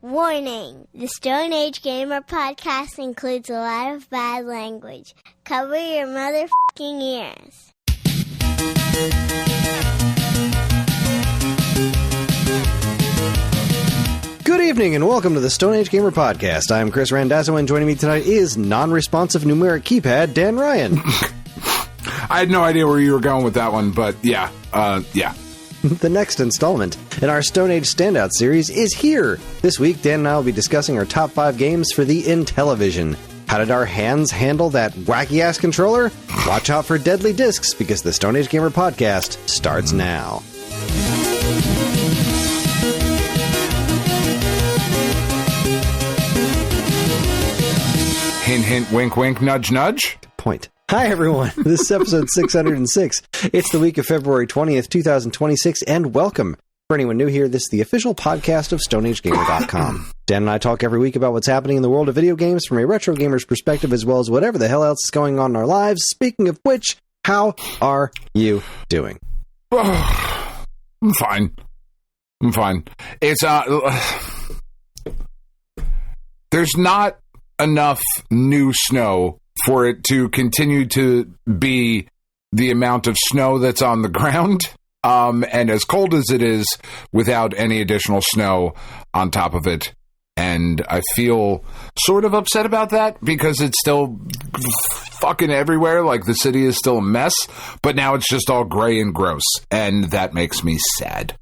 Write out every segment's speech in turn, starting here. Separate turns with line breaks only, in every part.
Warning! The Stone Age Gamer podcast includes a lot of bad language. Cover your motherfucking ears.
Good evening and welcome to the Stone Age Gamer podcast. I'm Kris Randazzo and joining me tonight is non-responsive numeric keypad Dan Ryan.
I had no idea where you were going with that one, but yeah.
The next installment in our Stone Age Standouts series is here. This week, Dan and I will be discussing our top 5 games for the Intellivision. How did our hands handle that wacky-ass controller? Watch out for deadly discs because the Stone Age Gamer podcast starts now.
Hint, hint, wink, wink, nudge, nudge.
Point. Hi, everyone. This is episode 606. It's the week of February 20th, 2026, and welcome. For anyone new here, this is the official podcast of StoneAgeGamer.com. Dan and I talk every week about what's happening in the world of video games from a retro gamer's perspective, as well as whatever the hell else is going on in our lives. Speaking of which, how are you doing?
I'm fine. It's, there's not enough new snow for it to continue to be the amount of snow that's on the ground, and as cold as it is without any additional snow on top of it. And I feel sort of upset about that because it's still fucking everywhere. Like, the city is still a mess, but now it's just all gray and gross, and that makes me sad.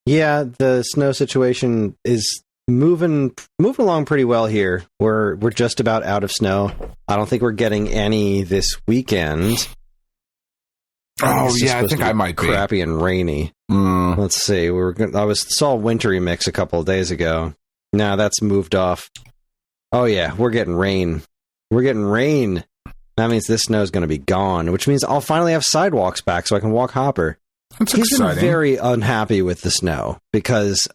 Yeah, the snow situation is moving along pretty well here. We're just about out of snow. I don't think we're getting any this weekend.
Oh yeah, I think I might be
crappy and rainy. Let's see. I saw wintry mix a couple of days ago. Now that's moved off. Oh yeah, we're getting rain. That means this snow is going to be gone, which means I'll finally have sidewalks back so I can walk Hopper. He's been very unhappy with the snow because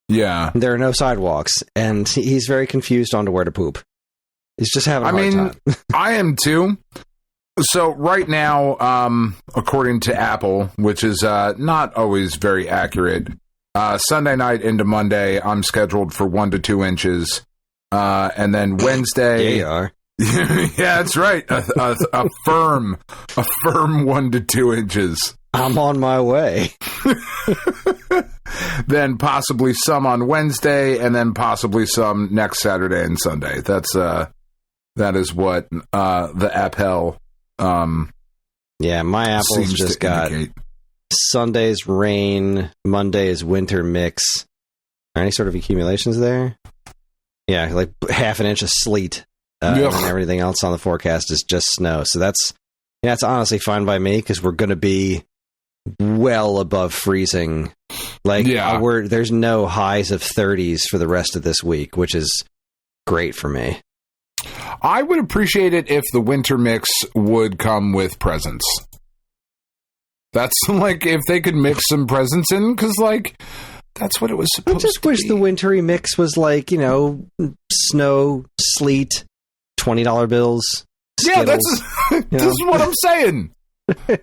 yeah,
there are no sidewalks, and he's very confused on to where to poop. He's just having a hard time.
I am too. So right now, according to Apple, which is not always very accurate, Sunday night into Monday, I'm scheduled for 1 to 2 inches, and then Wednesday.
Yeah, you are.
Yeah, that's right. A firm 1 to 2 inches.
I'm on my way.
Then possibly some on Wednesday, and then possibly some next Saturday and Sunday. That is what the Apple.
Yeah, my Apple's just got Sunday's rain, Monday's winter mix. Are any sort of accumulations there? Yeah, like half an inch of sleet, and everything else on the forecast is just snow. So that's honestly fine by me because we're going to be well above freezing. Like, there's no highs of 30s for the rest of this week, which is great for me.
I would appreciate it if the winter mix would come with presents. That's like, if they could mix some presents in, because, like, that's what it was supposed to be. I just wish the wintry
mix was like, snow, sleet, $20 bills. Skittles,
yeah, this is what I'm saying.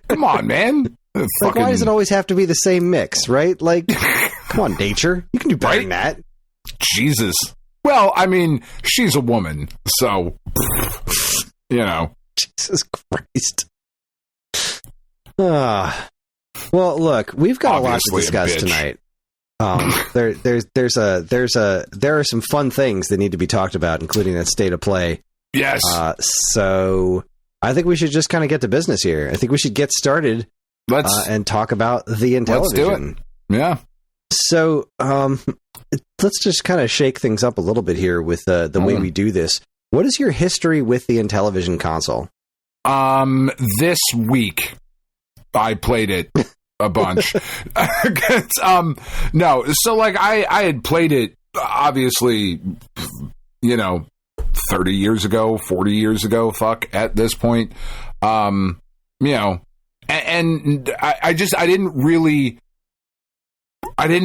Come on, man.
Like, why does it always have to be the same mix, right? Like, come on, nature. You can do better than that.
Jesus. Well, I mean, she's a woman, so,
Jesus Christ. Well, look, we've got obviously a lot to discuss tonight. There are some fun things that need to be talked about, including that state of play.
Yes.
So I think we should just kind of get to business here. I think we should get started. And talk about the Intellivision.
Let's do it. Yeah.
So, let's just kind of shake things up a little bit here with the way we do this. What is your history with the Intellivision console?
This week I played it a bunch. No, so like I had played it obviously, 30 years ago, 40 years ago, at this point. And I didn't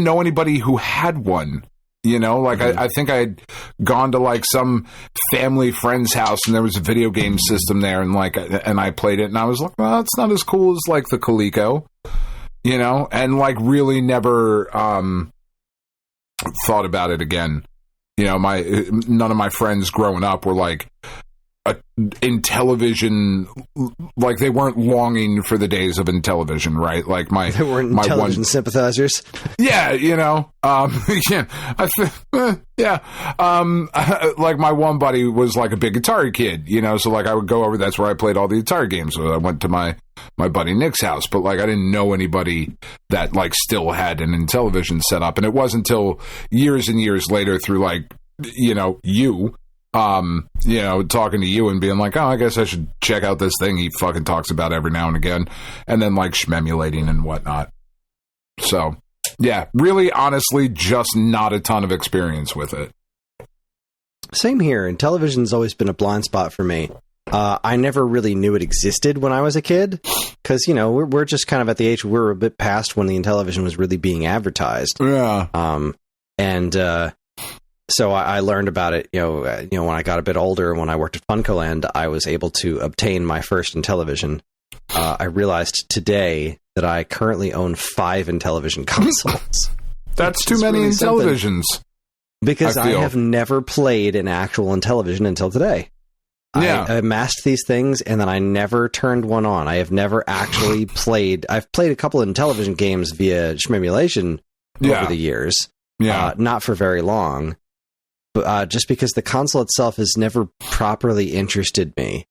know anybody who had one, I think I had gone to like some family friend's house and there was a video game system there and I played it and I was like, well, it's not as cool as like the Coleco, and like really never thought about it again. You know, none of my friends growing up were like Intellivision, like they weren't longing for the days of Intellivision, right? Like
they weren't Intellivision sympathizers.
Yeah, you know, like my one buddy was like a big Atari kid, you know, so like I would go over. That's where I played all the Atari games. So I went to my buddy Nick's house, but like I didn't know anybody that like still had an Intellivision set up, and it wasn't until years and years later through like, you know, talking to you and being like, oh, I guess I should check out this thing he fucking talks about every now and again, and then like shmemulating and whatnot. So yeah, really honestly just not a ton of experience with it.
Same here. Intellivision's always been a blind spot for me. I never really knew it existed when I was a kid, because, you know, we're just kind of at the age where we're a bit past when the Intellivision was really being advertised.
Yeah.
So I learned about it, you know, when I got a bit older, when I worked at Funcoland, I was able to obtain my first Intellivision. I realized today that I currently own 5 Intellivision consoles.
That's too many really Intellivisions.
Because I have never played an actual Intellivision until today. Yeah. I amassed these things, and then I never turned one on. I have never actually played. I've played a couple of Intellivision games via shmemulation over the years. Yeah. Not for very long. But just because the console itself has never properly interested me.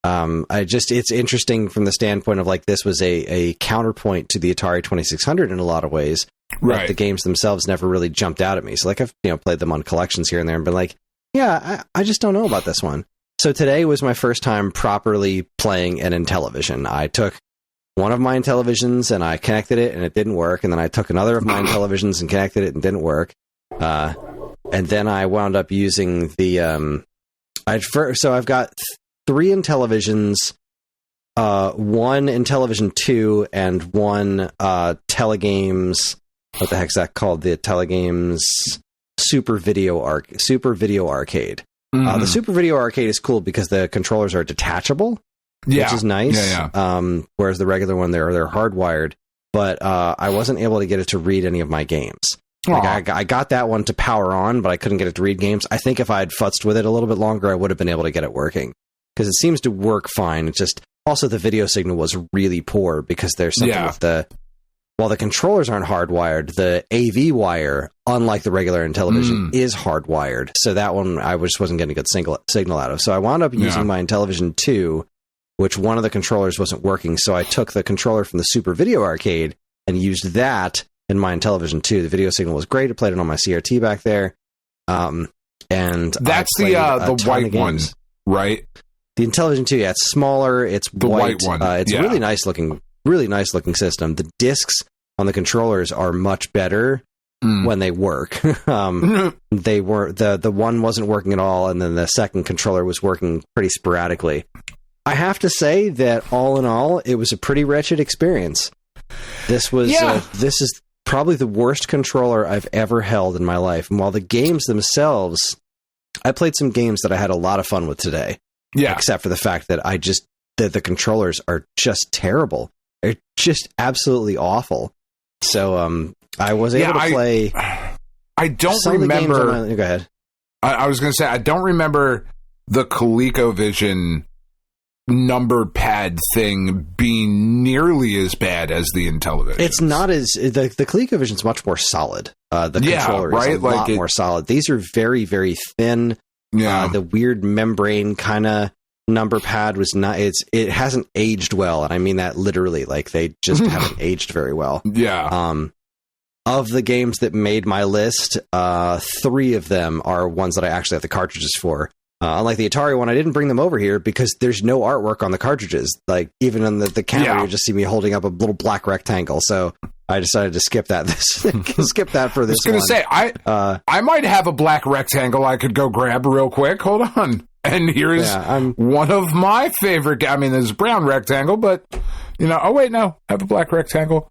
It's interesting from the standpoint of like this was a counterpoint to the Atari 2600 in a lot of ways. Right. The games themselves never really jumped out at me. So like I've played them on collections here and there and been like, yeah, I just don't know about this one. So today was my first time properly playing an Intellivision. I took one of my Intellivisions and I connected it and it didn't work. And then I took another of my Intellivisions and connected it and didn't work. And then I wound up using the so I've got 3 Intellivisions, one Intellivision 2 and one Telegames. What the heck's that called? The Telegames Super Video Arcade. Mm-hmm. The Super Video Arcade is cool because the controllers are detachable, which is nice. Whereas the regular one, they're hardwired. But I wasn't able to get it to read any of my games. Like I got that one to power on, but I couldn't get it to read games. I think if I had futzed with it a little bit longer, I would have been able to get it working. Because it seems to work fine. It's just, also the video signal was really poor because there's something with while the controllers aren't hardwired, the AV wire, unlike the regular Intellivision, is hardwired. So that one I just wasn't getting a good signal out of. So I wound up using my Intellivision 2, which one of the controllers wasn't working. So I took the controller from the Super Video Arcade and used that in my Intellivision 2. The video signal was great. I played it on my CRT back there. And
that's the white one, right?
The Intellivision 2, it's smaller. It's the white one. It's a really nice looking system. The discs on the controllers are much better when they work. They were the one wasn't working at all, and then the second controller was working pretty sporadically. I have to say that all in all, it was a pretty wretched experience. This is probably the worst controller I've ever held in my life. And while the games themselves, I played some games that I had a lot of fun with today. Yeah. Except for the fact that the controllers are just terrible. They're just absolutely awful. So I was able to play.
I don't remember.
Go ahead.
I was going to say, I don't remember the ColecoVision number pad thing being nearly as bad as the Intellivision.
It's not as the ColecoVision's much more solid. The controller is a lot more solid. These are very, very thin. Yeah. The weird membrane kind of number pad was not. It hasn't aged well, and I mean that literally. Like they just haven't aged very well. Yeah. Of the games that made my list, 3 of them are ones that I actually have the cartridges for. Unlike the Atari one, I didn't bring them over here because there's no artwork on the cartridges. Like, even on the camera, you just see me holding up a little black rectangle. So I decided to skip that. Skip that for this one. I was going to
say, I might have a black rectangle I could go grab real quick. Hold on. And here's one of my favorite. I mean, there's a brown rectangle, but, oh, wait, no. I have a black rectangle.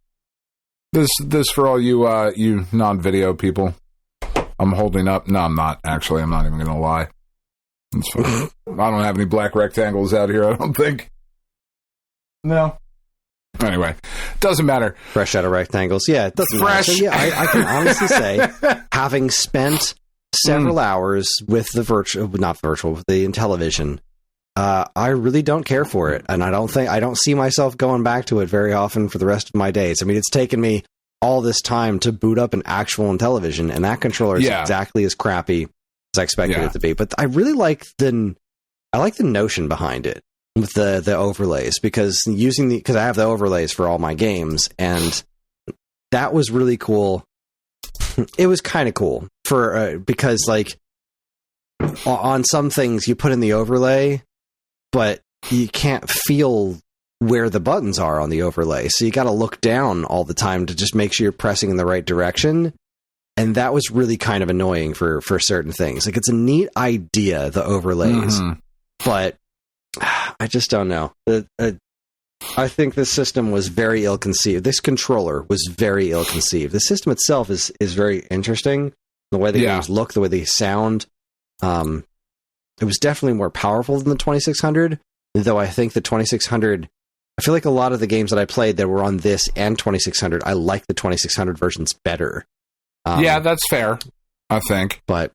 This for all you non-video people. I'm holding up. No, I'm not. Actually, I'm not even going to lie. It's fine. I don't have any black rectangles out here, I don't think. No. Anyway, doesn't matter.
Fresh out of rectangles. Yeah, it doesn't matter. So, yeah, I can honestly say, having spent several hours with the with the Intellivision, I really don't care for it. And I don't see myself going back to it very often for the rest of my days. I mean, it's taken me all this time to boot up an actual Intellivision, and that controller is exactly as crappy as I expected it to be. But I really like the notion behind it with the overlays, because I have the overlays for all my games, and that was really cool. It was kind of cool because like on some things you put in the overlay, but you can't feel where the buttons are on the overlay. So you got to look down all the time to just make sure you're pressing in the right direction. And that was really kind of annoying for certain things. Like, it's a neat idea, the overlays, but I just don't know. I think this system was very ill-conceived. This controller was very ill-conceived. The system itself is very interesting. The way the games look, the way they sound. It was definitely more powerful than the 2600, though I think the 2600... I feel like a lot of the games that I played that were on this and 2600, I like the 2600 versions better.
Yeah, that's fair, I think.
But,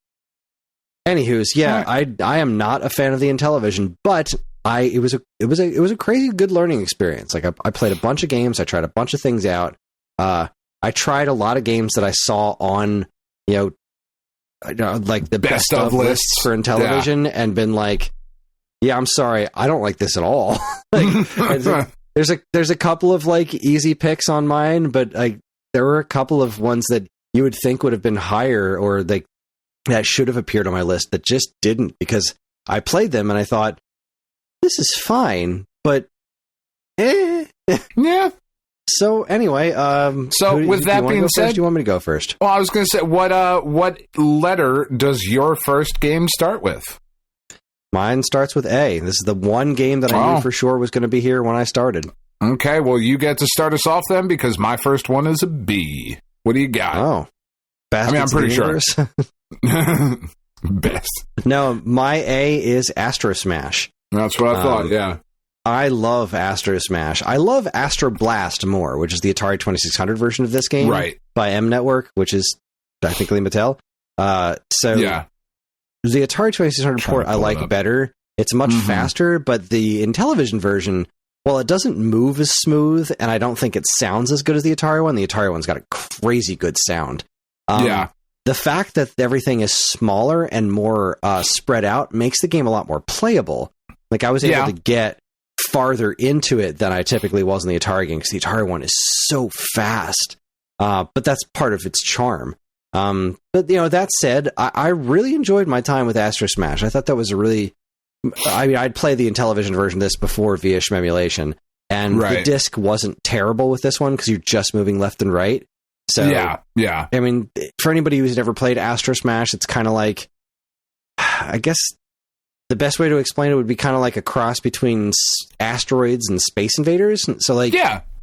anywho's, I am not a fan of the Intellivision, but it was a crazy good learning experience. Like, I played a bunch of games, I tried a bunch of things out. I tried a lot of games that I saw on, like the best of lists for Intellivision, and been like, yeah, I'm sorry, I don't like this at all. Like, there's a couple of like easy picks on mine, but there were a couple of ones that you would think would have been higher, or like that should have appeared on my list that just didn't, because I played them and I thought, this is fine, but
yeah.
So anyway,
with that being said,
do you want me to go first?
Well, I was going to say, what letter does your first game start with?
Mine starts with A. This is the one game that I knew for sure was going to be here when I started.
Okay, well, you get to start us off then, because my first one is a B. What do you got?
Oh.
I'm pretty sure. Best.
No, my A is Astro Smash.
That's what I thought, yeah.
I love Astro Smash. I love Astro Blast more, which is the Atari 2600 version of this game.
Right.
By M Network, which is technically Mattel. The Atari 2600 port I like better. It's much faster, but the Intellivision version, well, it doesn't move as smooth, and I don't think it sounds as good as the Atari one. The Atari one's got a crazy good sound. The fact that everything is smaller and more spread out makes the game a lot more playable. Like, I was able to get farther into it than I typically was in the Atari game, because the Atari one is so fast. But that's part of its charm. But, that said, I really enjoyed my time with Astro Smash. I thought that was I'd played the Intellivision version of this before via shmemulation, and the disc wasn't terrible with this one, because you're just moving left and right. So,
yeah.
I mean, for anybody who's never played Astro Smash, it's kind of like, I guess the best way to explain it would be kind of like a cross between Asteroids and Space Invaders. So, like,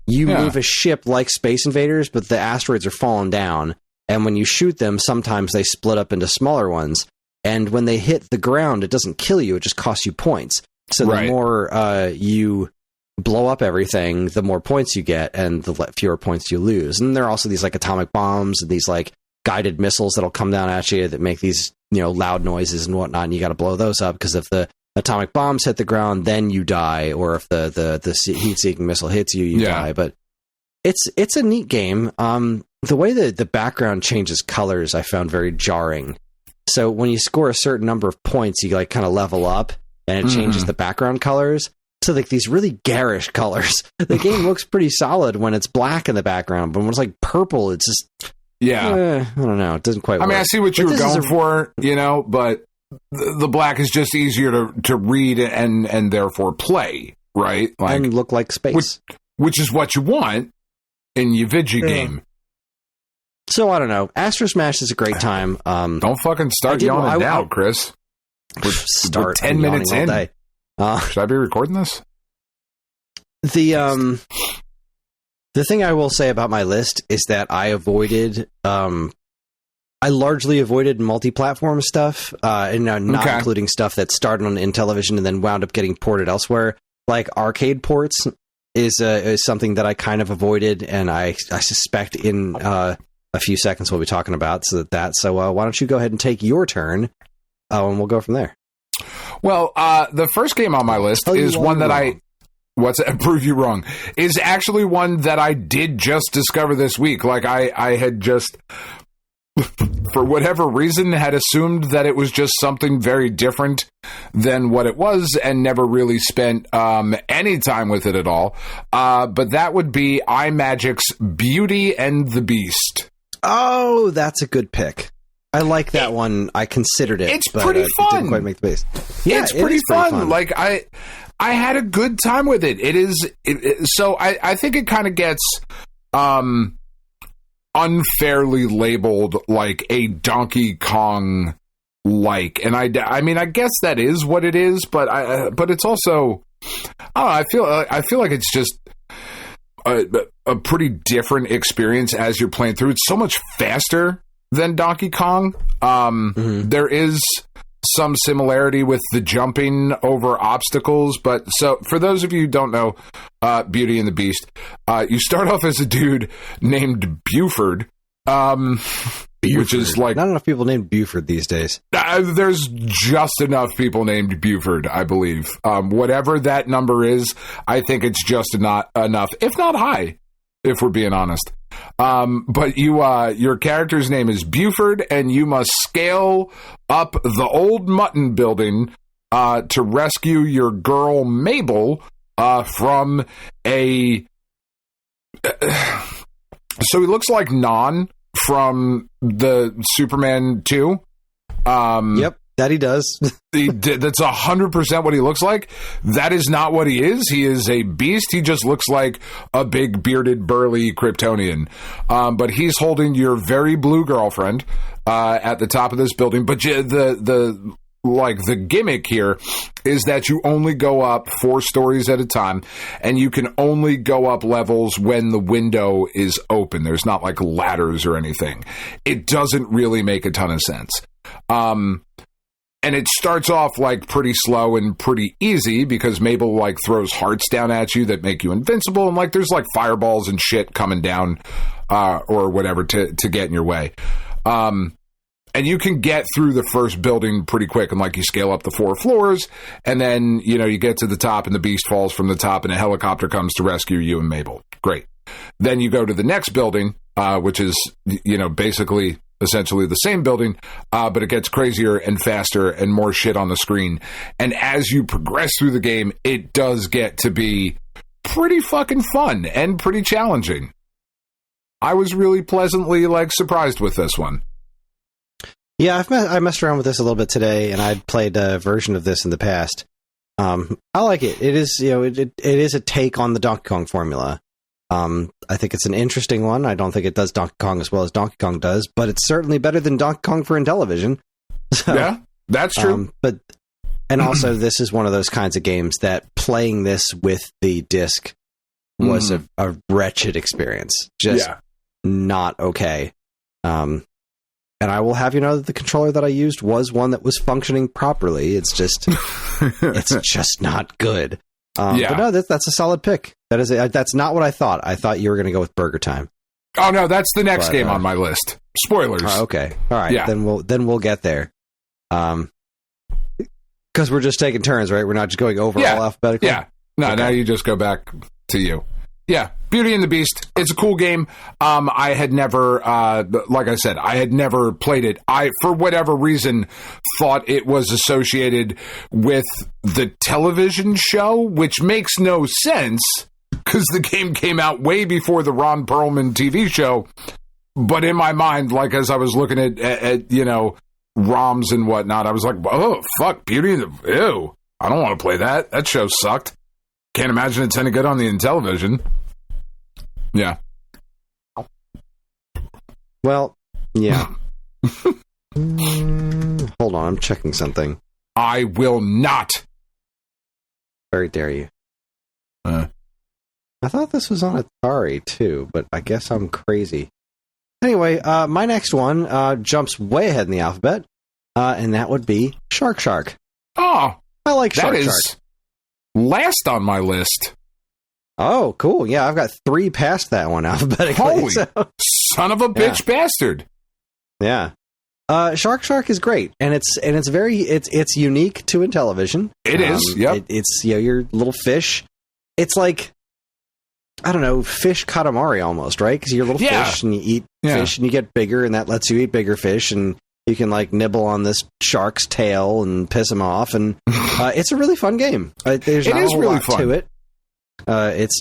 you move a ship like Space Invaders, but the asteroids are falling down. And when you shoot them, sometimes they split up into smaller ones. And when they hit the ground, it doesn't kill you, it just costs you points. So the more you blow up everything, the more points you get, and the fewer points you lose. And there are also these like atomic bombs and these like guided missiles that'll come down at you that make these, loud noises and whatnot, and you got to blow those up, because if the atomic bombs hit the ground, then you die, or if the heat-seeking missile hits you, you die. But it's a neat game. The way that the background changes colors, I found very jarring. So when you score a certain number of points, you like kind of level up, and it changes the background colors. So like these really garish colors. The game looks pretty solid when it's black in the background, but when it's like purple, it's just I don't know. It doesn't quite work.
I mean, I see what you were going for, but the black is just easier to read and therefore play, right?
Like, and look like space,
which is what you want in your video game.
So I don't know. Astro Smash is a great time.
Don't fucking start yawning now, Chris. We're 10 minutes in. Should I be recording this?
The thing I will say about my list is that I largely avoided multi-platform stuff, and not including stuff that started on Intellivision and then wound up getting ported elsewhere, like arcade ports. is something that I kind of avoided, and I suspect in a few seconds we'll be talking about. So why don't you go ahead and take your turn, and we'll go from there.
Well, the first game on my list is one that prove you wrong, is actually one that I did just discover this week. Like I had just, for whatever reason, had assumed that it was just something very different than what it was and never really spent any time with it at all. But that would be iMagic's Beauty and the Beast.
Oh, that's a good pick. I like that one. I considered it.
It's pretty fun.
Didn't quite make the base.
Yeah, it's pretty fun. Like I had a good time with it. So I think it kind of gets unfairly labeled like a Donkey Kong like, and I mean I guess that is what it is, but it's also I feel like it's just a pretty different experience as you're playing through. It's so much faster than Donkey Kong. There is some similarity with the jumping over obstacles, but so for those of you who don't know Beauty and the Beast, you start off as a dude named Buford, which is like
not enough people named Buford these days.
There's just enough people named Buford, I believe. Whatever that number is, I think it's just not enough, if not high, if we're being honest. But your character's name is Buford, and you must scale up the old mutton building to rescue your girl Mabel from a. So he looks like Non from the Superman 2.
Yep. That he does.
That's 100% what he looks like. That is not what he is. He is a beast. He just looks like a big, bearded, burly Kryptonian. But he's holding your very blue girlfriend at the top of this building. But the gimmick here is that you only go up 4 stories at a time, and you can only go up levels when the window is open. There's not like ladders or anything. It doesn't really make a ton of sense. And it starts off like pretty slow and pretty easy because Mabel like throws hearts down at you that make you invincible, and like there's like fireballs and shit coming down or whatever to get in your way. And you can get through the first building pretty quick, and like you scale up the 4 floors, and then you get to the top, and the beast falls from the top, and a helicopter comes to rescue you and Mabel. Great. Then you go to the next building, which is basically essentially the same building, but it gets crazier and faster and more shit on the screen. And as you progress through the game, it does get to be pretty fucking fun and pretty challenging. I was really pleasantly surprised with this one.
Yeah, I messed around with this a little bit today, and I'd played a version of this in the past. I like it. It is it is a take on the Donkey Kong formula. I think it's an interesting one. I don't think it does Donkey Kong as well as Donkey Kong does, but it's certainly better than Donkey Kong for Intellivision. So,
yeah, that's true.
And also, this is one of those kinds of games that playing this with the disc was a wretched experience. Just not okay. And I will have you know that the controller that I used was one that was functioning properly. It's just, it's just not good. But no, that's a solid pick. That's not what I thought. I thought you were going to go with Burger Time.
Oh no, that's the next game on my list. Spoilers.
Okay, all right. Yeah. Then we'll get there. Because we're just taking turns, right? We're not just going over all alphabetically. Yeah. No, okay. Now you just go back to you. Yeah, Beauty and the Beast. It's a cool game. I had never, like I said, I had never played it. I, for whatever reason, thought it was associated with the television show, which makes no sense because the game came out way before the Ron Perlman TV show. But in my mind, like as I was looking at ROMs and whatnot, I was like, oh, fuck, Beauty and the... Ew, I don't want to play that. That show sucked. Can't imagine it's any good on the Intellivision. Yeah. Well, yeah. Hold on, I'm checking something.
I will not.
Very dare you. I thought this was on Atari, too, but I guess I'm crazy. Anyway, my next one jumps way ahead in the alphabet, and that would be Shark Shark.
Oh,
I like Shark Shark.
That is last on my list.
Oh, cool. Yeah, I've got 3 past that one alphabetically.
Holy son of a bitch bastard.
Yeah. Shark is great, and it's unique to Intellivision.
It is. Yep.
It's your little fish. It's like, I don't know, fish katamari almost, right? Because you're a little fish and you eat fish and you get bigger, and that lets you eat bigger fish, and you can like nibble on this shark's tail and piss him off, and it's a really fun game. There's not a whole lot to it. It's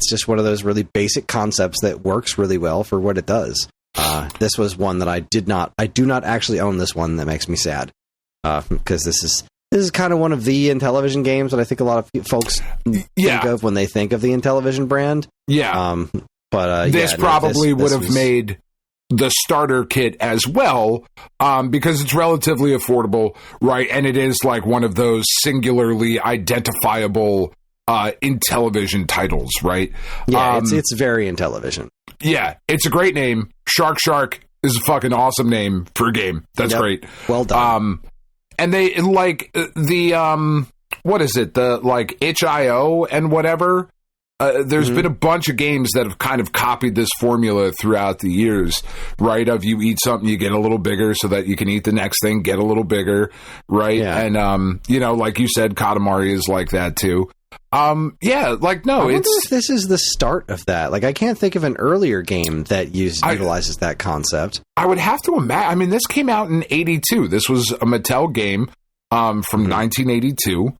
just one of those really basic concepts that works really well for what it does. This was one that I do not actually own this one. That makes me sad, because this is kind of one of the Intellivision games that I think a lot of folks think of when they think of the Intellivision brand.
Yeah.
But
this would have made the starter kit as well, because it's relatively affordable, right? And it is like one of those singularly identifiable Intellivision titles, right?
Yeah, it's very Intellivision.
Yeah, it's a great name. Shark is a fucking awesome name for a game. That's great.
Well done.
And they like the what is it? The like itch.io and whatever. There's been a bunch of games that have kind of copied this formula throughout the years, right? Of you eat something, you get a little bigger so that you can eat the next thing, get a little bigger, right? Yeah. And like you said, Katamari is like that too. I wonder if
this is the start of that. Like, I can't think of an earlier game that utilizes that concept.
I would have to imagine. I mean, this came out in '82. This was a Mattel game from 1982.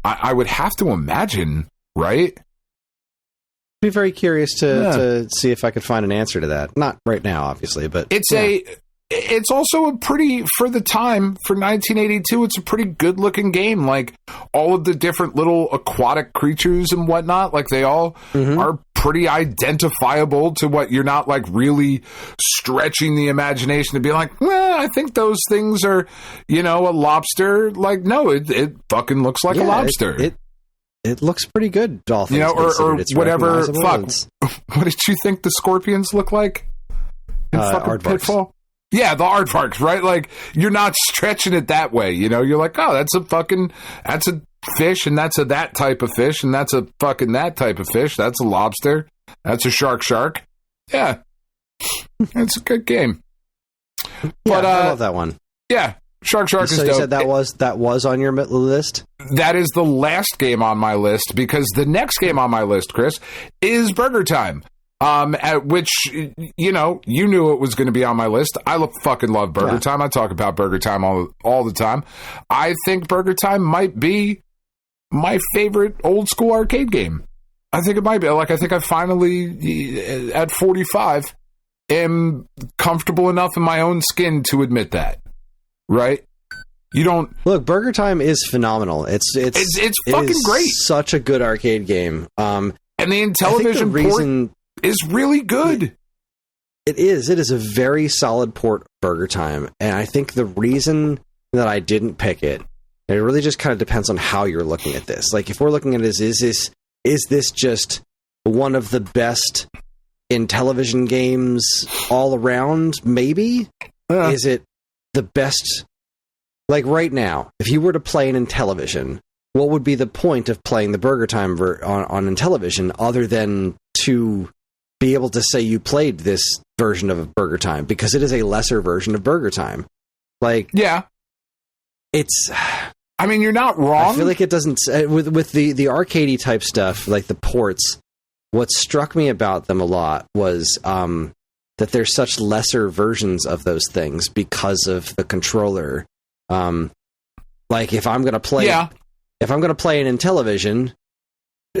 I would have to imagine, right?
I'd be very curious to see if I could find an answer to that. Not right now, obviously, but
it's also a pretty, for the time, for 1982, it's a pretty good-looking game. Like, all of the different little aquatic creatures and whatnot, like, they all are pretty identifiable to what you're not, like, really stretching the imagination to be like, well, I think those things are, a lobster. Like, no, it fucking looks like a lobster.
It looks pretty good, all things considered. It's
whatever. Fuck. What did you think the scorpions look like in fucking Pitfall? Yeah, the aardvarks, right? Like, you're not stretching it that way, You're like, oh, that's a fish, and that's that type of fish, and that's a fucking that type of fish. That's a lobster. That's a shark. Yeah. It's a good game.
But I love that one.
Yeah. Shark is dope.
You said that was on your list?
That is the last game on my list, because the next game on my list, Chris, is Burger Time. At which, you knew it was going to be on my list. I fucking love Burger Time. I talk about Burger Time all the time. I think Burger Time might be my favorite old school arcade game. I think it might be. Like, I think I finally, at 45, am comfortable enough in my own skin to admit that. Right? You don't
look. Burger Time is phenomenal. It's
fucking great.
Such a good arcade game.
And the Intellivision port is really good.
It is a very solid port of Burger Time, and I think the reason that I didn't pick it really just kind of depends on how you're looking at this. Like, if we're looking at it as is this just one of the best Intellivision games all around? Maybe. Is it the best? Like, right now, if you were to play an Intellivision, what would be the point of playing the Burger Time on Intellivision other than to be able to say you played this version of Burger Time, because it is a lesser version of Burger Time. Like, yeah, it's.
I mean, you're not wrong.
I feel like it doesn't with the arcadey type stuff, like the ports. What struck me about them a lot was that there's such lesser versions of those things because of the controller. Like, if I'm gonna play an Intellivision,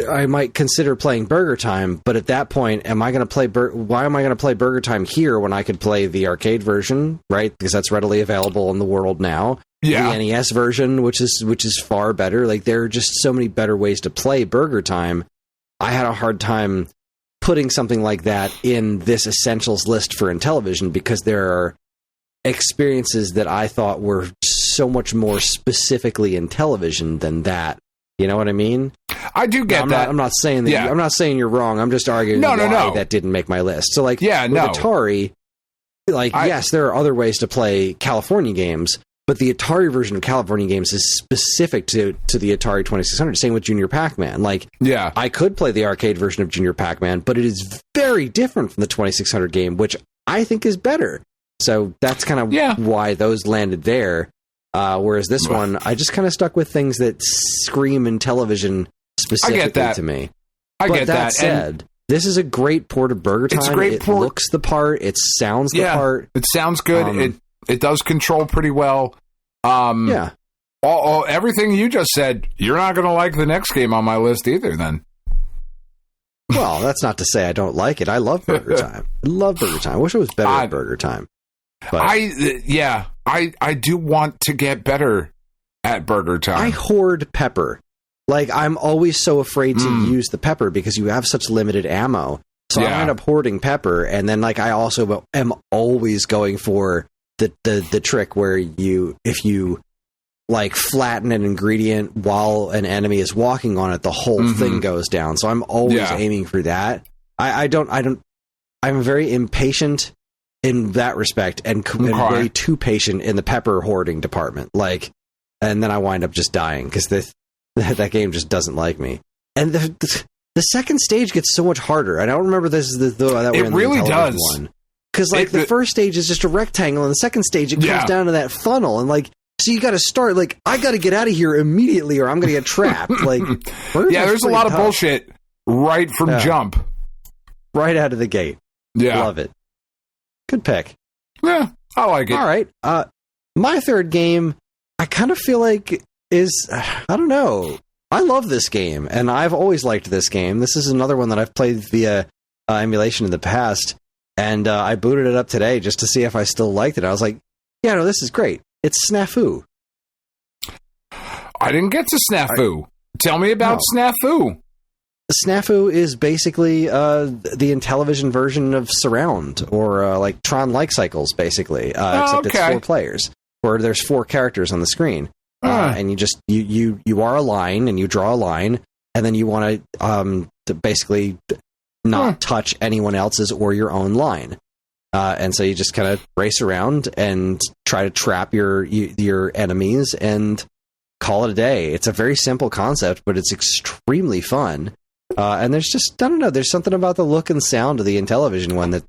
I might consider playing Burger Time, but at that point, why am I going to play Burger Time here when I could play the arcade version, right? Because that's readily available in the world now. Yeah. The NES version, which is far better. Like, there are just so many better ways to play Burger Time. I had a hard time putting something like that in this essentials list for Intellivision, because there are experiences that I thought were so much more specifically Intellivision than that. You know what I mean?
I do get that.
I'm not saying that. I'm not saying you're wrong. I'm just arguing why that didn't make my list. So, like, with Atari, yes, there are other ways to play California games, but the Atari version of California Games is specific to the Atari 2600. Same with Junior Pac-Man. Like,
yeah,
I could play the arcade version of Junior Pac-Man, but it is very different from the 2600 game, which I think is better. So that's kind of why those landed there. Whereas this one, I just kind of stuck with things that scream Intellivision specifically to me.
I get that.
That said, this is a great port of Burger Time.
It's a great port.
Looks the part. It sounds the part.
It sounds good. It does control pretty well. Everything you just said, you're not going to like the next game on my list either, then.
Well, that's not to say I don't like it. I love Burger Time. I wish it was better at Burger Time. But
I do want to get better at Burger Time.
I hoard pepper. Like, I'm always so afraid to use the pepper because you have such limited ammo. So I end up hoarding pepper, and then like I also am always going for the trick where if you like flatten an ingredient while an enemy is walking on it, the whole thing goes down. So I'm always aiming for that. I'm very impatient in that respect, and way too patient in the pepper hoarding department. Like, and then I wind up just dying because that game just doesn't like me. And the second stage gets so much harder. I don't remember this is that we're in the Intellivision one. Because like the first stage is just a rectangle, and the second stage it comes down to that funnel, and like so you got to start like I got to get out of here immediately, or I'm going to get trapped. Like,
there's a lot of bullshit right from jump,
right out of the gate.
Yeah,
love it. Good pick.
Yeah, I like it.
All right, my third game, I kind of feel like is I don't know. I love this game, and I've always liked this game. This is another one that I've played via emulation in the past, and I booted it up today just to see if I still liked it. I was like, yeah, no, this is great. It's Snafu.
I didn't get to Snafu. Tell me about Snafu.
Snafu is basically the Intellivision version of Surround, or like Tron Like Cycles, basically, except it's 4 players, where there's 4 characters on the screen. And you just you are a line, and you draw a line, and then you want to basically not touch anyone else's or your own line, and so you just kind of race around and try to trap your enemies and call it a day. It's a very simple concept, but it's extremely fun. And there's just I don't know. There's something about the look and sound of the Intellivision one that.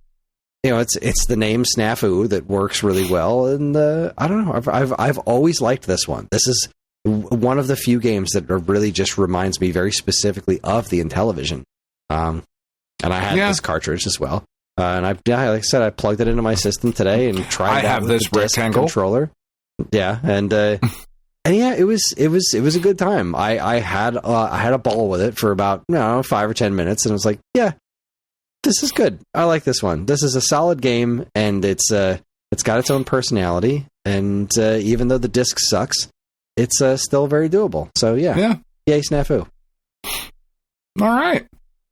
You know, it's the name Snafu that works really well, and I don't know. I've always liked this one. This is one of the few games that really just reminds me very specifically of the Intellivision. And I had this cartridge as well, and like I said, I plugged it into my system today and tried. I
have this rectangle
controller. Yeah, and yeah, it was a good time. I had a ball with it for about 5 or 10 minutes, and I was like, yeah. This is good. I like this one. This is a solid game, and it's got its own personality. And even though the disc sucks, it's still very doable. So yeah, yay Snafu.
All right.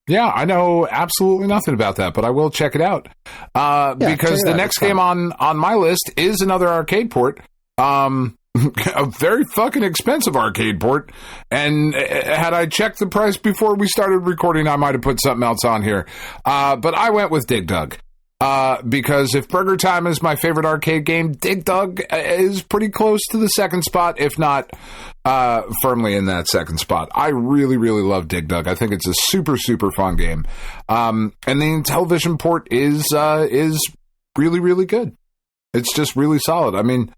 Yeah, I know absolutely nothing about that, but I will check it out because the next game on my list is another arcade port. A very fucking expensive arcade port, and had I checked the price before we started recording, I might have put something else on here. But I went with Dig Dug. Because if Burger Time is my favorite arcade game, Dig Dug is pretty close to the second spot, if not firmly in that second spot. I really, really love Dig Dug. I think it's a super, super fun game. And the Intellivision port is really, really good. It's just really solid. I mean,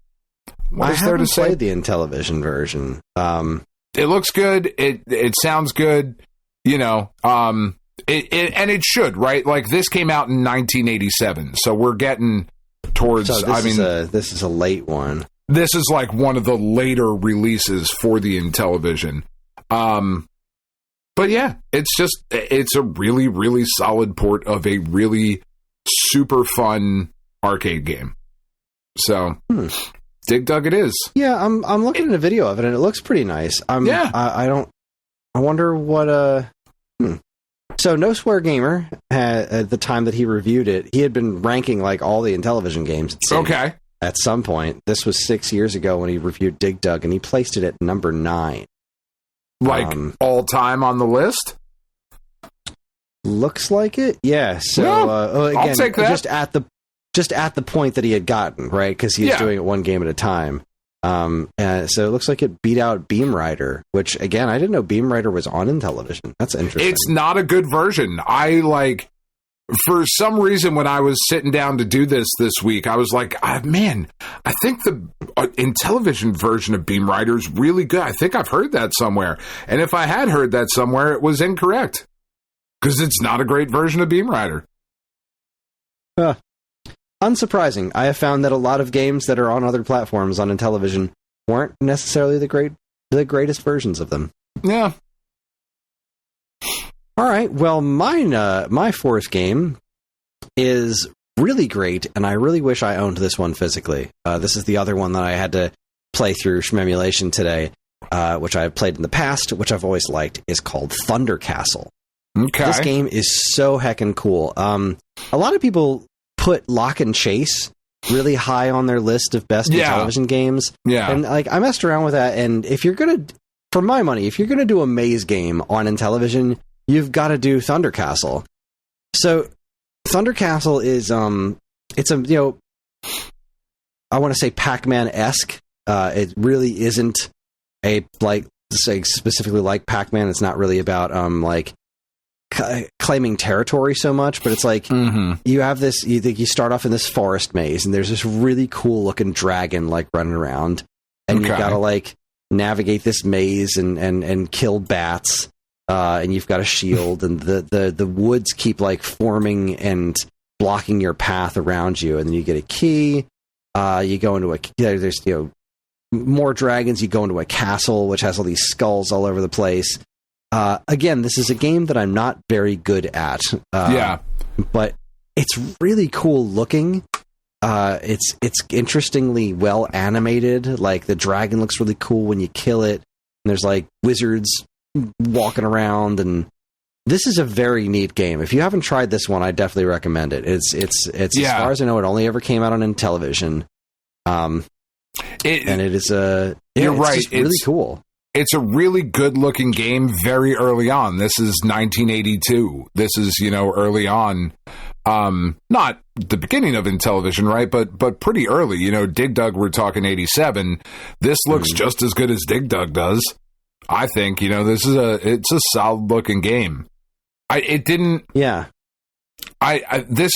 what is there to say?
I haven't played the Intellivision version.
It looks good. It sounds good. You know, and it should, right? Like, this came out in 1987, so we're getting towards.
So this is a late one.
This is like one of the later releases for the Intellivision. But yeah, it's a really, really solid port of a really super fun arcade game. So. Dig Dug it is.
Yeah, I'm looking at a video of it, and it looks pretty nice. I wonder what So No Swear Gamer at the time that he reviewed it, he had been ranking like all the Intellivision games.
Okay.
At some point, this was 6 years ago when he reviewed Dig Dug, and he placed it at number 9.
Like all time on the list.
Looks like it. Yeah. So again,
I'll take that.
Just at the point that he had gotten, right? Because he was doing it one game at a time. So it looks like it beat out Beam Rider, which, again, I didn't know Beam Rider was on Intellivision. That's interesting.
It's not a good version. For some reason, when I was sitting down to do this week, I was like, man, I think the Intellivision version of Beam Rider is really good. I think I've heard that somewhere. And if I had heard that somewhere, it was incorrect. Because it's not a great version of Beam Rider.
Unsurprising. I have found that a lot of games that are on other platforms on Intellivision weren't necessarily the greatest versions of them.
Yeah.
All right. Well, my fourth game is really great, and I really wish I owned this one physically. This is the other one that I had to play through Shmemulation today, which I have played in the past, which I've always liked, is called Thunder Castle.
Okay.
This game is so heckin' cool. A lot of people put Lock and Chase really high on their list of best Intellivision games.
Yeah.
And I messed around with that, and if you're going to, for my money, if you're going to do a maze game on Intellivision, you've got to do Thunder Castle. So Thunder Castle is it's a I want to say Pac-Man-esque. It really isn't specifically like Pac-Man. It's not really about claiming territory so much, but it's like you have this. You start off in this forest maze, and there's this really cool looking dragon running around, and you've got to navigate this maze and kill bats. And you've got a shield, and the woods keep forming and blocking your path around you, and then you get a key. You go into there's more dragons. You go into a castle which has all these skulls all over the place. Again, this is a game that I'm not very good at. But it's really cool looking. It's interestingly well animated. The dragon looks really cool when you kill it. And there's wizards walking around, and this is a very neat game. If you haven't tried this one, I definitely recommend it. It's as far as I know, it only ever came out on Intellivision. And it is you're right. It's really cool.
It's a really good looking game very early on. This is 1982. This is, early on. Not the beginning of Intellivision, right? But pretty early, Dig Dug, we're talking 87. This looks just as good as Dig Dug does. I think, it's a solid looking game. This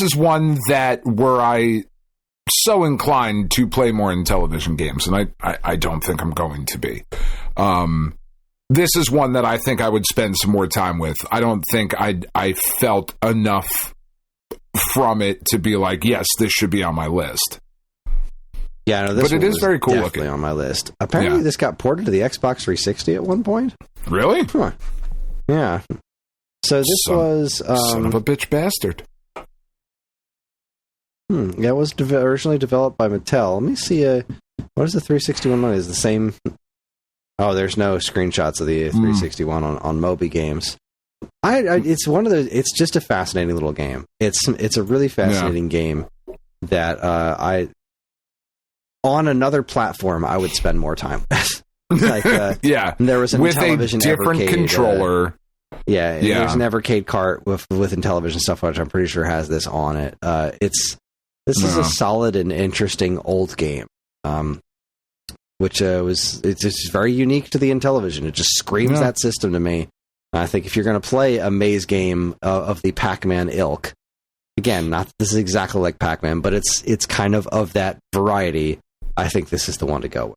is one where I so inclined to play more Intellivision games, and I don't think I'm going to be. This is one that I think I would spend some more time with. I don't think I felt enough from it to be yes, this should be on my list.
Yeah, no, this
but it is very cool
definitely
looking.
On my list. Apparently, this got ported to the Xbox 360 at one point.
Really?
Huh. Yeah. So this was
son of a bitch bastard.
Yeah, it was originally developed by Mattel. Let me see. What is the 361 one? Is the same? Oh, there's no screenshots of the 361 on Moby Games. It's one of the. It's just a fascinating little game. It's a really fascinating game that on another platform, I would spend more time with. There was an
with
Intellivision
a different
Evercade,
controller.
There's an Arcade cart with Intellivision stuff, which I'm pretty sure has this on it. This is a solid and interesting old game, which it's just very unique to the Intellivision. It just screams that system to me. I think if you're going to play a maze game of the Pac-Man ilk, again, this is exactly like Pac-Man, but it's kind of that variety. I think this is the one to go with.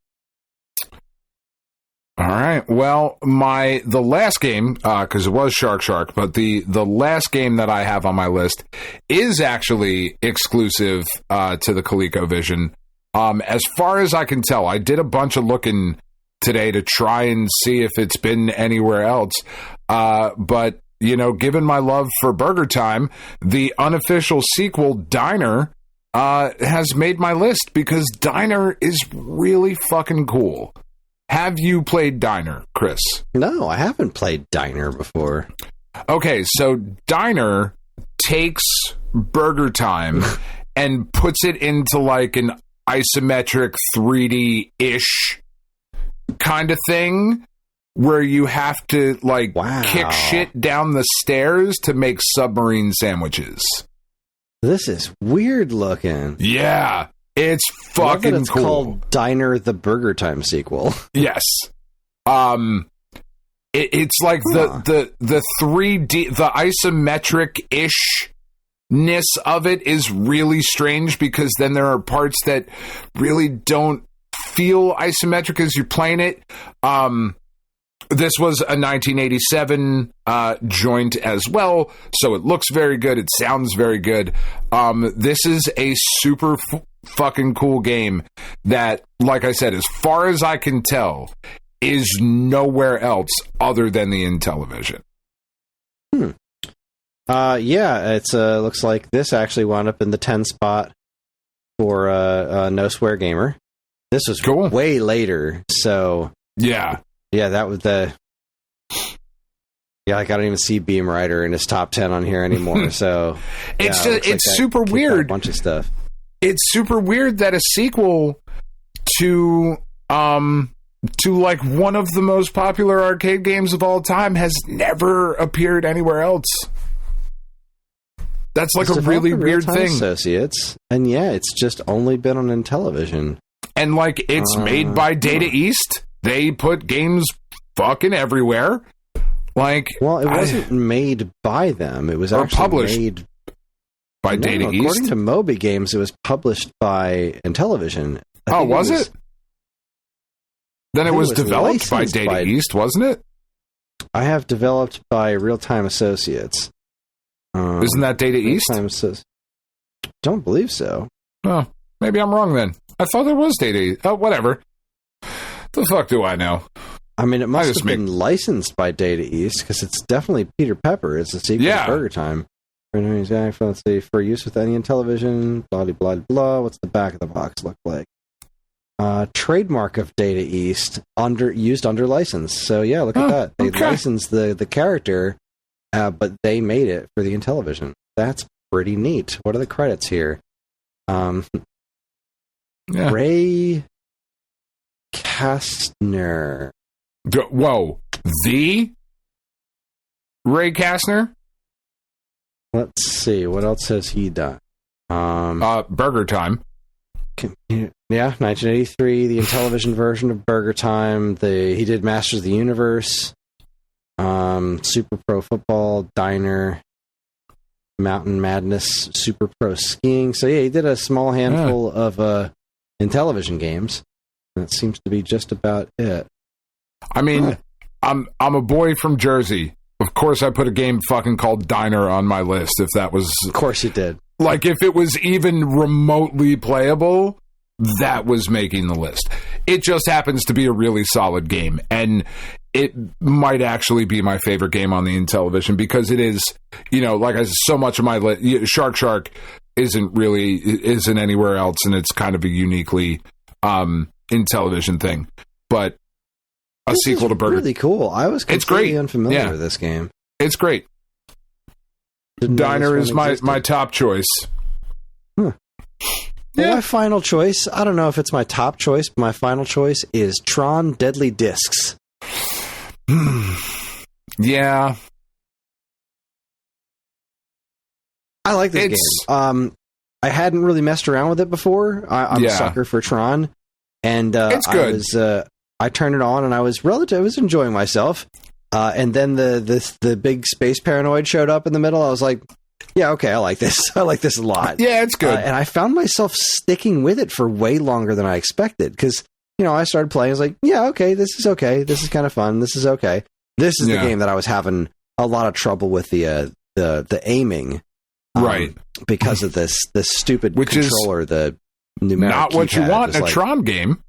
All right. Well, the last game, because it was Shark, but the last game that I have on my list is actually exclusive to the ColecoVision. As far as I can tell, I did a bunch of looking today to try and see if it's been anywhere else. But, given my love for Burger Time, the unofficial sequel, Diner, has made my list because Diner is really fucking cool. Have you played Diner, Chris?
No, I haven't played Diner before.
Okay, so Diner takes Burger Time and puts it into an isometric 3D-ish kind of thing where you have to kick shit down the stairs to make submarine sandwiches.
This is weird looking.
Yeah. It's fucking
it's
cool.
called Diner the Burger Time sequel.
Yes. It's like the 3D, the isometric-ish-ness of it is really strange, because then there are parts that really don't feel isometric as you're playing it. This was a 1987 joint as well, so it looks very good. It sounds very good. This is a super fucking cool game that, like I said, as far as I can tell, is nowhere else other than the Intellivision.
Yeah, it's looks like this actually wound up in the 10 spot for No Swear Gamer. This was
cool.
Way later, so
yeah,
that was the. Yeah, like I don't even see Beam Rider in his top 10 on here anymore. So
it's super weird.
A bunch of stuff.
It's super weird that a sequel to like one of the most popular arcade games of all time has never appeared anywhere else. That's like a really weird thing.
Associates, and yeah, it's just only been on Intellivision.
And like it's made by Data East. They put games fucking everywhere. Like,
well, it wasn't made by them. It was actually
published
made
by Data East.
According to Moby Games, it was published by Intellivision.
Oh, was it? Then it was developed by Data East, wasn't it?
I have developed by Real Time Associates.
Isn't that Data East?
Don't believe so.
Oh, maybe I'm wrong then. I thought there was Data East. Oh, whatever. The fuck do I know?
I mean, it must have been licensed by Data East, because it's definitely Peter Pepper. It's a sequel to Burger Time. Let's see, for use with any Intellivision, blah, blah, blah. What's the back of the box look like? Trademark of Data East, used under license. So yeah, look at that. They licensed the character, but they made it for the Intellivision. That's pretty neat. What are the credits here? Ray Kastner.
Whoa, the Ray Kastner?
Let's see, what else has he done?
Burger Time.
Yeah, 1983, the Intellivision version of Burger Time. He did Masters of the Universe, Super Pro Football, Diner, Mountain Madness, Super Pro Skiing. So yeah, he did a small handful of Intellivision games. That seems to be just about it.
I mean, I'm a boy from Jersey. Of course, I put a game fucking called Diner on my list. If that was,
of course, you did.
Like, if it was even remotely playable, that was making the list. It just happens to be a really solid game, and it might actually be my favorite game on the Intellivision, because it is, like I said, so much of my list. Shark isn't anywhere else, and it's kind of a uniquely Intellivision thing. But this sequel to Burger,
really cool. I was completely unfamiliar with this game.
It's great. Diner is my top choice.
Well, my final choice, I don't know if it's my top choice, but my final choice is Tron Deadly Discs.
Yeah.
I like this game. I hadn't really messed around with it before. I'm a sucker for Tron. And
it's good.
I turned it on and I was enjoying myself. And then the big space paranoid showed up in the middle. I was like, yeah, okay, I like this. I like this a lot.
Yeah, it's good.
And I found myself sticking with it for way longer than I expected, because, I started playing. I was like, yeah, okay, this is okay. This is kind of fun. This is okay. This is the game that I was having a lot of trouble with the aiming.
Right.
Because of this stupid controller, the numeric
not what you want in a
like,
Tron game.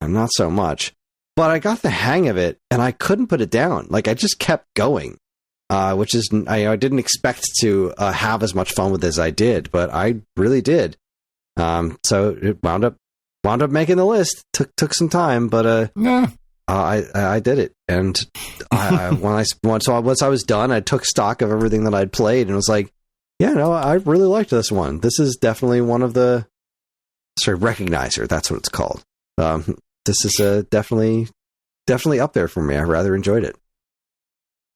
Not so much. But I got the hang of it, and I couldn't put it down. Like, I just kept going, which is, I didn't expect to have as much fun with as I did, but I really did. So it wound up making the list. Took some time, but I did it. And once I was done, I took stock of everything that I'd played, and was like, yeah, no, I really liked this one. This is definitely one of the Recognizer. That's what it's called. This is definitely up there for me. I rather enjoyed it.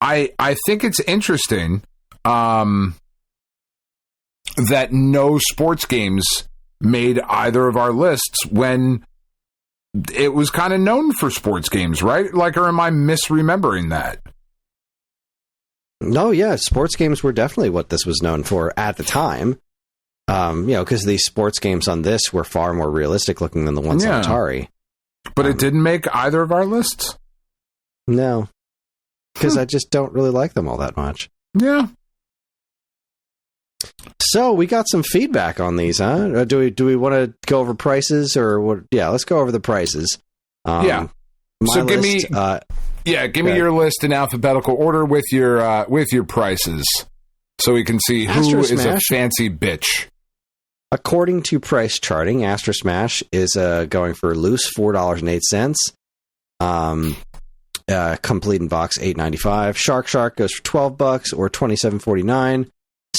I think it's interesting that no sports games made either of our lists when it was kind of known for sports games, right? Like, or am I misremembering that?
No, yeah, sports games were definitely what this was known for at the time. Because the sports games on this were far more realistic looking than the ones on Atari.
But it didn't make either of our lists?
No. Because I just don't really like them all that much.
Yeah. So
we got some feedback on these, huh? Do we want to go over prices or what? Yeah, let's go over the prices.
So give me your list in alphabetical order with your prices, so we can see who is a fancy bitch.
According to price charting, Astro Smash is going for loose $4.08. Complete in box $8.95. Shark goes for $12 or $27.49.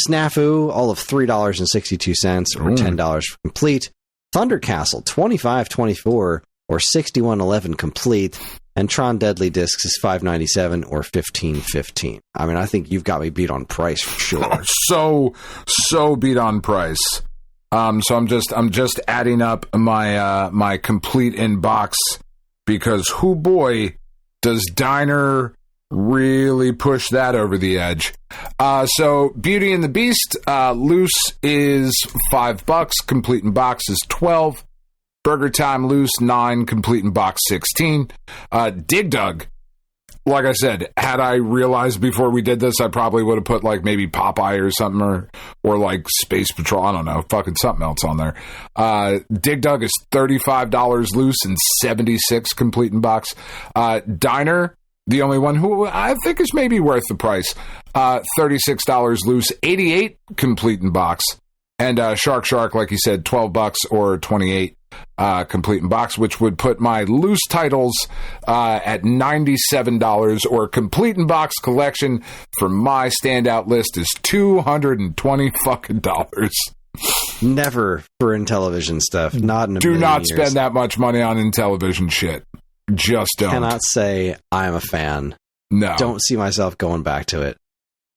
Snafu, all of $3.62 or $10 for complete. Thunder Castle, $25.24 or $61.11 complete. And Tron Deadly Discs is $5.97 or $15.15. I mean, I think you've got me beat on price for sure.
So beat on price. So I'm just adding up my complete in box, because whoo boy, does Diner really push that over the edge. So Beauty and the Beast, loose is $5, complete in box is $12. Burger Time loose $9, complete in box $16. Dig Dug, like I said, had I realized before we did this, I probably would have put like maybe Popeye or something, or like Space Patrol, I don't know, fucking something else on there. Dig Dug is $35 loose and $76 complete in box. Diner, the only one who I think is maybe worth the price, $36 loose, $88 complete in box. And Shark, like you said, $12 or $28 complete in box, which would put my loose titles at $97, or complete in box collection for my standout list is $220 fucking dollars.
Never for Intellivision stuff. Not in a
Do not
years.
Spend that much money on Intellivision shit. Just don't.
Cannot say I'm a fan.
No.
Don't see myself going back to it.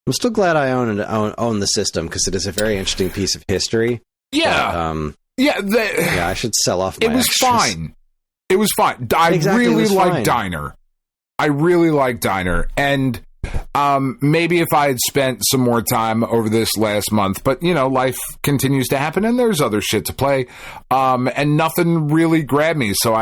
I'm still glad I own the system, because it is a very interesting piece of history.
Yeah.
But, I should sell off my extras.
Fine. It was fine. I really like Diner. I really like Diner. And maybe if I had spent some more time over this last month, but, life continues to happen and there's other shit to play. And nothing really grabbed me. So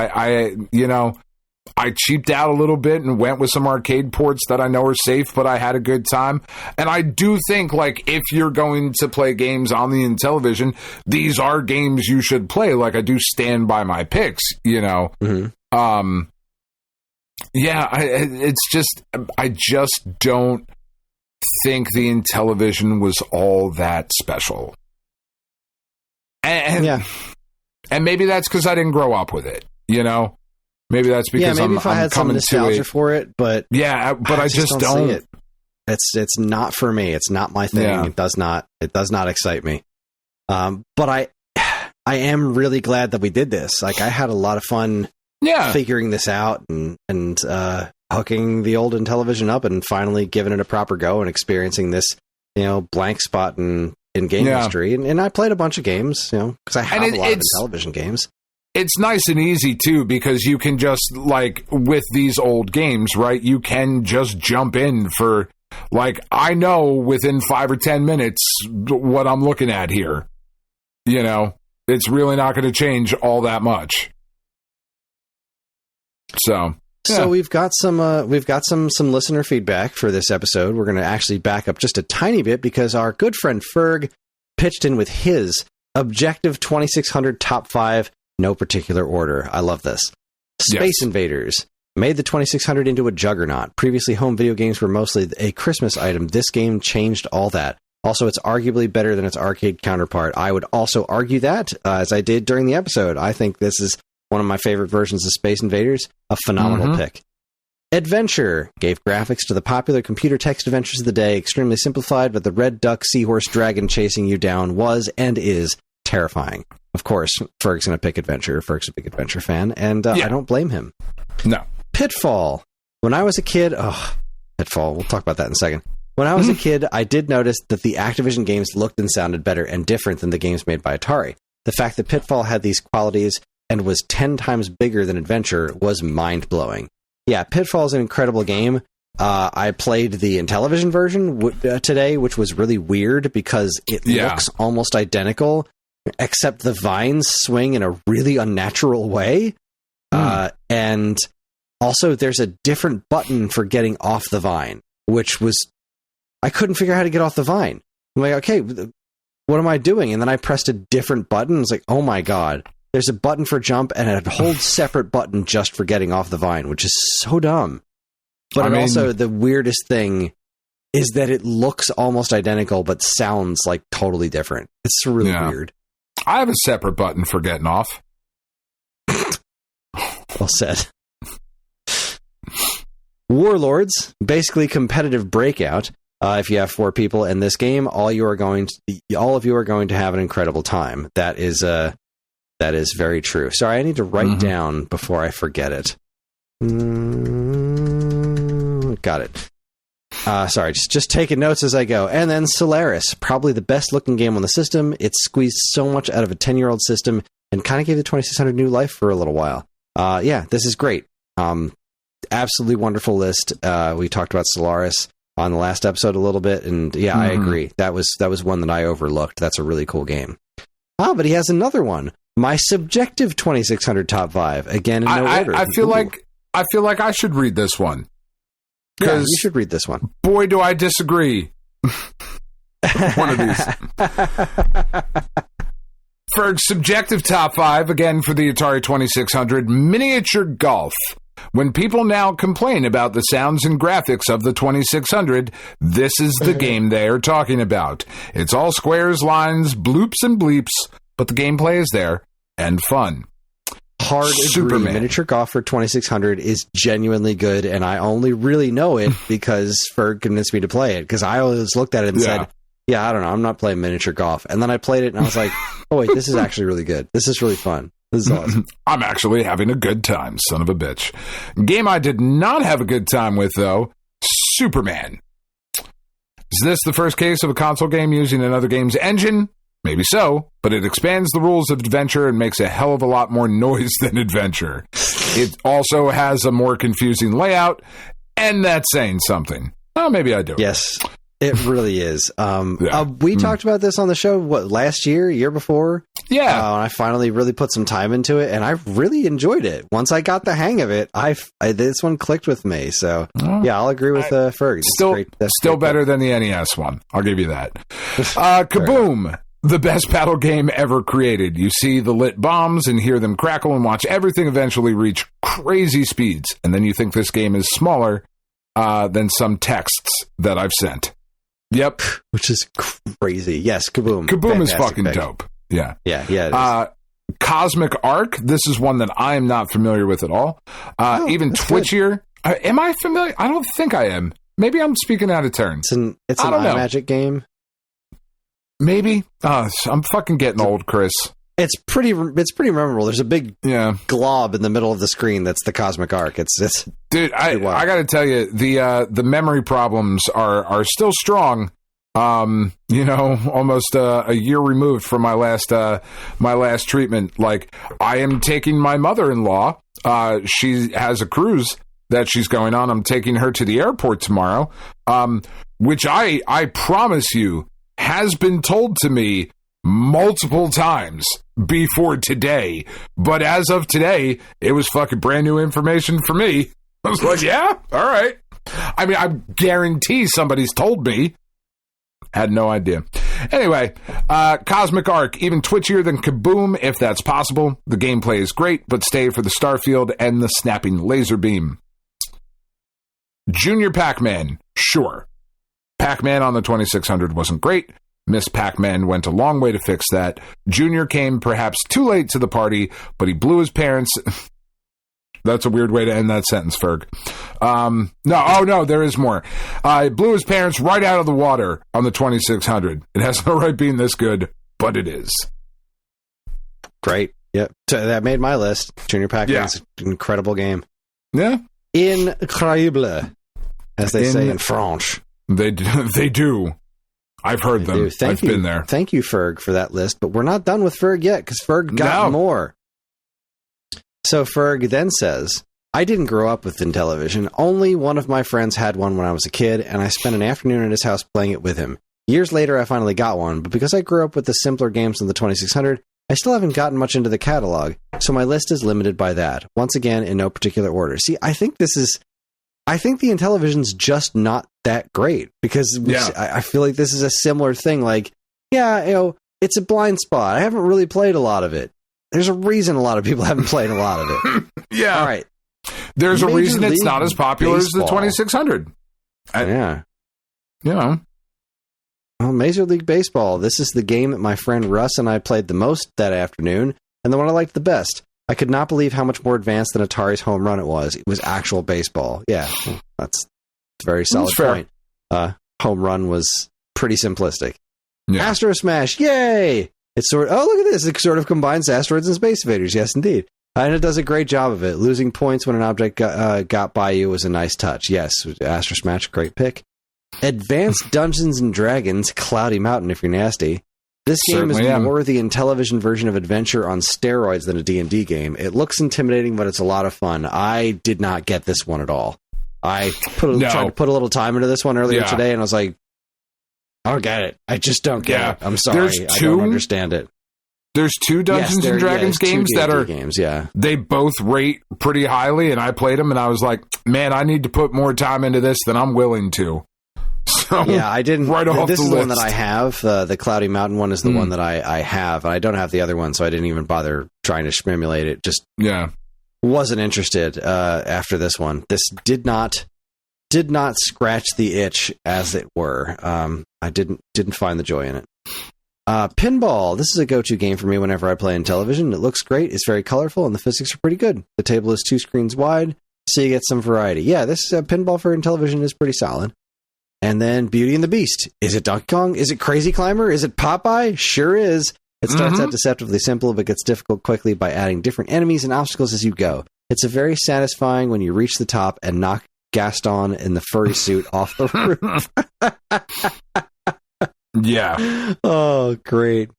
I cheaped out a little bit and went with some arcade ports that I know are safe, but I had a good time. And I do think, like, if you're going to play games on the Intellivision, these are games you should play. Like, I do stand by my picks,
Mm-hmm.
I just don't think the Intellivision was all that special. And maybe that's because I didn't grow up with it, Maybe that's because
maybe if I had some nostalgia for it, but
I just don't.
See it. It's not for me. It's not my thing. Yeah. It does not excite me. But I am really glad that we did this. Like, I had a lot of fun figuring this out and hooking the old Intellivision up and finally giving it a proper go and experiencing this, blank spot in game history. And I played a bunch of games, because I have a lot of Intellivision games.
It's nice and easy, too, because you can just, like, with these old games, right, you can just jump in for, like, I know within 5 or 10 minutes what I'm looking at here. It's really not going to change all that much. So we've got some listener feedback for this episode. We're going to actually back up just a tiny bit, because our good friend Ferg pitched in with his Objective 2600 top 5, no particular order. I love this. Space Invaders made the 2600 into a juggernaut. Previously, home video games were mostly a Christmas item. This game changed all that. Also, it's arguably better than its arcade counterpart. I would also argue that, as I did during the episode. I think this is one of my favorite versions of Space Invaders. A phenomenal pick. Adventure gave graphics to the popular computer text adventures of the day. Extremely simplified, but the red duck seahorse dragon chasing you down was and is terrifying. Of course, Ferg's going to pick Adventure. Ferg's a big Adventure fan, and I don't blame him. No.
Pitfall. When I was a kid... Pitfall. We'll talk about that in a second. When I was a kid, I did notice that the Activision games looked and sounded better and different than the games made by Atari. the fact that Pitfall had these qualities and was 10 times bigger than Adventure was mind-blowing. Yeah, Pitfall is an incredible game. I played the Intellivision version today, which was really weird because it looks almost identical, except the vines swing in a really unnatural way. And also there's a different button for getting off the vine, which was... I couldn't figure out how to get off the vine. I'm like, okay, what am I doing? And then I pressed a different button. It's like, oh my God, there's a button for jump and a whole separate button just for getting off the vine, which is so dumb. But also the weirdest thing is that it looks almost identical, but sounds like totally different. It's really weird.
I have a separate button for getting off.
Well said. Warlords, basically competitive breakout. If you have 4 people in this game, all of you are going to have an incredible time. That is very true. Sorry, I need to write down before I forget it. Got it. Sorry, just taking notes as I go. And then Solaris, probably the best looking game on the system. It squeezed so much out of a 10-year-old system and kind of gave the 2600 new life for a little while. Yeah, this is great. Absolutely wonderful list. We talked about Solaris on the last episode a little bit, and yeah, I agree. That was one that I overlooked. That's a really cool game. But he has another one. My subjective 2600 top 5. Again, in no order.
I feel like I should read this one.
Yeah, you should read this one.
Boy, do I disagree. One of these. For subjective top 5, again for the Atari 2600, miniature golf. When people now complain about the sounds and graphics of the 2600, this is the game they are talking about. It's all squares, lines, bloops, and bleeps, but the gameplay is there and fun.
Hard Superman. Agree. Miniature Golf for 2600 is genuinely good, and I only really know it because Ferg convinced me to play it, because I always looked at it and said, yeah, I don't know, I'm not playing Miniature Golf. And then I played it, and I was like, oh, wait, this is actually really good. This is really fun. This is awesome.
I'm actually having a good time, son of a bitch. Game I did not have a good time with, though, Superman. Is this the first case of a console game using another game's engine? Maybe so, but it expands the rules of adventure and makes a hell of a lot more noise than adventure. It also has a more confusing layout, and that's saying something. Well, maybe I do.
Yes, it really is. We talked about this on the show, last year before?
Yeah.
And I finally really put some time into it, and I really enjoyed it. Once I got the hang of it, this one clicked with me. So, yeah, I'll agree with Ferg.
Still better than the NES one. I'll give you that. Kaboom! The best battle game ever created. You see the lit bombs and hear them crackle and watch everything eventually reach crazy speeds. And then you think this game is smaller than some texts that I've sent. Yep.
Which is crazy. Yes, Kaboom.
Kaboom is fucking dope. Yeah.
Yeah, it is.
Cosmic Arc. This is one that I am not familiar with at all. Even twitchier. Am I familiar? I don't think I am. Maybe I'm speaking out of turn.
It's an iMagic game.
Maybe. I'm fucking getting old, Chris.
It's pretty memorable. There's a big glob in the middle of the screen that's the Cosmic Arc. It's
dude, I got to tell you, the memory problems are still strong. Almost a year removed from my last treatment. Like, I am taking my mother-in-law. She has a cruise that she's going on. I'm taking her to the airport tomorrow. Which I promise you has been told to me multiple times before today, but as of today, it was fucking brand new information for me. I was like, yeah, all right. I mean, I guarantee somebody's told me. Had no idea. Anyway, Cosmic Arc, even twitchier than Kaboom, if that's possible. The gameplay is great, but stay for the starfield and the snapping laser beam. Junior Pac-Man, sure. Pac-Man on the 2600 wasn't great. Miss Pac-Man went a long way to fix that. Junior came perhaps too late to the party, but he blew his parents... That's a weird way to end that sentence, Ferg. No, there is more. He blew his parents right out of the water on the 2600. It has no right being this good, but it is.
Great. Yep. So that made my list. Junior Pac-Man's an incredible game.
Yeah.
Incroyable, as they say in French.
They do. I've heard them. I've been there.
Thank you, Ferg, for that list. But we're not done with Ferg yet, because Ferg got more. So Ferg then says, I didn't grow up with Intellivision. Only one of my friends had one when I was a kid, and I spent an afternoon at his house playing it with him. Years later, I finally got one, but because I grew up with the simpler games on the 2600, I still haven't gotten much into the catalog, so my list is limited by that. Once again, in no particular order. See, I think the Intellivision's just not that great, because I feel like this is a similar thing. Like, it's a blind spot. I haven't really played a lot of it. There's a reason a lot of people haven't played a lot of it.
Yeah.
All right.
There's a reason it's not as popular as the 2600.
Yeah. Well, Major League Baseball. This is the game that my friend Russ and I played the most that afternoon, and the one I liked the best. I could not believe how much more advanced than Atari's Home Run it was. It was actual baseball. Yeah, that's a very solid point. Home Run was pretty simplistic. Yeah. Astro Smash, yay! It's look at this. It sort of combines asteroids and space invaders. Yes, indeed. And it does a great job of it. Losing points when an object got by you was a nice touch. Yes, Astro Smash, great pick. Advanced Dungeons and Dragons, Cloudy Mountain if you're nasty. This game is more the Intellivision version of Adventure on steroids than a D&D game. It looks intimidating, but it's a lot of fun. I did not get this one at all. I tried to put a little time into this one earlier today, and I was like, I don't get it. I just don't get it. I'm sorry. I don't understand it.
There's two Dungeons and Dragons games that are
games.
They both rate pretty highly, and I played them, and I was like, man, I need to put more time into this than I'm willing to. So,
I didn't. This is the one that I have. The Cloudy Mountain one is the one that I have. I don't have the other one, so I didn't even bother trying to simulate it. Just wasn't interested after this one. This did not scratch the itch, as it were. I didn't find the joy in it. Pinball. This is a go-to game for me whenever I play Intellivision. It looks great. It's very colorful, and the physics are pretty good. The table is 2 screens wide, so you get some variety. Yeah, this Pinball for Intellivision is pretty solid. And then Beauty and the Beast. Is it Donkey Kong? Is it Crazy Climber? Is it Popeye? Sure is. It starts out deceptively simple, but gets difficult quickly by adding different enemies and obstacles as you go. It's very satisfying when you reach the top and knock Gaston in the furry suit off the roof.
Yeah.
Oh, great.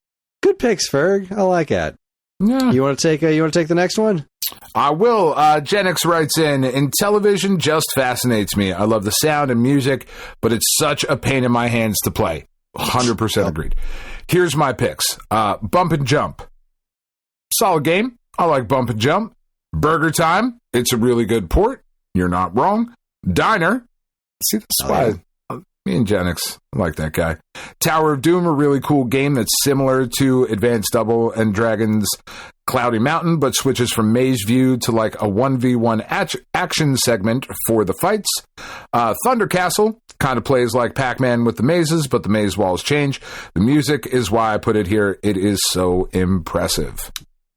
Good picks, Ferg. I like that. Yeah. You want to take the next one?
I will. Genix writes in Intellivision just fascinates me. I love the sound and music, but it's such a pain in my hands to play. 100% agreed. Here's my picks. Bump and Jump. Solid game. I like Bump and Jump. Burger Time. It's a really good port. You're not wrong. Diner. See, that's why me and Genix, I like that guy. Tower of Doom, a really cool game that's similar to Advanced Double and Dragons Cloudy Mountain, but switches from maze view to like a 1v1 action segment for the fights. Thunder Castle kind of plays like Pac-Man with the mazes, but the maze walls change. The music is why I put it here. It is so impressive.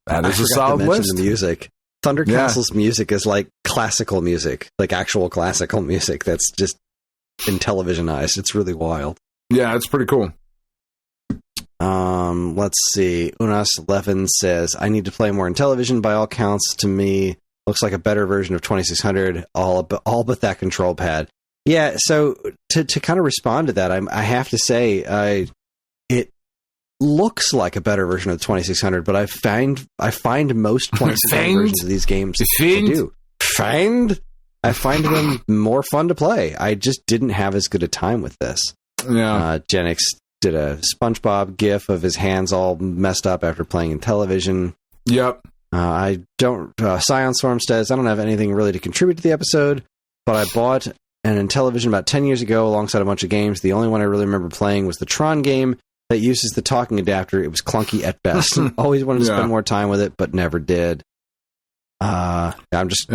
That is a solid list.
The music. Thunder Castle's music is like classical music, like actual classical music that's just Intellivisionized. It's really wild.
Yeah, it's pretty cool.
Let's see. Unas Levin says, I need to play more Intellivision. By all counts, to me, looks like a better version of 2600, all but that control pad. Yeah, so to kind of respond to that, I have to say, it looks like a better version of the 2600, but I find most 2600 versions of these games I find them more fun to play. I just didn't have as good a time with this.
Yeah.
Genix did a SpongeBob gif of his hands all messed up after playing Intellivision.
Yep.
I don't. Scion Storm says, I don't have anything really to contribute to the episode, but I bought an Intellivision about 10 years ago alongside a bunch of games. The only one I really remember playing was the Tron game that uses the talking adapter. It was clunky at best. Always wanted to spend more time with it, but never did. I'm just...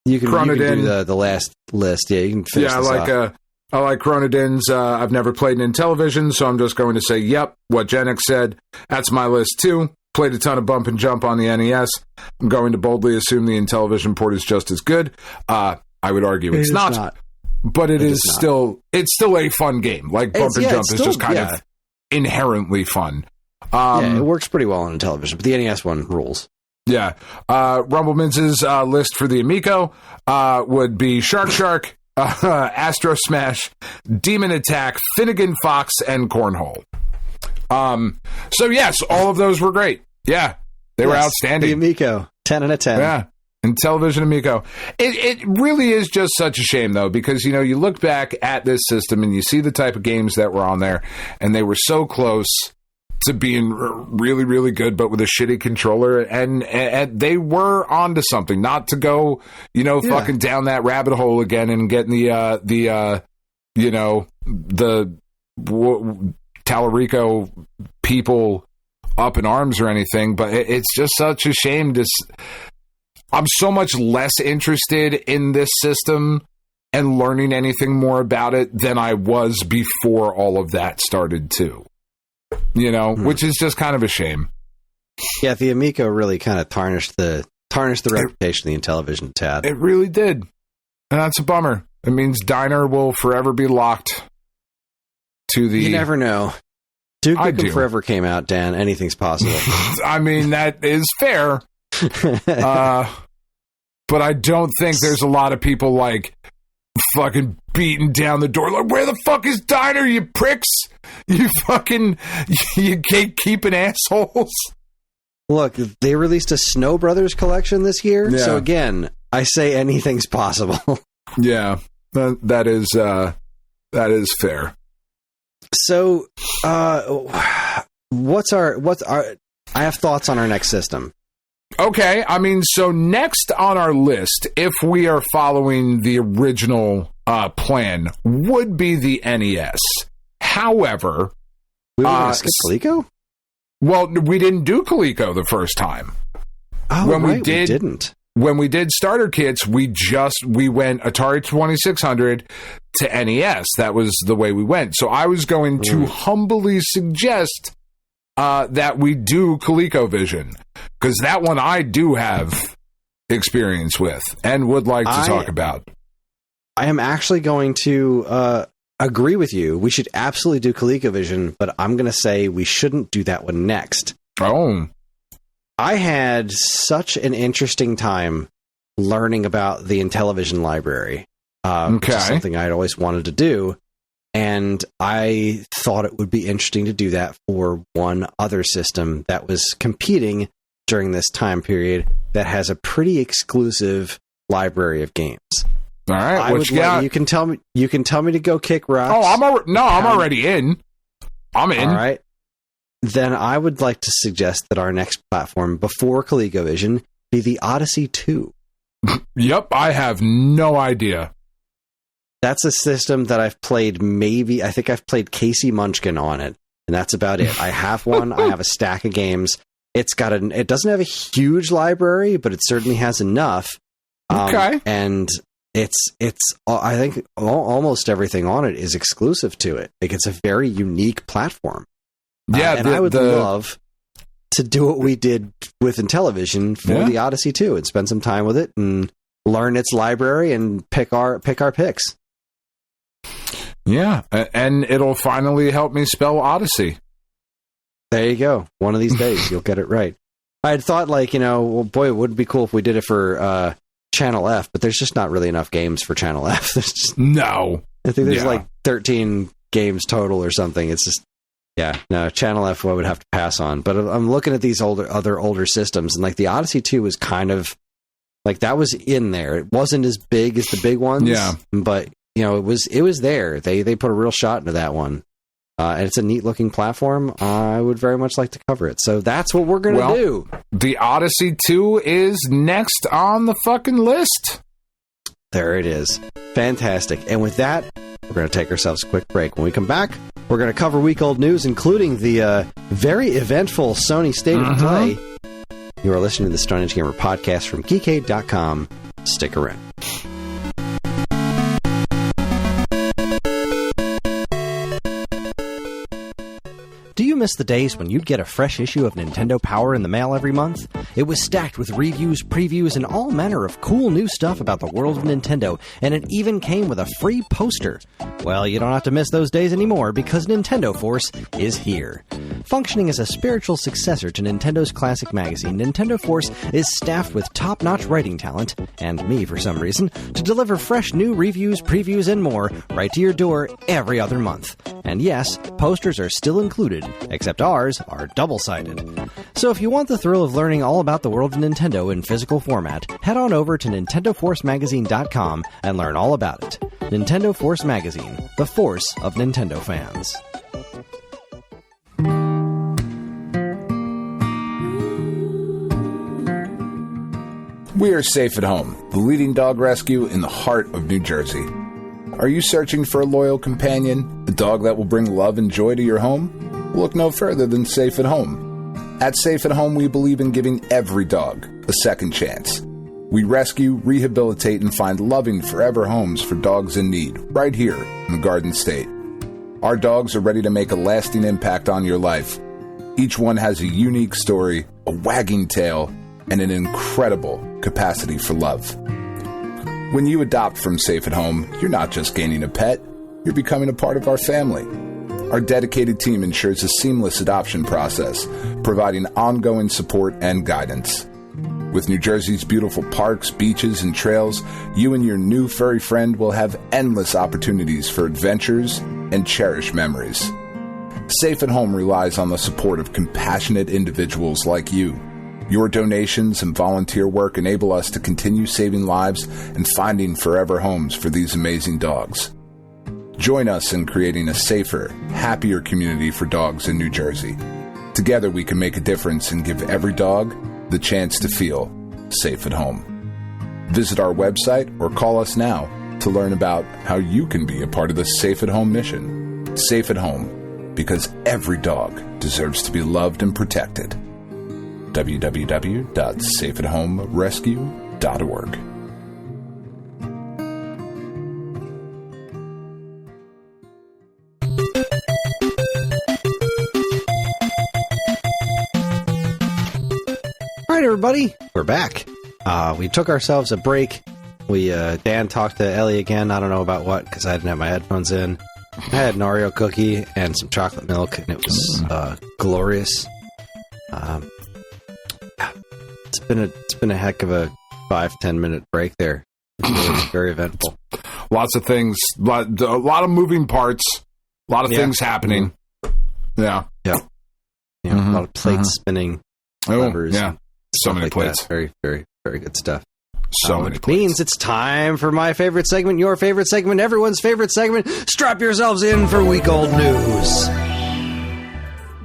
You can do the last list. Yeah, you can finish this off.
I like Chronodins. I've never played an Intellivision, so I'm just going to say, yep, what Genix said. That's my list, too. Played a ton of Bump and Jump on the NES. I'm going to boldly assume the Intellivision port is just as good. I would argue it's not. But it's still a fun game. Like Bump and Jump is just kind of inherently fun.
It works pretty well on Intellivision, but the NES one rules.
Yeah. Rumbleminz's list for the Amico would be Shark, Astro Smash, Demon Attack, Finnegan Fox, and Cornhole. So yes, all of those were great. Yeah, they were outstanding.
The Amico, 10 out of 10.
Yeah, Intellivision Amico. It really is just such a shame, though, because, you know, you look back at this system and you see the type of games that were on there, and they were so close to being really, really good, but with a shitty controller, and they were onto something. Not to go, you know, fucking down that rabbit hole again and getting the Tallarico people up in arms or anything, but it's just such a shame. I'm so much less interested in this system and learning anything more about it than I was before all of that started too. You know, which is just kind of a shame.
Yeah, the Amico really kind of tarnished the reputation of the Intellivision tad.
It really did. And that's a bummer. It means Diner will forever be locked to the...
You never know. Duke Nukem Forever came out, Dan. Anything's possible.
I mean, that is fair. But I don't think there's a lot of people like fucking beating down the door like, where the fuck is Diner, you pricks? You gatekeeping assholes.
Look, they released a Snow Brothers collection this year, so again, I say anything's possible.
Yeah, that is fair.
So, what's our? I have thoughts on our next system.
Okay, I mean, so next on our list, if we are following the original plan, would be the NES. However,
we were going to skip Coleco?
Well, we didn't do Coleco the first time.
Oh, we didn't.
When we did starter kits, we went Atari 2600 to NES. That was the way we went. So I was going to humbly suggest that we do ColecoVision, because that one I do have experience with and would like to talk about.
I am actually going to agree with you. We should absolutely do ColecoVision, but I'm going to say we shouldn't do that one next.
Oh.
I had such an interesting time learning about the Intellivision library. Which is something I'd always wanted to do. And I thought it would be interesting to do that for one other system that was competing during this time period that has a pretty exclusive library of games.
All right, what you got?
You can tell me to go kick rocks.
Oh, I'm already in. I'm in.
All right. Then I would like to suggest that our next platform before ColecoVision be the Odyssey 2.
Yep, I have no idea.
That's a system that I've played I think I've played Casey Munchkin on it, and that's about it. I have one. I have a stack of games. It doesn't have a huge library, but it certainly has enough. And I think almost everything on it is exclusive to it. Like, it's a very unique platform.
Yeah,
and I would love to do what we did with Intellivision for the Odyssey 2 and spend some time with it and learn its library and pick our picks.
Yeah, and it'll finally help me spell Odyssey.
There you go. One of these days, you'll get it right. I had thought, well, boy, it would be cool if we did it for Channel F, but there's just not really enough games for Channel F.
No.
I think there's 13 games total or something. It's just, Channel F I would have to pass on. But I'm looking at these other older systems, and the Odyssey 2 was kind of, that was in there. It wasn't as big as the big ones, but it was there. They put a real shot into that one. And it's a neat looking platform. I would very much like to cover it. So that's what we're going to do.
The Odyssey 2 is next on the fucking list.
There it is. Fantastic. And with that, we're going to take ourselves a quick break. When we come back, we're going to cover week-old news, including the very eventful Sony State of Play. You are listening to the Stone Age Gamer podcast from Geekade.com. Stick around. Do you miss the days when you'd get a fresh issue of Nintendo Power in the mail every month? It was stacked with reviews, previews, and all manner of cool new stuff about the world of Nintendo, and it even came with a free poster. Well, you don't have to miss those days anymore because Nintendo Force is here. Functioning as a spiritual successor to Nintendo's classic magazine, Nintendo Force is staffed with top-notch writing talent, and me for some reason, to deliver fresh new reviews, previews, and more right to your door every other month. And yes, posters are still included, except ours are double-sided. So if you want the thrill of learning all about the world of Nintendo in physical format, head on over to NintendoForceMagazine.com and learn all about it. Nintendo Force Magazine, the force of Nintendo fans.
We are Safe at Home, the leading dog rescue in the heart of New Jersey. Are you searching for a loyal companion, a dog that will bring love and joy to your home? Look no further than Safe at Home. At Safe at Home, we believe in giving every dog a second chance. We rescue, rehabilitate, and find loving forever homes for dogs in need, right here in the Garden State. Our dogs are ready to make a lasting impact on your life. Each one has a unique story, a wagging tail, and an incredible capacity for love. When you adopt from Safe at Home, you're not just gaining a pet, you're becoming a part of our family. Our dedicated team ensures a seamless adoption process, providing ongoing support and guidance. With New Jersey's beautiful parks, beaches, and trails, you and your new furry friend will have endless opportunities for adventures and cherished memories. Safe at Home relies on the support of compassionate individuals like you. Your donations and volunteer work enable us to continue saving lives and finding forever homes for these amazing dogs. Join us in creating a safer, happier community for dogs in New Jersey. Together we can make a difference and give every dog the chance to feel safe at home. Visit our website or call us now to learn about how you can be a part of the Safe at Home mission. Safe at Home, because every dog deserves to be loved and protected. www.safeathomerescue.org.
All right, everybody, we're back. We took ourselves a break. Dan talked to Ellie again. I don't know about what, because I didn't have my headphones in. I had an Oreo cookie and some chocolate milk, and it was glorious. It's been a heck of a 5-10 minute break there. It was very eventful.
Lots of things, a lot of moving parts, a lot of things happening.
Yeah. A lot of plates spinning, levers.
Yeah, so many
like
plates.
That. Very, very, very good stuff.
So many
which
plates.
means it's time for my favorite segment, your favorite segment, everyone's favorite segment. Strap yourselves in for Week Old News.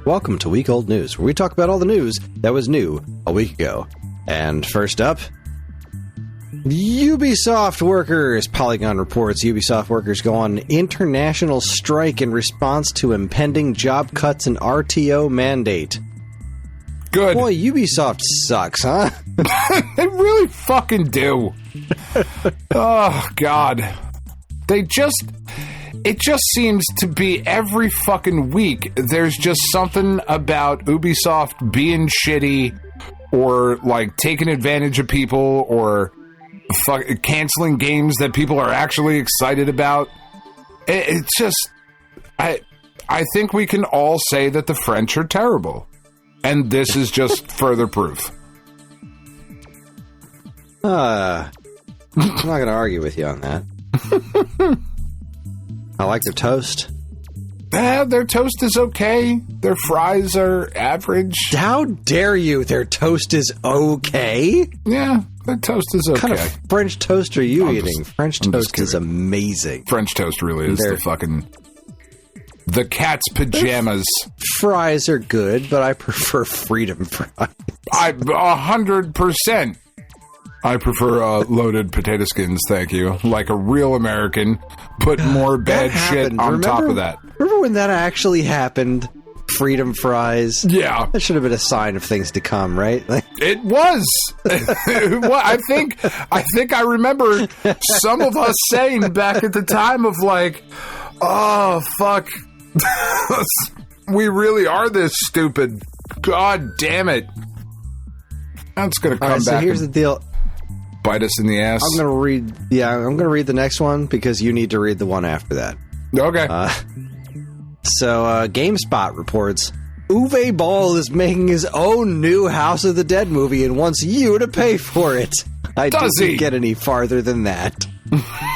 Welcome to Week Old News, where we talk about all the news that was new a week ago. And first up, Ubisoft workers. Polygon reports Ubisoft workers go on international strike in response to impending job cuts and RTO mandate.
Good.
Boy, Ubisoft sucks, huh?
They really fucking do. Oh, God. It just seems to be every fucking week there's just something about Ubisoft being shitty or, like, taking advantage of people or canceling games that people are actually excited about. It's just... I think we can all say that the French are terrible. And this is just further proof.
I'm not going to argue with you on that. I like their toast.
Yeah, their toast is okay. Their fries are average.
How dare you? Their toast is okay?
Yeah, their toast is okay.
What kind of French toast are you eating? French toast is amazing.
French toast really is the cat's pajamas.
Fries are good, but I prefer Freedom fries.
100%. I prefer loaded potato skins, thank you. Like a real American. Put more bad shit on top of that.
Remember when that actually happened? Freedom fries?
Yeah.
That should have been a sign of things to come, right?
It was. I think I remember some of us saying back at the time of like, oh, fuck. We really are this stupid. God damn it. That's going to come back.
So here's the deal.
Bite us in the ass.
I'm going to read the next one because you need to read the one after that.
Okay.
So GameSpot reports Uwe Ball is making his own new House of the Dead movie and wants you to pay for it. I didn't get any farther than that.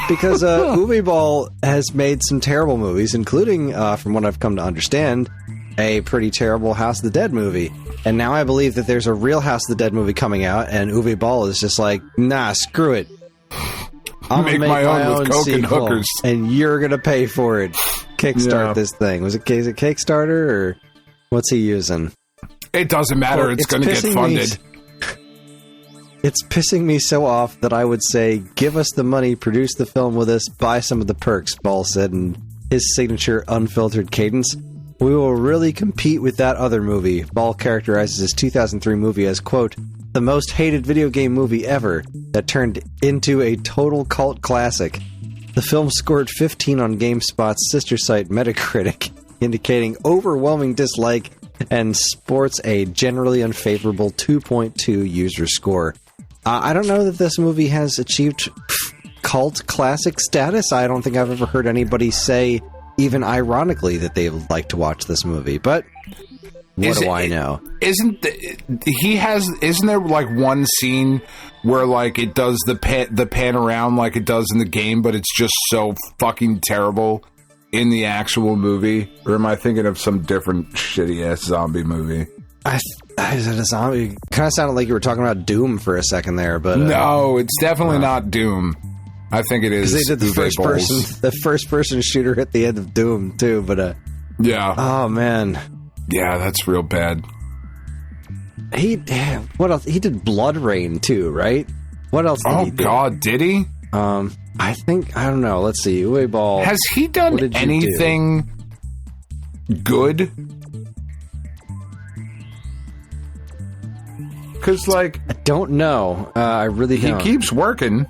Because Uwe Ball has made some terrible movies, including, from what I've come to understand, a pretty terrible House of the Dead movie. And now I believe that there's a real House of the Dead movie coming out, and Uwe Ball is just like, nah, screw it. I'm going to make my own with Coke and hookers. And you're going to pay for it. Kickstart this thing. Is it Kickstarter, or what's he using?
It doesn't matter. It's going to get funded.
It's pissing me so off that I would say, give us the money, produce the film with us, buy some of the perks, Ball said in his signature unfiltered cadence. We will really compete with that other movie. Ball characterizes his 2003 movie as, quote, the most hated video game movie ever that turned into a total cult classic. The film scored 15 on GameSpot's sister site Metacritic, indicating overwhelming dislike, and sports a generally unfavorable 2.2 user score. I don't know that this movie has achieved cult classic status. I don't think I've ever heard anybody say, even ironically, that they would like to watch this movie. But what do I know? Isn't
there like one scene where like it does the pan around like it does in the game, but it's just so fucking terrible in the actual movie? Or am I thinking of some different shitty ass zombie movie?
Is it a zombie? Kind of sounded like you were talking about Doom for a second there, but
no, it's definitely not Doom. I think it is.
They did the first person shooter at the end of Doom too, but
yeah.
Oh man,
yeah, that's real bad.
What else? He did Blood Rain too, right? What else? Did he do?
God, did he?
I think I don't know. Let's see. Uwe Ball.
Has he done anything good? Because, like,
I don't know. I really don't.
He keeps working.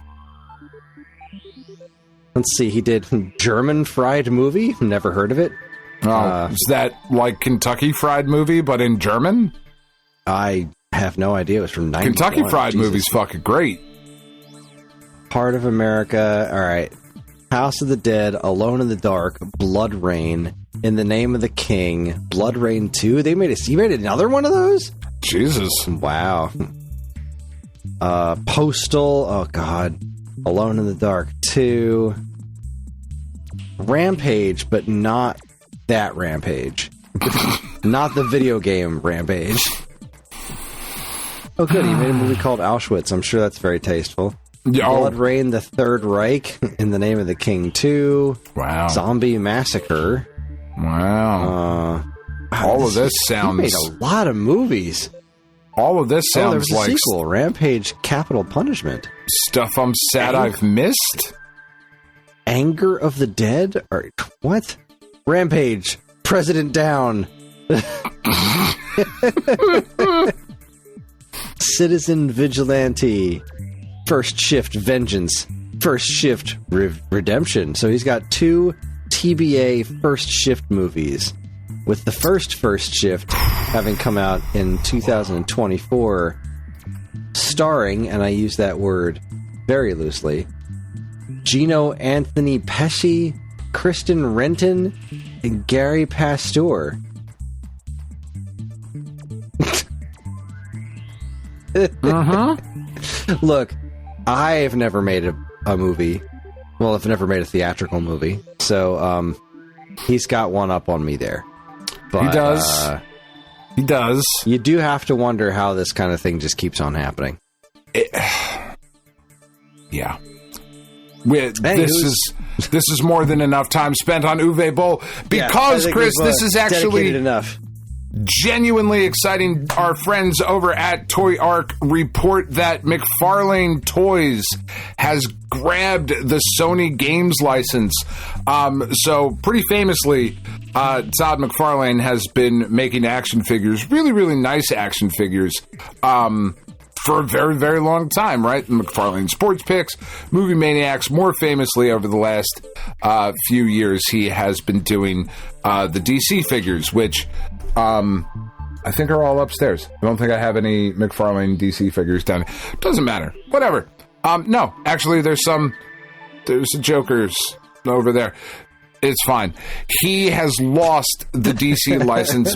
Let's see. He did German Fried Movie. Never heard of it.
Oh, is that like Kentucky Fried Movie, but in German?
I have no idea. It was from 91.
Kentucky Fried Movie's fucking great.
Part of America. All right. House of the Dead, Alone in the Dark, Blood Rain, In the Name of the King, Blood Rain 2. He made another one of those?
Jesus.
Wow. Postal. Oh, God. Alone in the Dark 2. Rampage, but not that Rampage. Not the video game Rampage. Oh, good. He made a movie called Auschwitz. I'm sure that's very tasteful. Blood Rain, The Third Reich, In the Name of the King 2.
Wow.
Zombie Massacre.
Wow. All of this sounds...
He made a lot of movies.
All of this sounds like...
a sequel, Rampage, Capital Punishment.
Stuff I'm sad I've missed?
Anger of the Dead? Or, what? Rampage, President Down. Citizen Vigilante. First Shift Vengeance. First Shift Redemption. So he's got 2 TBA First Shift movies, with the first Shift having come out in 2024, starring, and I use that word very loosely, Gino Anthony Pesci, Kristen Renton, and Gary Pastor. Look, I've never made a movie. Well, I've never made a theatrical movie, so he's got one up on me there. But,
he does. He does.
You do have to wonder how this kind of thing just keeps on happening.
Yeah. This is more than enough time spent on Uwe Boll because, Chris, this is actually
enough.
Genuinely exciting. Our friends over at Toy Arc report that McFarlane Toys has grabbed the Sony Games license. So pretty famously, Todd McFarlane has been making action figures, really, really nice action figures, for a very, very long time, right? McFarlane Sports Picks, Movie Maniacs. More famously, over the last few years, he has been doing the DC figures, which I think are all upstairs. I don't think I have any McFarlane DC figures down. Doesn't matter. Whatever. No, actually, there's the Jokers over there. It's fine. He has lost the DC license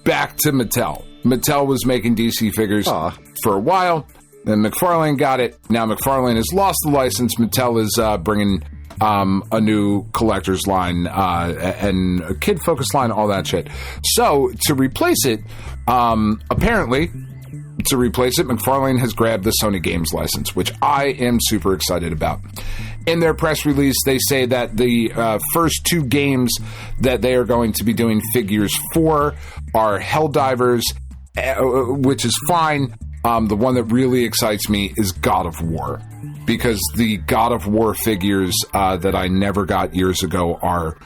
back to Mattel. Mattel was making DC figures for a while. Then McFarlane got it. Now McFarlane has lost the license. Mattel is bringing a new collector's line and a kid-focused line, all that shit. So, to replace it, McFarlane has grabbed the Sony Games license, which I am super excited about. In their press release, they say that the first 2 games that they are going to be doing figures for are Helldivers, which is fine. The one that really excites me is God of War, because the God of War figures that I never got years ago are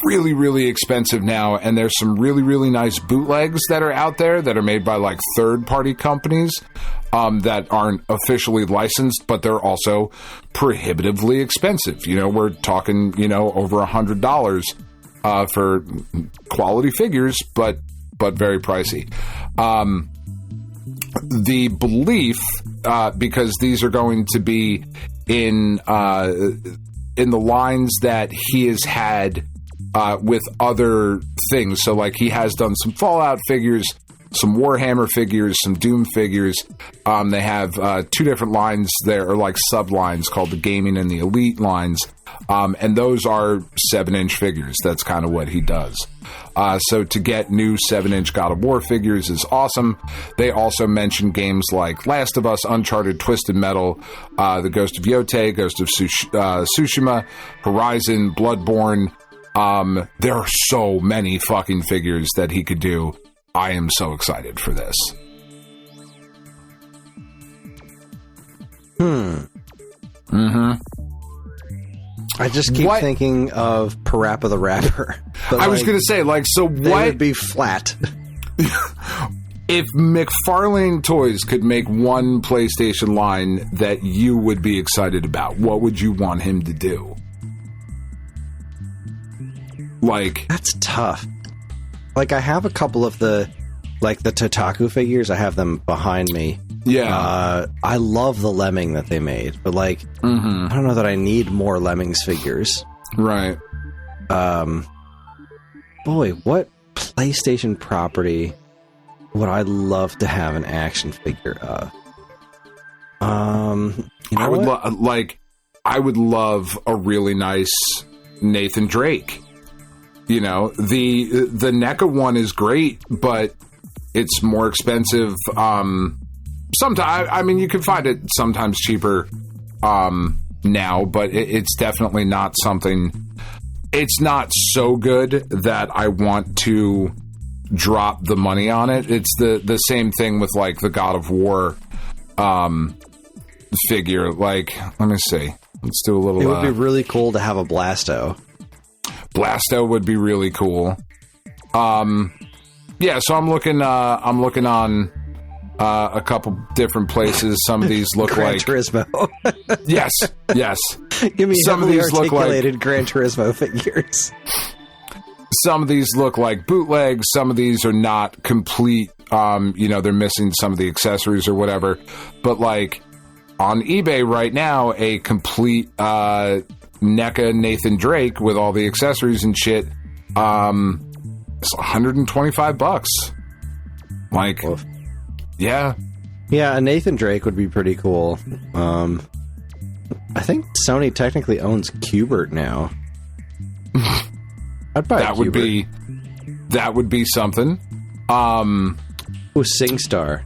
really, really expensive now, and there's some really, really nice bootlegs that are out there that are made by like third-party companies that aren't officially licensed, but they're also prohibitively expensive. You know, we're talking, over $100 for quality figures, but very pricey. The belief, because these are going to be in the lines that he has had with other things. So, like, he has done some Fallout figures, some Warhammer figures, some Doom figures. They have 2 different lines there, or like sub-lines called the Gaming and the Elite lines. And those are 7-inch figures. That's kind of what he does. So to get new 7-inch God of War figures is awesome. They also mention games like Last of Us, Uncharted, Twisted Metal, The Ghost of Yotei, Ghost of Tsushima, Horizon, Bloodborne. There are so many fucking figures that he could do. I am so excited for this.
I just keep thinking of Parappa the Rapper.
I was going to say, so what?
They would be flat.
If McFarlane Toys could make one PlayStation line that you would be excited about, what would you want him to do?
That's tough. I have a couple of the Totaku figures. I have them behind me.
Yeah.
I love the Lemming that they made, but I don't know that I need more Lemmings figures.
Right.
Boy, what PlayStation property would I love to have an action figure of?
I would love a really nice Nathan Drake. The NECA one is great, but it's more expensive. Sometimes, you can find it sometimes cheaper now, but it's definitely not something. It's not so good that I want to drop the money on it. It's the same thing with the God of War figure. Let me see. Let's do a little.
It would be really cool to have a Blasto.
Blasto would be really cool. Yeah, so I'm looking on a couple different places. Some of these look
Gran
like
Turismo.
yes.
Give me
some of these
articulated Gran Turismo figures.
Some of these look like bootlegs. Some of these are not complete. They're missing some of the accessories or whatever. But on eBay right now, a complete NECA Nathan Drake with all the accessories and shit, it's $125. Yeah,
a Nathan Drake would be pretty cool. I think Sony technically owns Qbert now. I'd buy
that. Would be something.
SingStar.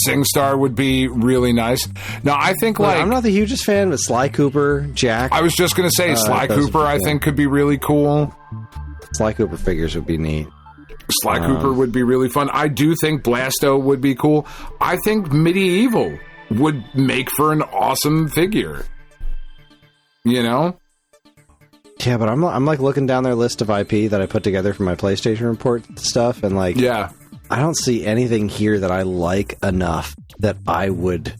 SingStar would be really nice. Now, I think
I'm not the hugest fan, but Sly Cooper, Jack.
I was just going to say Sly Cooper. I think could be really cool.
Sly Cooper figures would be neat.
Sly Cooper would be really fun. I do think Blasto would be cool. I think Medieval would make for an awesome figure.
Yeah, but I'm looking down their list of IP that I put together for my PlayStation report stuff, and I don't see anything here that I like enough that I would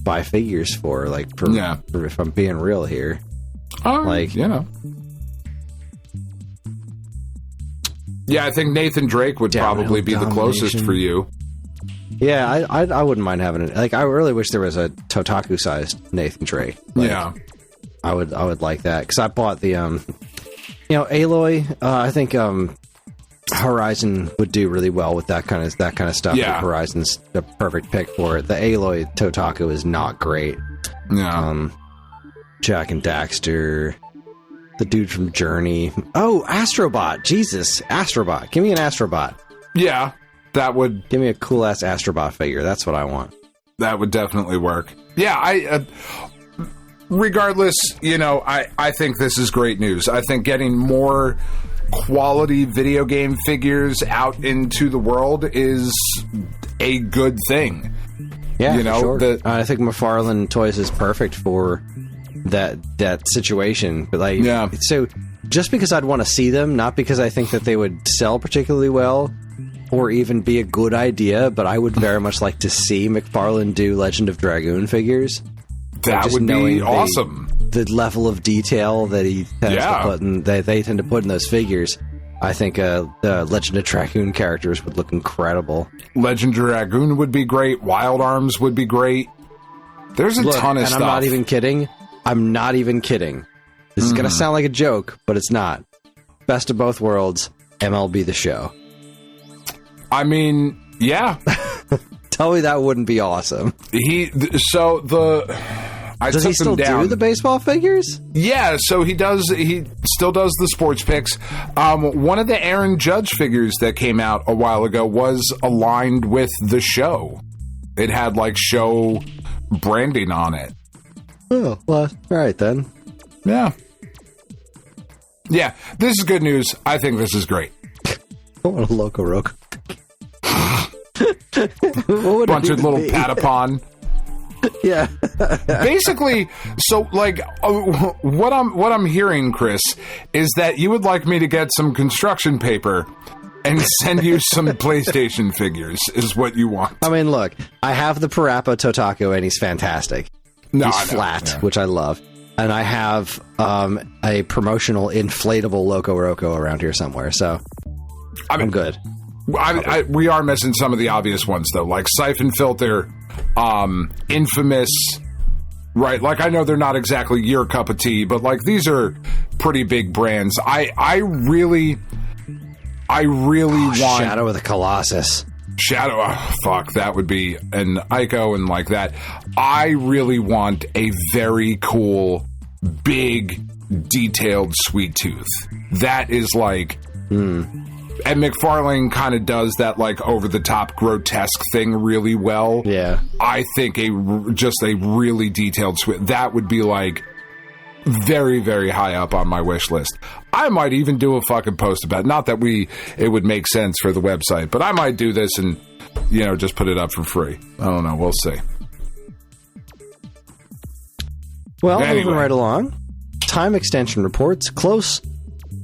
buy figures for. If I'm being real here,
Yeah, I think Nathan Drake would probably be the closest for you.
Yeah, I wouldn't mind having it. I really wish there was a Totaku-sized Nathan Drake. I would like that, because I bought the, Aloy. I think Horizon would do really well with that kind of stuff.
Yeah.
Horizon's the perfect pick for it. The Aloy Totaku is not great.
Yeah.
Jack and Daxter, the dude from Journey. Oh, Astrobot. Jesus, Astrobot. Give me an Astrobot.
Yeah, that would...
Give me a cool-ass Astrobot figure. That's what I want.
That would definitely work. Yeah, regardless, I think this is great news. I think getting more quality video game figures out into the world is a good thing.
Yeah, sure. I think McFarlane Toys is perfect for that situation. But so just because I'd want to see them, not because I think that they would sell particularly well or even be a good idea, but I would very much like to see McFarlane do Legend of Dragoon figures.
That would be awesome.
The level of detail that he tends to put in, that they tend to put in those figures. I think the Legend of Dragoon characters would look incredible.
Legend of Dragoon would be great. Wild Arms would be great. There's a ton of stuff.
I'm not even kidding. This is going to sound like a joke, but it's not. Best of both worlds, MLB The Show.
I mean, yeah.
Tell me that wouldn't be awesome.
Does he still do
the baseball figures?
Yeah, so he does. He still does the sports picks. One of the Aaron Judge figures that came out a while ago was aligned with the show. It had show branding on it.
Oh, well, all right then.
Yeah. Yeah, this is good news. I think this is great.
I want a Loco Roco.
Bunch of little Patapon.
Yeah.
Basically, so what I'm hearing, Chris, is that you would like me to get some construction paper and send you some PlayStation figures is what you want.
I mean, look, I have the Parappa Totaku and he's fantastic. He's flat, which I love. And I have a promotional inflatable Loco Roco around here somewhere, so I'm good.
We are missing some of the obvious ones, though, like Siphon Filter, Infamous, right? I know they're not exactly your cup of tea, but these are pretty big brands. I really want
Shadow of the Colossus.
That would be an Ico and that. I really want a very cool, big, detailed Sweet Tooth. That is and McFarlane kind of does that over-the-top grotesque thing really well.
Yeah.
I think just a really detailed Sweet... That would be very, very high up on my wish list. I might even do a fucking post about it. Not that it would make sense for the website, but I might do this and, just put it up for free. I don't know. We'll see.
Well, moving right along. Time extension reports close.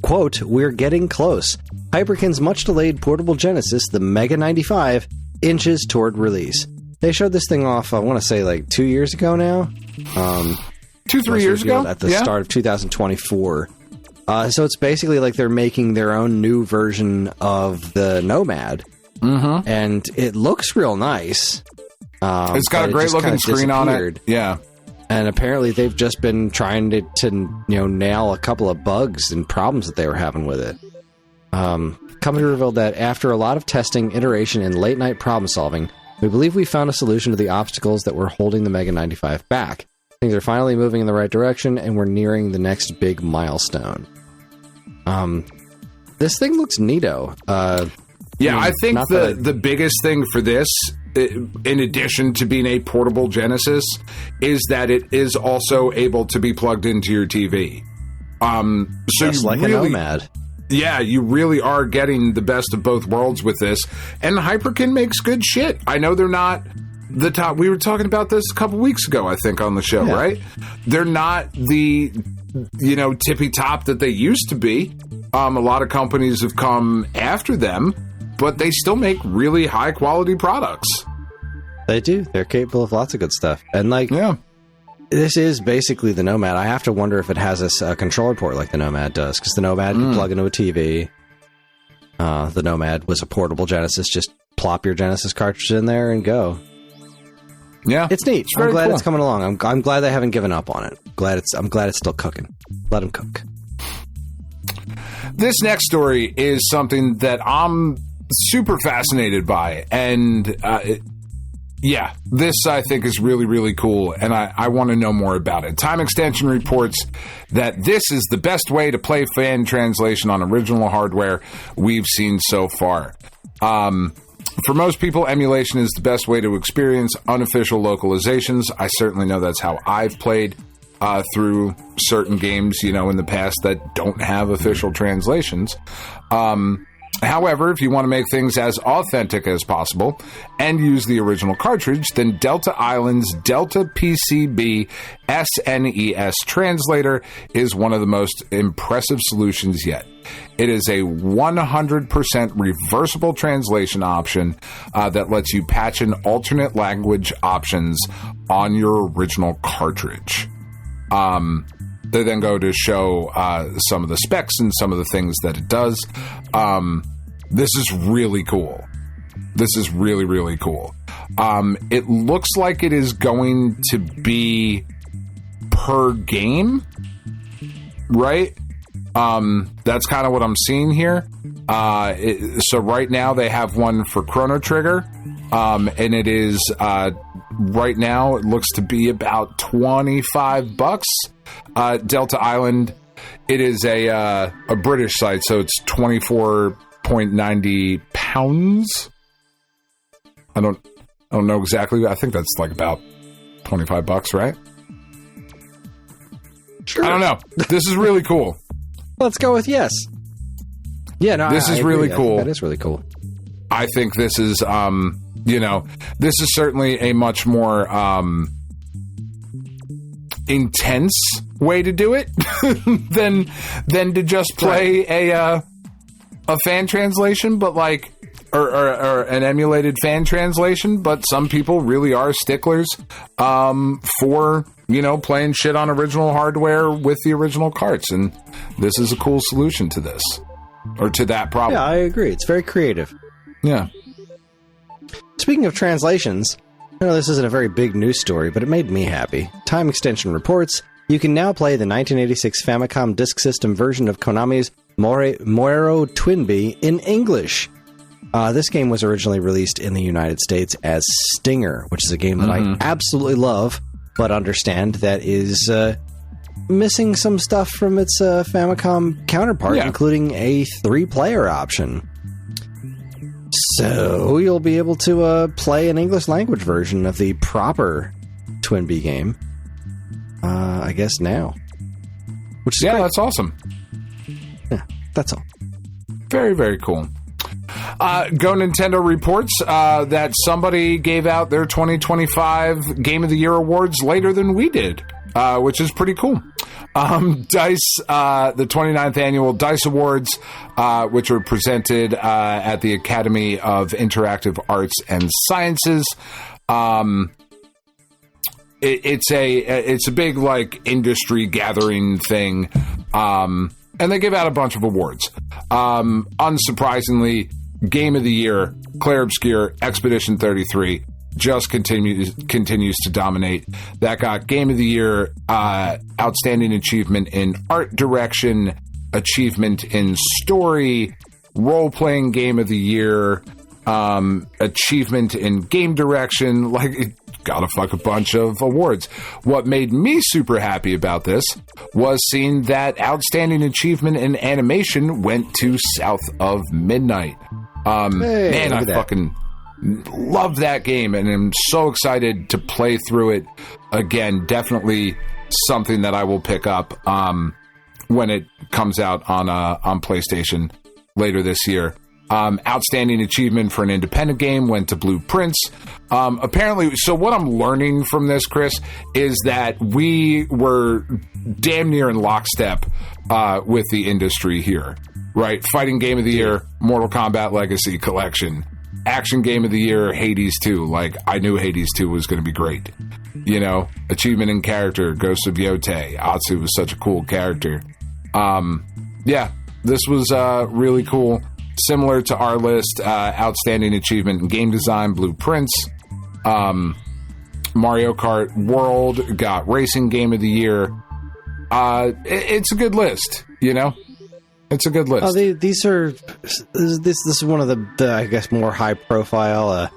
Quote, "We're getting close. Hyperkin's much-delayed portable Genesis, the Mega 95, inches toward release." They showed this thing off, I want to say, 2 years ago now.
3 years ago?
At the start of 2024. So it's basically they're making their own new version of the Nomad. Mm-hmm. And it looks real nice.
It's got a great-looking screen on it. Yeah.
And apparently they've just been trying to nail a couple of bugs and problems that they were having with it. Company revealed that after a lot of testing, iteration, and late-night problem-solving, we believe we found a solution to the obstacles that were holding the Mega 95 back. Things are finally moving in the right direction, and we're nearing the next big milestone. This thing looks neato.
I think the biggest thing for this, in addition to being a portable Genesis, is that it is also able to be plugged into your TV. So
just like a Nomad.
Yeah, you really are getting the best of both worlds with this. And Hyperkin makes good shit. I know they're not the top. We were talking about this a couple weeks ago, I think, on the show, right? They're not the, tippy top that they used to be. A lot of companies have come after them, but they still make really high quality products.
They do. They're capable of lots of good stuff. And this is basically the Nomad. I have to wonder if it has a controller port like the Nomad does, because the Nomad you plug into a TV. The Nomad was a portable Genesis. Just plop your Genesis cartridge in there and go.
Yeah,
it's neat. I'm glad it's coming along. I'm glad they haven't given up on it. I'm glad it's still cooking. Let them cook.
This next story is something that I'm super fascinated by, and this I think is really, really cool, and I want to know more about it. Time Extension reports that this is the best way to play fan translation on original hardware we've seen so far. For most people, emulation is the best way to experience unofficial localizations. I certainly know that's how I've played through certain games, in the past that don't have official translations. However, if you want to make things as authentic as possible and use the original cartridge, then Delta Island's Delta PCB SNES translator is one of the most impressive solutions yet. It is a 100% reversible translation option that lets you patch in alternate language options on your original cartridge. They then go to show some of the specs and some of the things that it does. This is really cool. This is really, really cool. It looks like it is going to be per game, right? That's kind of what I'm seeing here. So right now they have one for Chrono Trigger, and it is right now it looks to be about $25. Delta Island, it is a British site, so it's 24.90 pounds. I don't know exactly. I think that's like about $25, right?
Sure.
I don't know. This is really cool.
Let's go with yes. Yeah, no,
this is really cool.
That is really cool.
I think this is, this is certainly a much more intense way to do it than to just play a fan translation, but like or an emulated fan translation. But some people really are sticklers for playing shit on original hardware with the original carts, and this is a cool solution to this or to that problem.
Yeah, I agree. It's very creative.
Yeah.
Speaking of translations, I know this isn't a very big news story, but it made me happy. Time Extension reports you can now play the 1986 Famicom Disk System version of Konami's Moero Twinbee in English. This game was originally released in the United States as Stinger, which is a game that I absolutely love, but understand that is missing some stuff from its Famicom counterpart, including a 3-player option. So you'll be able to play an English language version of the proper Twinbee game, I guess now. Which is great.
That's awesome.
Yeah, that's all.
Very, very cool. Go Nintendo reports that somebody gave out their 2025 Game of the Year awards later than we did, which is pretty cool. DICE, the 29th annual DICE Awards, which were presented at the Academy of Interactive Arts and Sciences. It's a big like industry gathering thing, and they give out a bunch of awards. Unsurprisingly, Game of the Year, Clair Obscur, Expedition 33 just continues to dominate. That got Game of the Year, Outstanding Achievement in Art Direction, Achievement in Story, Role-Playing Game of the Year, Achievement in Game Direction. Like, it got a bunch of awards. What made me super happy about this was seeing that Outstanding Achievement in Animation went to South of Midnight. Man, I fucking love that game, and I'm so excited to play through it again. Definitely something that I will pick up when it comes out on PlayStation later this year. Outstanding achievement for an independent game went to Blueprints. Apparently, so what I'm learning from this, Chris, is that we were damn near in lockstep with the industry here, right? Fighting Game of the Year, Mortal Kombat Legacy Collection. Action Game of the Year, Hades 2. Like, I knew Hades 2 was going to be great. Achievement in Character, Ghost of Yotei. Atsu was such a cool character. This was really cool. Similar to our list, Outstanding Achievement in Game Design, Blueprints. Mario Kart World got Racing Game of the Year. It's a good list, It's a good list.
Oh, this is one of the I guess more high profile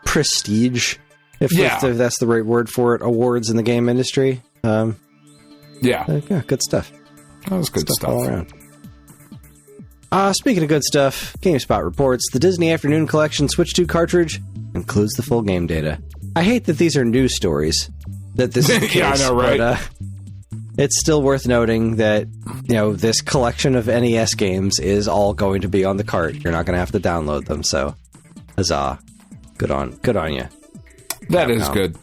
prestige, if that's the right word for it, awards in the game industry. Yeah, good stuff.
That was good stuff
all around. Speaking of good stuff, GameSpot reports the Disney Afternoon Collection Switch 2 cartridge includes the full game data. I hate that these are news stories, that this is the case.
Yeah, I know, right?
But, it's still worth noting that, this collection of NES games is all going to be on the cart. You're not going to have to download them, so huzzah. Good on you.
That is good.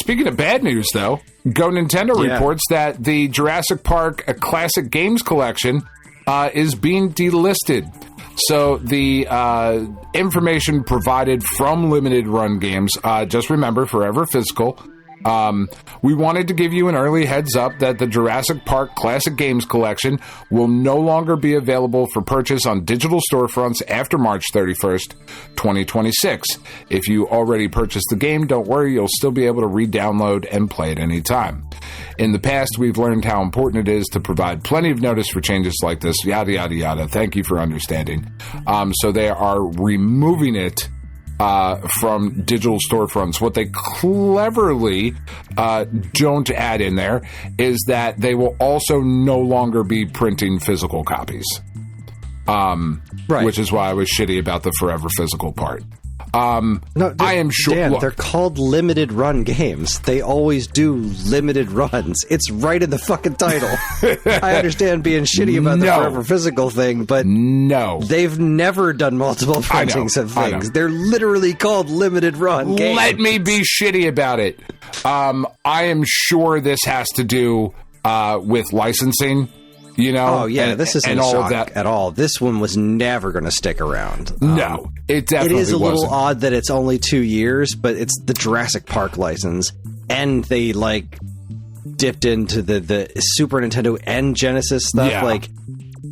Speaking of bad news, though, Go Nintendo reports that the Jurassic Park Classic Games Collection is being delisted. So the information provided from Limited Run Games, just remember, forever physical. We wanted to give you an early heads up that the Jurassic Park Classic Games Collection will no longer be available for purchase on digital storefronts after March 31st, 2026. If you already purchased the game, don't worry, you'll still be able to re-download and play at any time. In the past, we've learned how important it is to provide plenty of notice for changes like this, yada, yada, yada. Thank you for understanding. So they are removing it from digital storefronts. What they cleverly don't add in there is that they will also no longer be printing physical copies. Which is why I was shitty about the forever physical part.
No,
I am sure.
Dan, they're called limited run games. They always do limited runs. It's right in the fucking title. I understand being shitty about the forever physical thing, but they've never done multiple printings of things. They're literally called limited run games.
Let me be shitty about it. I am sure this has to do with licensing.
This isn't a shock at all. This one was never going to stick around.
No, it definitely
It is a
wasn't.
little odd that it's only 2 years, but it's the Jurassic Park license, and they, dipped into the Super Nintendo and Genesis stuff.
Yeah.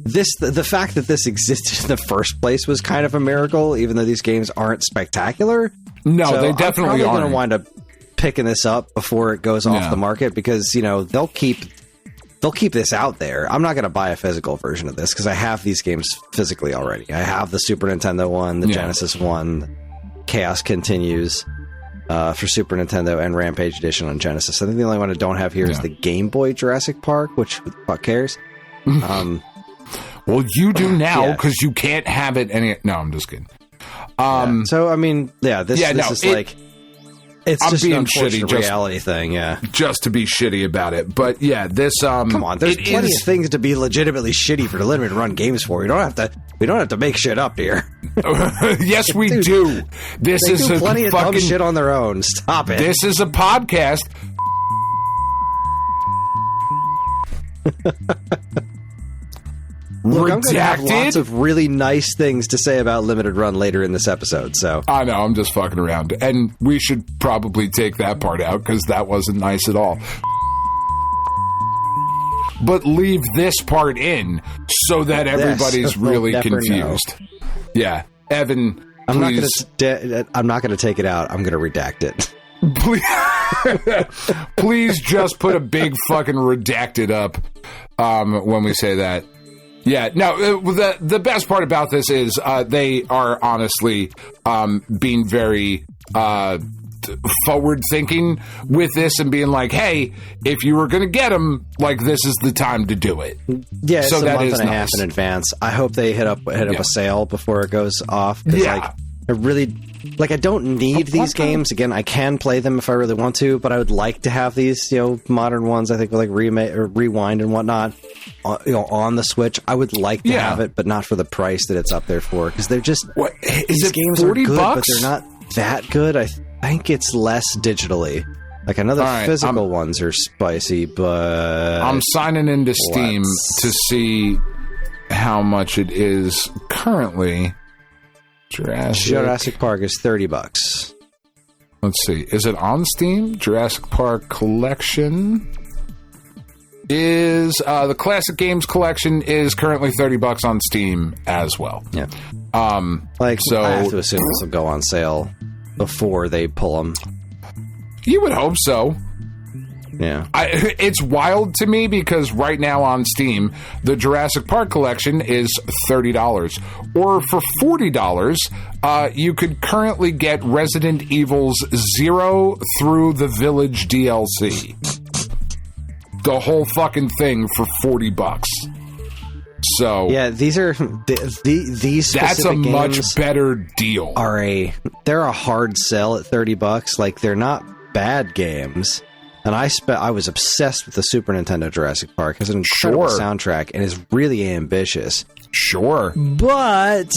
The fact that this existed in the first place was kind of a miracle, even though these games aren't spectacular.
No,
so
they definitely
aren't. I'm probably
aren't.
going to wind up picking this up before it goes off the market, because, they'll keep this out there. I'm not going to buy a physical version of this because I have these games physically already. I have the Super Nintendo one, the Genesis one, Chaos Continues for Super Nintendo, and Rampage Edition on Genesis. I think the only one I don't have here is the Game Boy Jurassic Park, which who the fuck cares?
Well, you do now because you can't have it any... No, I'm just kidding.
So, I mean, this is it's
I'm
just
being
an
shitty,
unfortunate reality thing,
just to be shitty about it. But this
come on, there's plenty of things to be legitimately shitty for the limited run games for. We don't have to make shit up here.
Yes, we do. This is
plenty of dumb shit on their own. Stop it.
This is a podcast.
Look, I'm going to have lots of really nice things to say about Limited Run later in this episode, so...
I know, I'm just fucking around. And we should probably take that part out, because that wasn't nice at all. But leave this part in, so that everybody's really confused. Yeah, Evan,
I'm not going to take it out. I'm going to redact it.
Please just put a big fucking redacted up when we say that. Yeah, no, the best part about this is they are honestly being very forward-thinking with this and being like, hey, if you were going to get them, this is the time to do it.
Yeah, so it's a month and a half in advance. I hope they hit up a sale before it goes off. I really... I don't need these games. Again, I can play them if I really want to, but I would like to have these, modern ones, I think, with Rewind and whatnot, on the Switch. I would like to have it, but not for the price that it's up there for, because they're just... These games are good, but they're not that good. I think it's less digitally. I know the physical ones are spicy, but...
I'm signing into Steam to see how much it is currently...
Jurassic Park is $30.
Let's see. Is it on Steam? Jurassic Park Collection is the Classic Games Collection is currently $30 on Steam as well.
Yeah. So I have to assume this will go on sale before they pull them.
You would hope so.
Yeah.
It's wild to me because right now on Steam, the Jurassic Park collection is $30. Or for $40, you could currently get Resident Evil's 0 through the Village DLC. The whole fucking thing for $40. So
yeah, these are these.
That's a much better deal.
They're a hard sell at $30. Like, they're not bad games. And I was obsessed with the Super Nintendo Jurassic Park. It has an incredible soundtrack and is really ambitious.
Sure.
But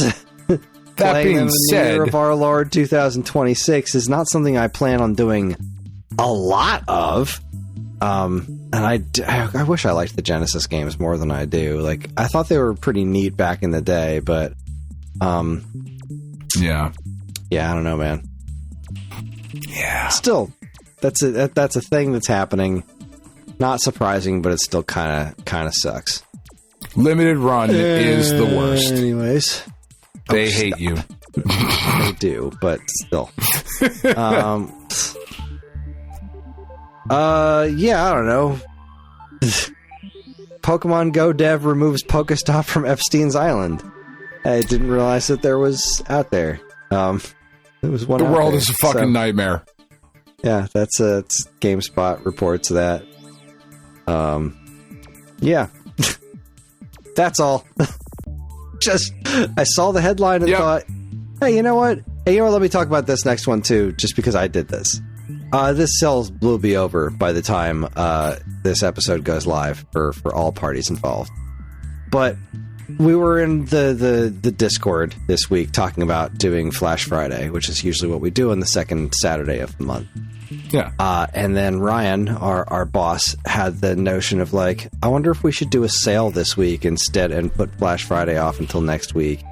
that being said,
the year of our Lord 2026 is not something I plan on doing a lot of. And I wish I liked the Genesis games more than I do. Like, I thought they were pretty neat back in the day, but yeah, I don't know, man.
Yeah.
Still, that's a thing that's happening. Not surprising, but it still kind of sucks.
Limited run is the worst.
Anyways,
they hate you.
They do, but still. Yeah, I don't know. Pokemon Go dev removes Pokestop from Epstein's Island. I didn't realize that there was out there. It was one.
The world is a fucking nightmare.
Yeah, that's GameSpot reports that. Yeah, that's all. Just I saw the headline and thought, hey, you know what? Hey, let me talk about this next one too, just because I did this. This sales will be over by the time this episode goes live for all parties involved. But we were in the Discord this week talking about doing Flash Friday, which is usually what we do on the second Saturday of the month.
Yeah.
And then Ryan, our boss, had the notion of like, I wonder if we should do a sale this week instead and put Flash Friday off until next week.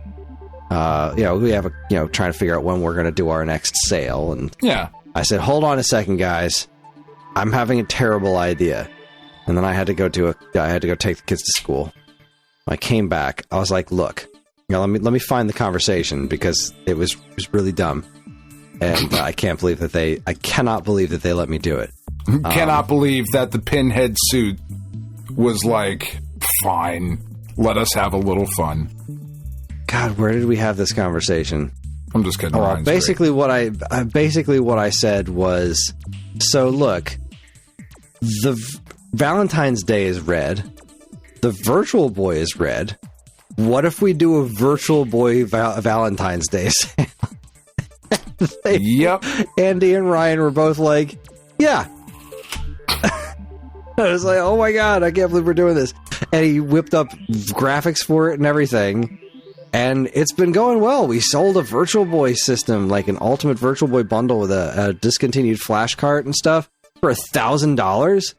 We have trying to figure out when we're going to do our next sale. And
yeah.
I said, hold on a second, guys. I'm having a terrible idea. And then I had to go take the kids to school. I came back. I was like, look, let me find the conversation because it was really dumb. And I cannot believe that they let me do it.
Cannot believe that the pinhead suit was like, fine, let us have a little fun.
God, where did we have this conversation?
I'm just kidding.
Well, basically what I said was, so look, the Valentine's Day is red. The Virtual Boy is red. What if we do a Virtual Boy Valentine's Day sale?
Yep.
Andy and Ryan were both like, yeah. I was like, oh my God, I can't believe we're doing this. And he whipped up graphics for it and everything. And it's been going well. We sold a Virtual Boy system, like an Ultimate Virtual Boy bundle with a discontinued flash cart and stuff for $1,000.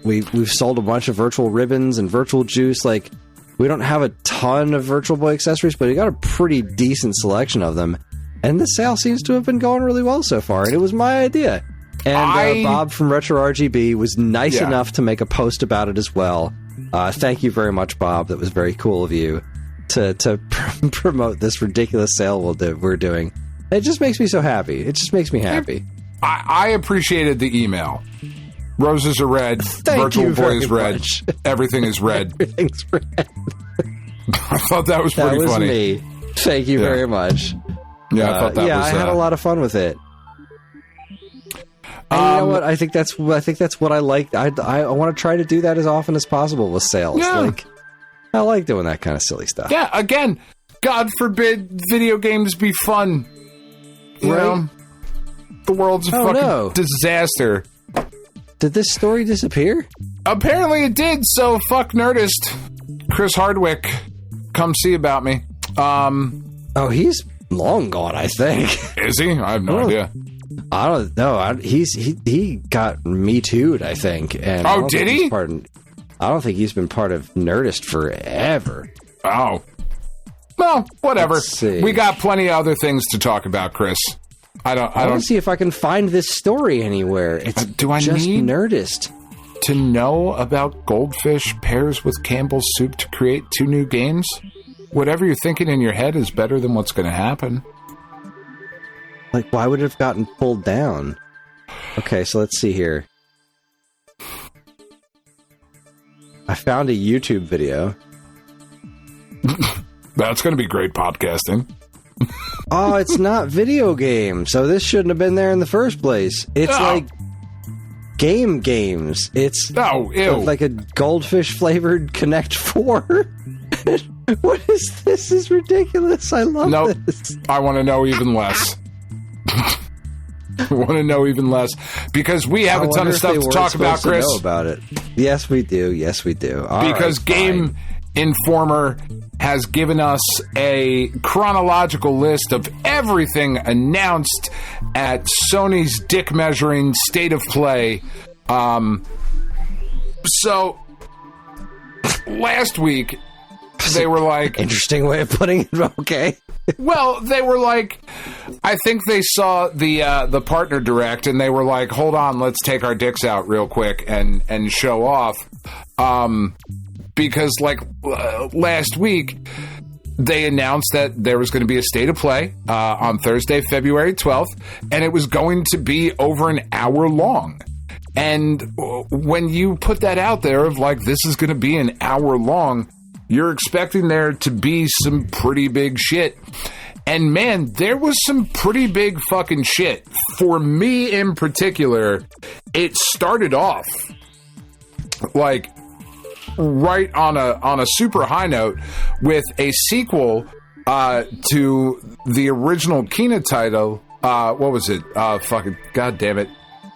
We've sold a bunch of virtual ribbons and virtual juice. Like, we don't have a ton of Virtual Boy accessories, but we got a pretty decent selection of them. And the sale seems to have been going really well so far. And it was my idea. And Bob from Retro RGB was nice enough to make a post about it as well. Thank you very much, Bob. That was very cool of you to promote this ridiculous sale we're doing. It just makes me so happy. It just makes me happy.
I appreciated the email. Roses are red. Virtual Boy is red. Everything is red.
Everything's red.
I thought that was pretty funny.
Me. Thank you very much.
Yeah, I thought that was...
I had a lot of fun with it. And you know what? I think that's what I like. I want to try to do that as often as possible with sales.
Yeah.
Like, I like doing that kind of silly stuff.
Yeah, again, God forbid video games be fun. You know? The world's a fucking disaster.
Did this story disappear?
Apparently it did, so fuck Nerdist. Chris Hardwick, come see about me.
He's long gone, I think.
Is he? I have no idea.
I don't know. He got Me Too'd, I think. And
did he?
I don't think he's been part of Nerdist forever.
Oh. Well, whatever. We got plenty of other things to talk about, Chris. I don't
see if I can find this story anywhere. It's just Nerdist.
To know about Goldfish pairs with Campbell's soup to create 2 new games? Whatever you're thinking in your head is better than what's going to happen.
Like, why would it have gotten pulled down? Okay, so let's see here. I found a YouTube video.
That's going to be great podcasting.
Oh, it's not video game, so this shouldn't have been there in the first place. It's like games. It's like a Goldfish flavored Connect 4. What is this? This is ridiculous. I love this.
I want to know even less. Because we have a ton of stuff to talk about, Kris.
Know about it. Yes, we do.
Because Game Informer has given us a chronological list of everything announced at Sony's dick measuring State of Play. So last week they were like,
interesting way of putting it. Okay.
Well, they were like, I think they saw the partner direct, and they were like, hold on, let's take our dicks out real quick and show off. Because last week, they announced that there was going to be a State of Play on Thursday, February 12th, and it was going to be over an hour long. And when you put that out there of like, this is going to be an hour long, you're expecting there to be some pretty big shit. And man, there was some pretty big fucking shit. For me in particular, it started off like right on a super high note with a sequel to the original Kena title. What was it? Fucking goddamn it,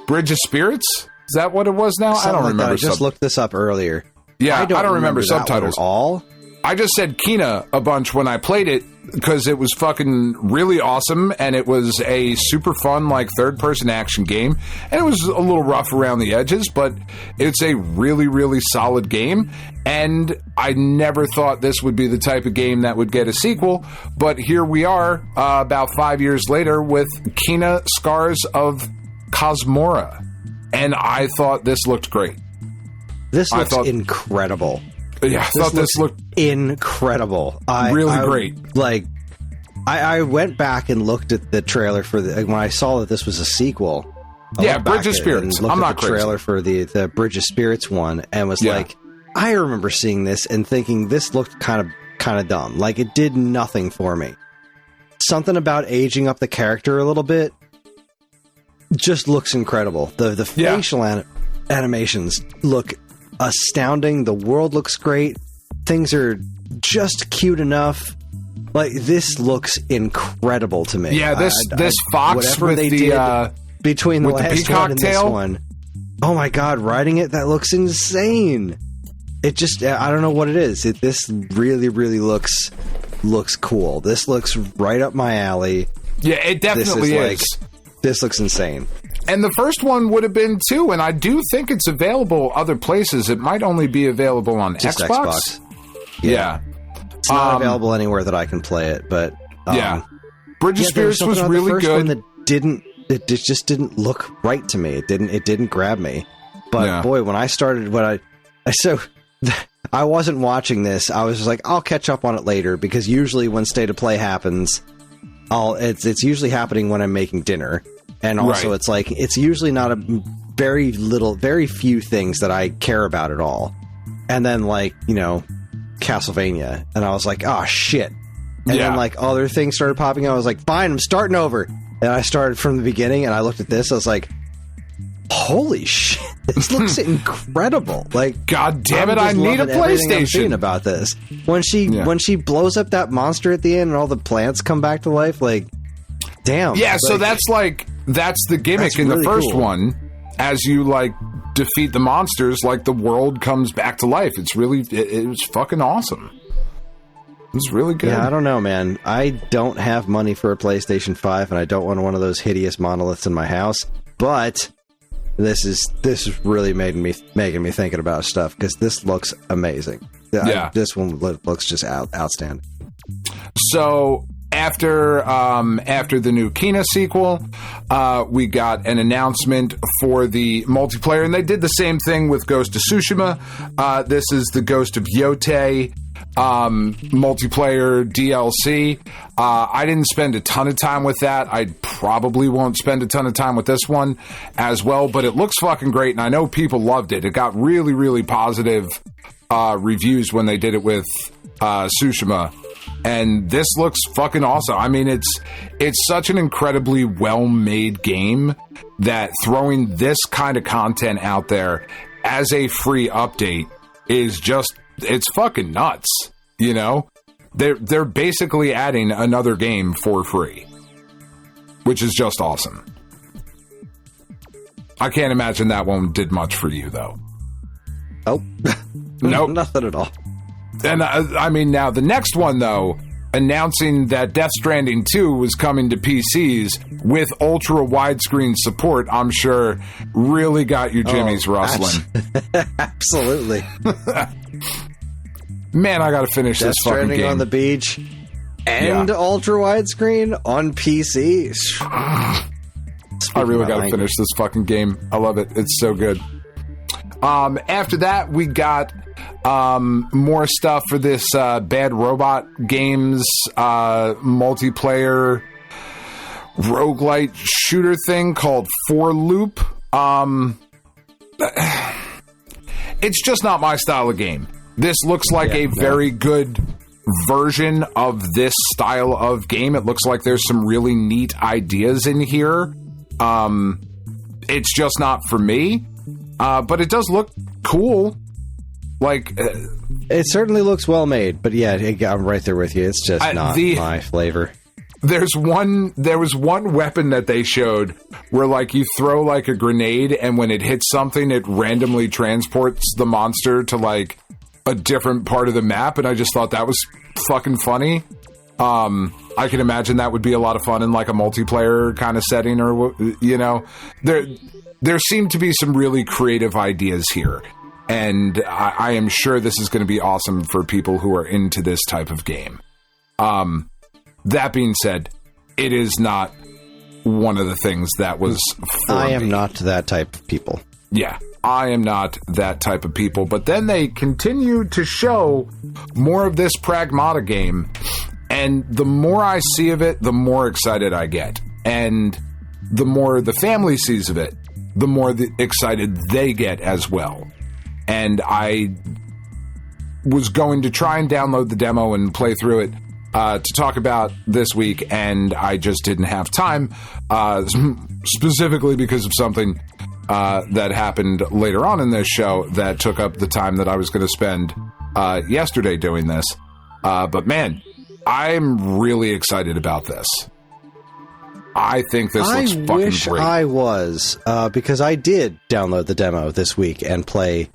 Bridge of Spirits. Is that what it was now?
Something
I don't remember.
I just looked this up earlier.
Yeah, I don't remember subtitles
at all.
I just said Kena a bunch when I played it because it was fucking really awesome, and it was a super fun, like, third-person action game, and it was a little rough around the edges, but it's a really, really solid game, and I never thought this would be the type of game that would get a sequel, but here we are, about 5 years later, with Kena Scars of Cosmora, and I thought this looked great.
This looks incredible.
Yeah, I thought this looked
incredible.
Great.
Like, I went back and looked at the trailer for when I saw that this was a sequel.
Bridge of Spirits.
I'm not crazy. Trailer for the Bridge of Spirits one, and was like, I remember seeing this and thinking this looked kind of dumb. Like, it did nothing for me. Something about aging up the character a little bit just looks incredible. The facial animations look astounding. The world looks great. Things are just cute enough. Like, this looks incredible to me.
Yeah, this fox with
they
the
did between the last one and this one. Oh my god, writing it, that looks insane. It just, I don't know what it is. This really, really looks cool. This looks right up my alley.
Yeah, it definitely is.
This looks insane.
And the first one would have been too, and I do think it's available other places. It might only be available on Xbox.
Yeah. It's not available anywhere that I can play it, but
Bridge of Spirits was really good.
It just didn't look right to me. It didn't grab me. But boy, when I started, I wasn't watching this. I was just like, I'll catch up on it later, because usually when State of Play happens, it's usually happening when I'm making dinner. And also, it's like, it's usually not very few things that I care about at all. And then, like, Castlevania. And I was like, oh, shit. And then, like, other things started popping up. I was like, fine, I'm starting over. And I started from the beginning, and I looked at this. I was like, holy shit. This looks incredible. Like,
god damn it, I need a PlayStation.
About this. When she blows up that monster at the end and all the plants come back to life, like, damn.
Yeah, so that's the gimmick in the first one. As you, like, defeat the monsters, like, the world comes back to life. It's really, it was fucking awesome. It was really good.
Yeah, I don't know, man. I don't have money for a PlayStation 5, and I don't want one of those hideous monoliths in my house, but this is really making me thinking about stuff, because this looks amazing. This one looks just outstanding.
So after the new Kena sequel, we got an announcement for the multiplayer, and they did the same thing with Ghost of Tsushima. This is the Ghost of Yotei multiplayer DLC. I didn't spend a ton of time with that. I probably won't spend a ton of time with this one as well, but it looks fucking great, and I know people loved it. It got really, really positive reviews when they did it with Tsushima. And this looks fucking awesome. I mean, it's such an incredibly well-made game that throwing this kind of content out there as a free update is just, it's fucking nuts, you know? They're basically adding another game for free, which is just awesome. I can't imagine that one did much for you, though.
Nope.
Nope.
Nothing at all.
And I mean, now the next one, though, announcing that Death Stranding 2 was coming to PCs with ultra widescreen support, I'm sure really got your jimmies rustling.
Absolutely.
Man, I gotta finish
Death
this fucking
Stranding
game.
on the beach and ultra widescreen on PC.
I really gotta finish this fucking game. I love it. It's so good. After that, we got more stuff for this Bad Robot Games multiplayer roguelite shooter thing called For Loop. It's just not my style of game. This looks like a very good version of this style of game. It looks like there's some really neat ideas in here. It's just not for me. But it does look cool. Like,
it certainly looks well made, but yeah, I'm right there with you. It's just not my flavor.
There was one weapon that they showed where, like, you throw like a grenade, and when it hits something, it randomly transports the monster to like a different part of the map, and I just thought that was fucking funny. I can imagine that would be a lot of fun in like a multiplayer kind of setting, or, you know, there seem to be some really creative ideas here. And I am sure this is going to be awesome for people who are into this type of game. That being said, it is not one of the things that was for
I am
me.
not that type of people.
Yeah, I am not that type of people. But then they continue to show more of this Pragmata game. And the more I see of it, the more excited I get. And the more the family sees of it, the more excited they get as well. And I was going to try and download the demo and play through it to talk about this week, and I just didn't have time, specifically because of something that happened later on in this show that took up the time that I was going to spend yesterday doing this. But man, I'm really excited about this. I think this looks fucking great.
I wish I was, because I did download the demo this week and play.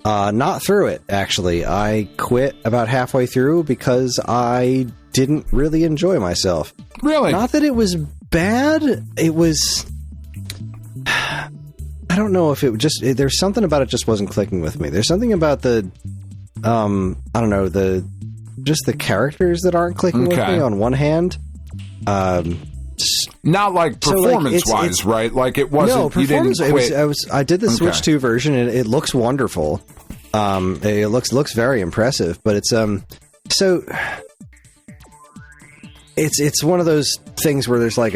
Not through it, actually. I quit about halfway through because I didn't really enjoy myself.
Really?
Not that it was bad. It was... I don't know if it just... There's something about it just wasn't clicking with me. There's something about the... I don't know, just the characters that aren't clicking with me on one hand.
Not like performance-wise, so like, right? Like it wasn't.
No, performance. You didn't quit. I did the Switch 2 version, and it looks wonderful. It looks very impressive, but it's so it's one of those things where there's like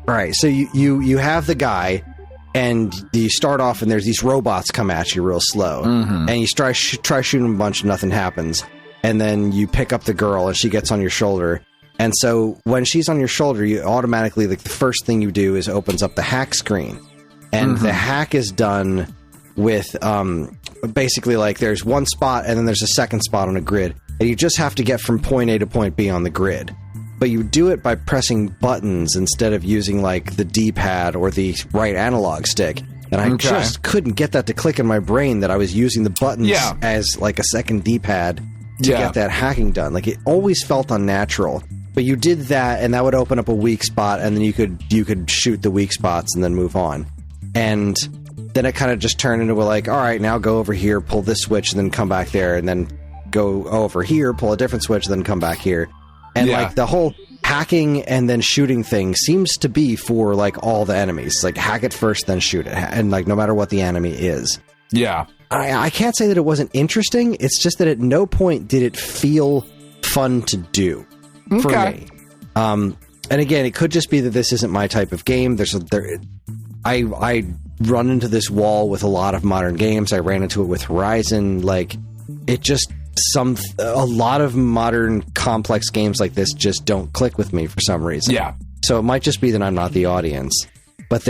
right. So you have the guy, and you start off, and there's these robots come at you real slow, and you try shooting them a bunch, and nothing happens, and then you pick up the girl, and she gets on your shoulder. And so when she's on your shoulder, you automatically, like, the first thing you do is opens up the hack screen. And the hack is done with basically, like, there's one spot and then there's a second spot on a grid. And you just have to get from point A to point B on the grid. But you do it by pressing buttons instead of using, like, the D-pad or the right analog stick. And I just couldn't get that to click in my brain that I was using the buttons as, like, a second D-pad to get that hacking done. Like, it always felt unnatural. But you did that, and that would open up a weak spot, and then you could shoot the weak spots and then move on. And then it kind of just turned into like, all right, now go over here, pull this switch, and then come back there, and then go over here, pull a different switch, then come back here. And like the whole hacking and then shooting thing seems to be for like all the enemies. Like hack it first, then shoot it, and like no matter what the enemy is.
Yeah,
I can't say that it wasn't interesting. It's just that at no point did it feel fun to do. For me. And again, it could just be that this isn't my type of game. I run into this wall with a lot of modern games. I ran into it with Horizon. Like, a lot of modern complex games like this just don't click with me for some reason.
Yeah.
So it might just be that I'm not the audience. But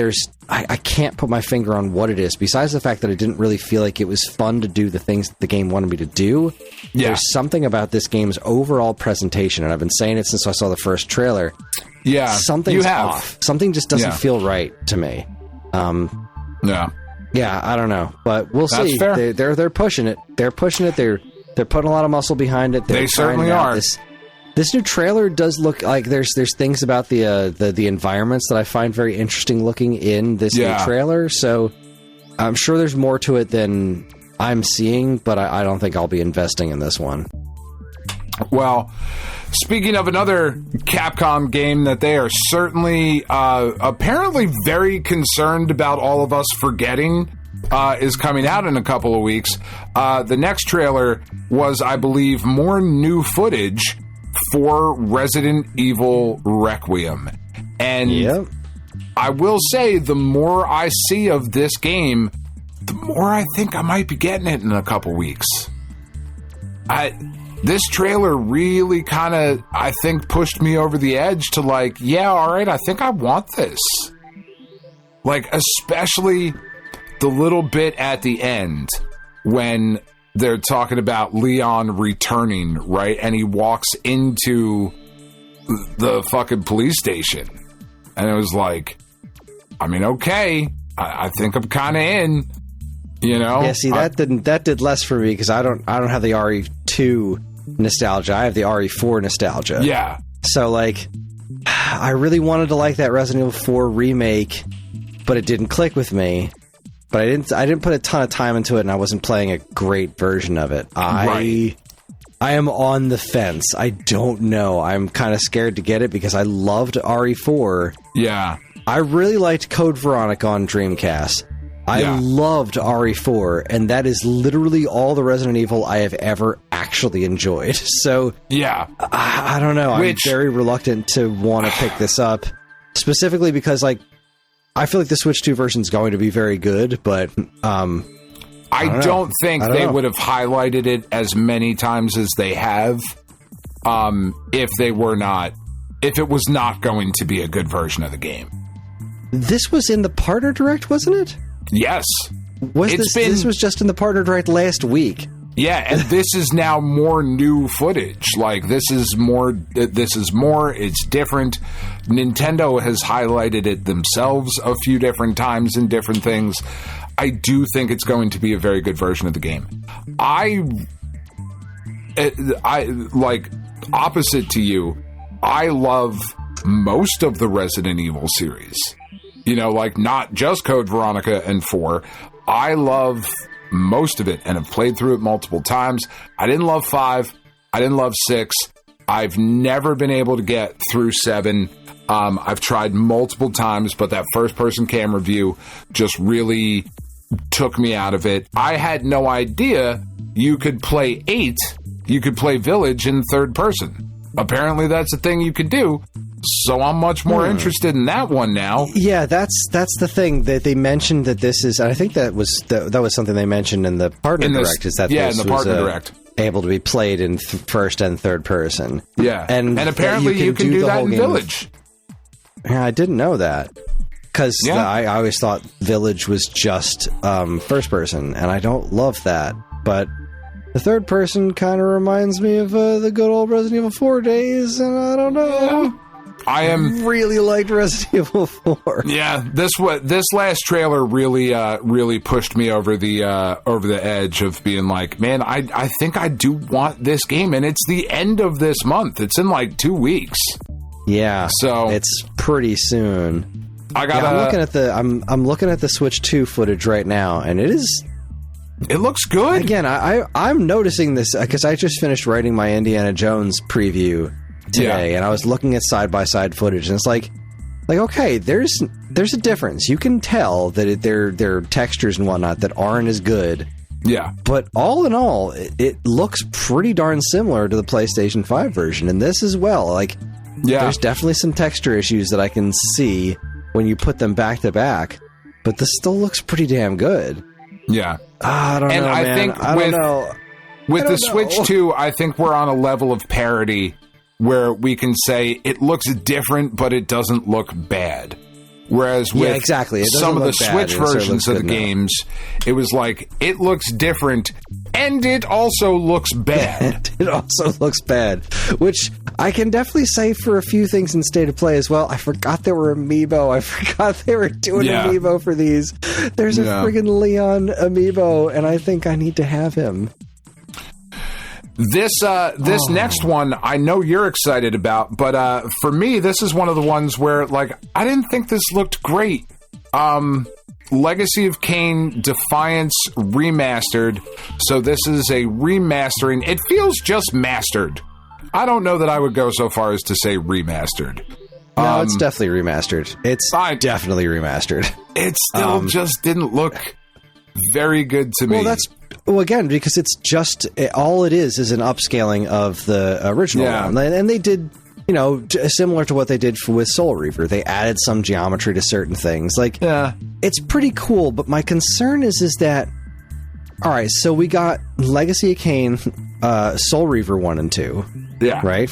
I can't put my finger on what it is, besides the fact that I didn't really feel like it was fun to do the things that the game wanted me to do. Yeah. There's something about this game's overall presentation, and I've been saying it since I saw the first trailer.
Yeah,
something's off. Something just doesn't feel right to me.
Yeah,
I don't know, but we'll see.
Fair.
They're pushing it. They're pushing it. They're putting a lot of muscle behind it.
They certainly are.
This new trailer does look like there's things about the environments that I find very interesting looking in this new trailer. So I'm sure there's more to it than I'm seeing, but I don't think I'll be investing in this one.
Well, speaking of another Capcom game that they are certainly apparently very concerned about all of us forgetting is coming out in a couple of weeks. The next trailer was, I believe, more new footage for Resident Evil Requiem. And I will say, the more I see of this game, the more I think I might be getting it in a couple weeks. This trailer really kind of, I think, pushed me over the edge to like, yeah, all right, I think I want this. Like, especially the little bit at the end when they're talking about Leon returning, right? And he walks into the fucking police station. And it was like, I mean, okay, I think I'm kind of in, you know?
Yeah, see, that did less for me because I don't have the RE2 nostalgia. I have the RE4 nostalgia.
Yeah.
So, like, I really wanted to like that Resident Evil 4 remake, but it didn't click with me. But I didn't put a ton of time into it, and I wasn't playing a great version of it. I am on the fence. I don't know. I'm kind of scared to get it because I loved RE4.
Yeah.
I really liked Code Veronica on Dreamcast. I loved RE4, and that is literally all the Resident Evil I have ever actually enjoyed. So, I don't know. I'm very reluctant to want to pick this up, specifically because, like, I feel like the Switch 2 version is going to be very good, but
I don't think they would have highlighted it as many times as they have if it was not going to be a good version of the game.
This was in the Partner Direct, wasn't it?
Yes.
This was just in the Partner Direct last week.
Yeah, and this is now more new footage. Like, this is more, it's different. Nintendo has highlighted it themselves a few different times in different things. I do think it's going to be a very good version of the game. I like, opposite to you, I love most of the Resident Evil series. You know, like, not just Code Veronica and 4. I love most of it and have played through it multiple times. I didn't love 5. I didn't love 6. I've never been able to get through 7. I've tried multiple times, but that first-person camera view just really took me out of it. I had no idea you could play 8. You could play Village in third person. Apparently, that's a thing you could do. So I'm much more interested in that one now.
Yeah, that's the thing that they mentioned that this is. I think that was something they mentioned in the Partner Direct. Is that
in the Partner Direct
able to be played in first and third person?
Yeah, and apparently you can do that in Village.
Yeah, I didn't know that because I always thought Village was just first person, and I don't love that. But the third person kind of reminds me of the good old Resident Evil 4 days, and I don't know.
Yeah. I
really liked Resident Evil 4.
Yeah, this last trailer really pushed me over the edge of being like, man, I think I do want this game, and it's the end of this month. It's in like 2 weeks.
Yeah,
so
it's pretty soon. I'm looking at the Switch 2 footage right now, and it
looks good.
Again, I'm noticing this because I just finished writing my Indiana Jones preview today, and I was looking at side-by-side footage, and it's like okay, there's a difference. You can tell that there are textures and whatnot that aren't as good.
Yeah.
But all in all, it looks pretty darn similar to the PlayStation 5 version, and this as well. Like, there's definitely some texture issues that I can see when you put them back to back, but this still looks pretty damn good.
Yeah.
I don't know, man. I don't know.
With the Switch 2, I think we're on a level of parity where we can say it looks different, but it doesn't look bad. Whereas with
exactly.
some of the Switch versions of the games, it was like, it looks different, and it also looks bad.
It also looks bad, which I can definitely say for a few things in State of Play as well. I forgot there were amiibo. I forgot they were doing amiibo for these. There's a friggin' Leon amiibo, and I think I need to have him.
This next one, I know you're excited about, but for me, this is one of the ones where, like, I didn't think this looked great. Legacy of Kain Defiance Remastered. So this is a remastering. It feels just mastered. I don't know that I would go so far as to say remastered.
No, it's definitely remastered. It's definitely remastered.
It still just didn't look very good to me.
Well, again, because it's just all it is an upscaling of the original one, and they did, similar to what they did with Soul Reaver. They added some geometry to certain things. Like, it's pretty cool. But my concern is that, all right, so we got Legacy of Kain, Soul Reaver 1 and 2, right,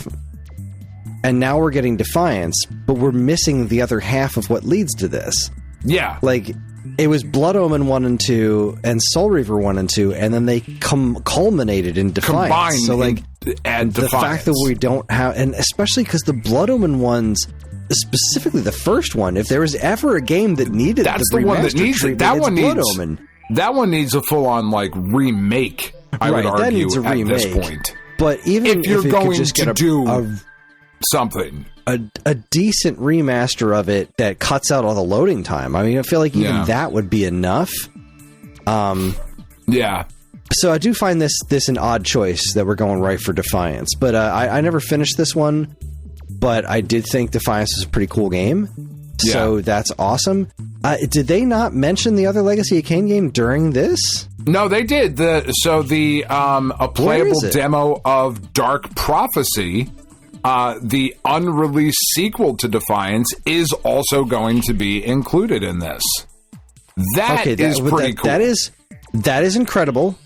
and now we're getting Defiance, but we're missing the other half of what leads to this. Yeah, like. It was Blood Omen 1 and 2 and Soul Reaver 1 and 2, and then they culminated in Defiance.
Combined
so, like,
and
the fact that we don't have, and especially because the Blood Omen ones, specifically the first one, if there was ever a game that needed
the one that needs it. That one needs Blood Omen. That one needs a full-on like remake. I would argue that needs a remake. At this point.
But even
if you're going to do something.
A decent remaster of it that cuts out all the loading time. I mean, I feel like even that would be enough. So I do find this an odd choice that we're going right for Defiance. But I never finished this one, but I did think Defiance was a pretty cool game. So that's awesome. Did they not mention the other Legacy of Kain game during this?
No, they did. A playable demo of Dark Prophecy, the unreleased sequel to Defiance, is also going to be included in this. That is pretty cool. That is incredible.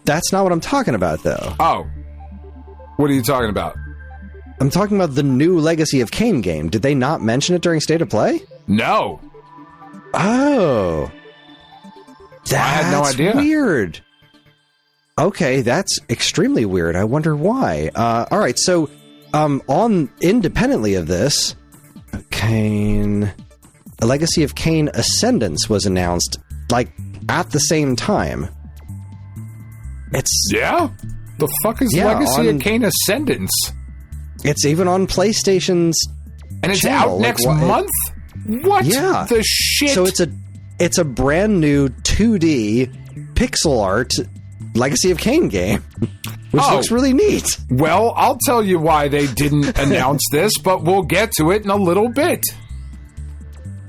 That's not what I'm talking about, though.
Oh. What are you talking about?
I'm talking about the new Legacy of Kain game. Did they not mention it during State of Play?
No.
Oh.
I had no idea.
Weird. Okay, that's extremely weird. I wonder why. All right, so independently of this, a Legacy of Kain Ascendance was announced, like, at the same time.
The fuck is Legacy of Kain Ascendance?
It's even on PlayStation's
and it's
channel.
out next month? What the shit?
So it's a brand new 2D pixel art Legacy of Kain game, which looks really neat.
Well, I'll tell you why they didn't announce this, but we'll get to it in a little bit.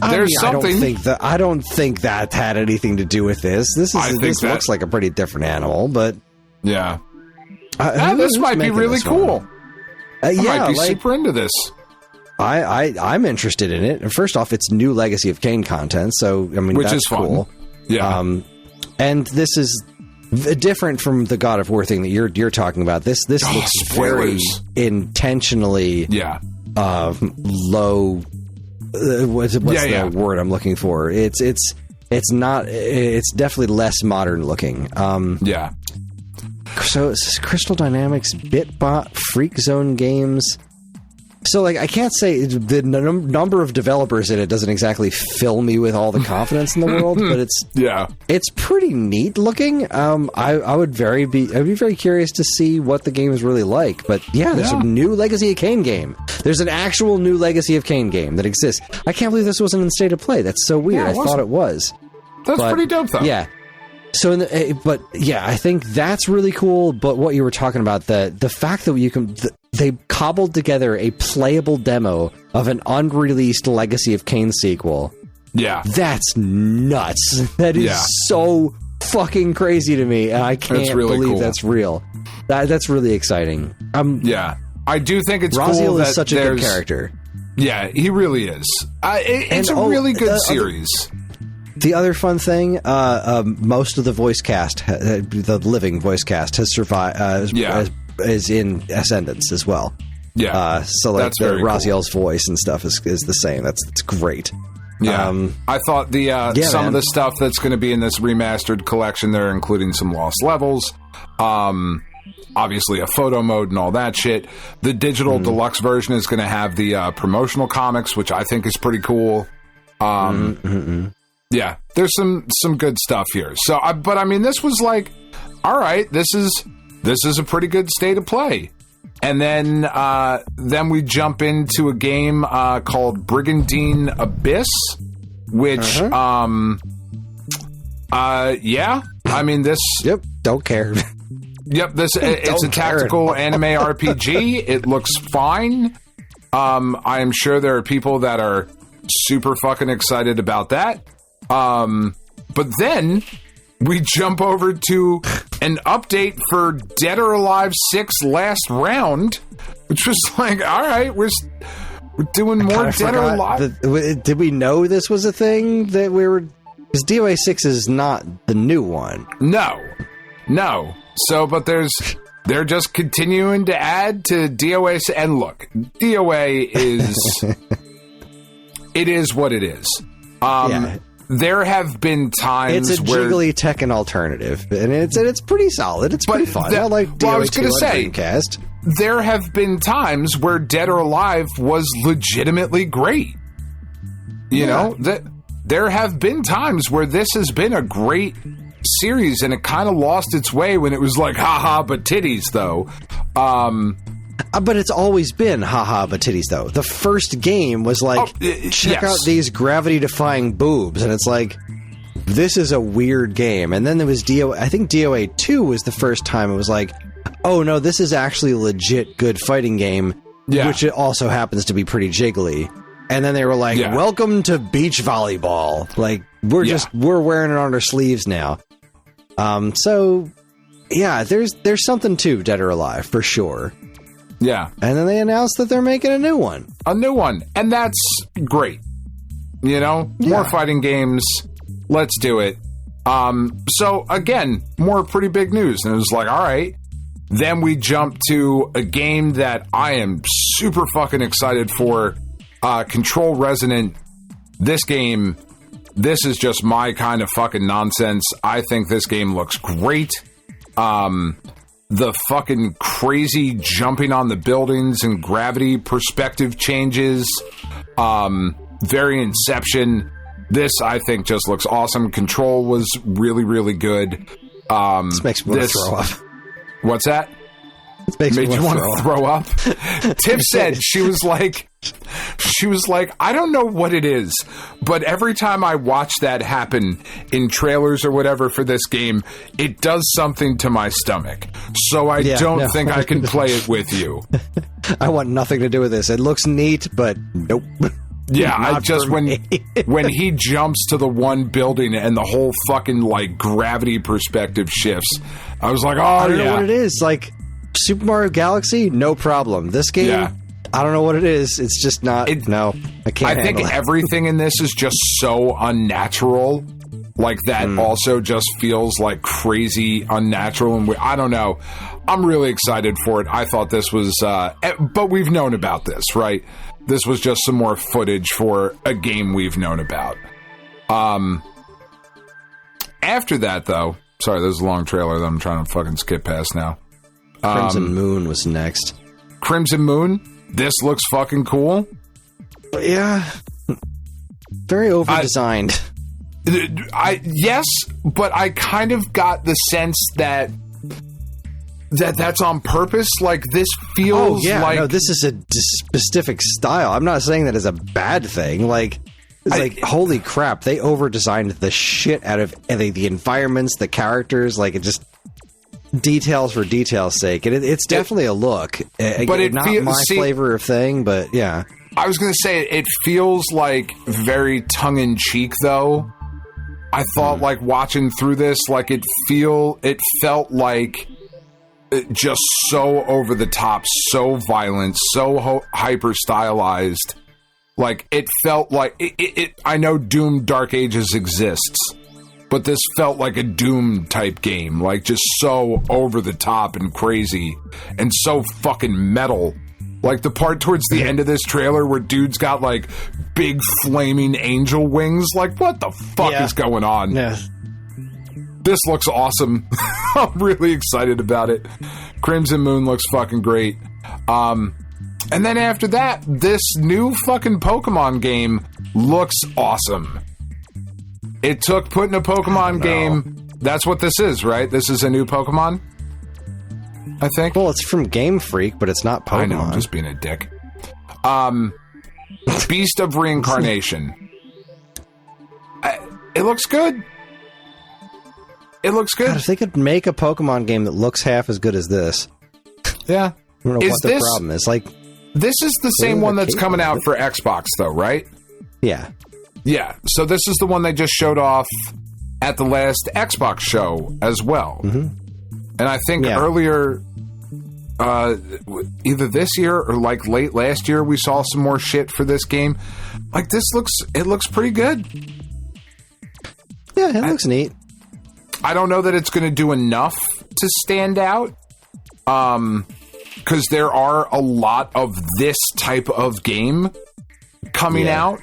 There's something.
I don't think that had anything to do with this. This looks like a pretty different animal, but
this might be really cool. I might be super into this.
I'm interested in it. First off, it's new Legacy of Kain content, so I mean, that's cool.
Yeah,
and this is different from the God of War thing that you're talking about. This looks very intentionally low. What's the word I'm looking for? It's definitely less modern looking. So it's Crystal Dynamics, Bitbot, Freak Zone Games. So, like, I can't say the number of developers in it doesn't exactly fill me with all the confidence in the world, but it's pretty neat looking. I would be very curious to see what the game is really like. But there's a new Legacy of Kain game. There's an actual new Legacy of Kain game that exists. I can't believe this wasn't in State of Play. That's so weird. I thought it was.
That's pretty dope, though.
Yeah. So, I think that's really cool. But what you were talking about, the fact that they cobbled together a playable demo of an unreleased Legacy of Kain sequel.
Yeah.
That's nuts. That is so fucking crazy to me. And I can't believe that's real. That's really exciting.
I do think it's
Raziel
cool that
is such a good character.
Yeah, he really is. It's a really good series.
The other fun thing, most of the voice cast, the living voice cast, has survived. Is in Ascendance as well.
Yeah,
so like the Raziel's voice and stuff is the same. That's great.
Yeah, I thought some of the stuff that's going to be in this remastered collection, they're including some lost levels, obviously a photo mode and all that shit. The digital deluxe version is going to have the promotional comics, which I think is pretty cool. Yeah, there's some good stuff here. So, but I mean, this was like, all right, this is a pretty good state of play. And then we jump into a game called Brigandine Abyss, which, I mean, this...
Yep, don't care.
Yep, it's a tactical anime RPG. It looks fine. I am sure there are people that are super fucking excited about that. But then... we jump over to an update for Dead or Alive 6 Last Round, which was like, all right, we're doing more Dead or Alive.
Did we know this was a thing that we were... Because DOA 6 is not the new one.
No. So, but they're just continuing to add to DOA. And look, DOA is... it is what it is. There have been times
it's a jiggly Tekken alternative, and it's pretty solid. It's pretty fun. I like DOA 2
I was going to say,
Dreamcast.
There have been times where Dead or Alive was legitimately great. You know, that there have been times where this has been a great series, and it kind of lost its way when it was like, haha, but titties, though.
But it's always been haha but titties, though. The first game was like, check out these gravity-defying boobs, and it's like, this is a weird game. And then there was I think DOA 2 was the first time it was like, oh no, this is actually a legit good fighting game, which it also happens to be pretty jiggly. And then they were like, welcome to beach volleyball. Like, we're wearing it on our sleeves now. So, yeah, there's something to Dead or Alive, for sure.
Yeah.
And then they announced that they're making a new one.
And that's great. You know, more fighting games. Let's do it. So, again, more pretty big news. And it was like, all right. Then we jump to a game that I am super fucking excited for. Control Resonant. This game, this is just my kind of fucking nonsense. I think this game looks great. The fucking crazy jumping on the buildings and gravity perspective changes. Very Inception. This, I think, just looks awesome. Control was really, really good.
This makes me want to throw up.
What's that?
Made
you want to throw up? Tiff said she was like, I don't know what it is, but every time I watch that happen in trailers or whatever for this game, it does something to my stomach. So I don't think I can play it with you.
I want nothing to do with this. It looks neat, but nope.
Yeah, I just when he jumps to the one building and the whole fucking like gravity perspective shifts, I was like, oh,
I don't know what it is. Like Super Mario Galaxy, no problem. This game, I don't know what it is. It's just not. No, I can't.
I think everything in this is just so unnatural. Like that also just feels like crazy unnatural, and I don't know. I'm really excited for it. I thought this was, but we've known about this, right? This was just some more footage for a game we've known about. After that, though, sorry, there's a long trailer that I'm trying to fucking skip past now.
Crimson Moon was next.
Crimson Moon? This looks fucking cool.
Yeah. Very over-designed.
Yes, but I kind of got the sense that that's on purpose. Like, this feels like...
No, this is a specific style. I'm not saying that as a bad thing. Like, it's like, holy crap, they over-designed the shit out of the environments, the characters, like, it just... details for detail's sake. It's definitely a look. But it's not my flavor of thing, but yeah.
I was going to say, it feels like very tongue-in-cheek, though. I thought, like, watching through this, like, it felt like just so over the top, so violent, so hyper-stylized. Like, it felt like... I know Doom Dark Ages exists, but this felt like a Doom-type game. Like, just so over-the-top and crazy, and so fucking metal. Like, the part towards the end of this trailer where dude's got, like, big flaming angel wings. Like, what the fuck is going on?
Yeah.
This looks awesome. I'm really excited about it. Crimson Moon looks fucking great. And then after that, this new fucking Pokemon game looks awesome. It took putting a Pokemon game... That's what this is, right? This is a new Pokemon? I think.
Well, it's from Game Freak, but it's not Pokemon.
I know, I'm just being a dick. Beast of Reincarnation. It looks good. It looks good.
God, if they could make a Pokemon game that looks half as good as this.
Yeah.
I don't know what the problem is. Like,
this is the same one that's coming out for Xbox, though, right?
Yeah.
Yeah. So this is the one they just showed off at the last Xbox show as well.
Mm-hmm.
And I think earlier, either this year or like late last year, we saw some more shit for this game. Like, it looks pretty good.
Yeah, it looks neat.
I don't know that it's going to do enough to stand out. Because there are a lot of this type of game coming out.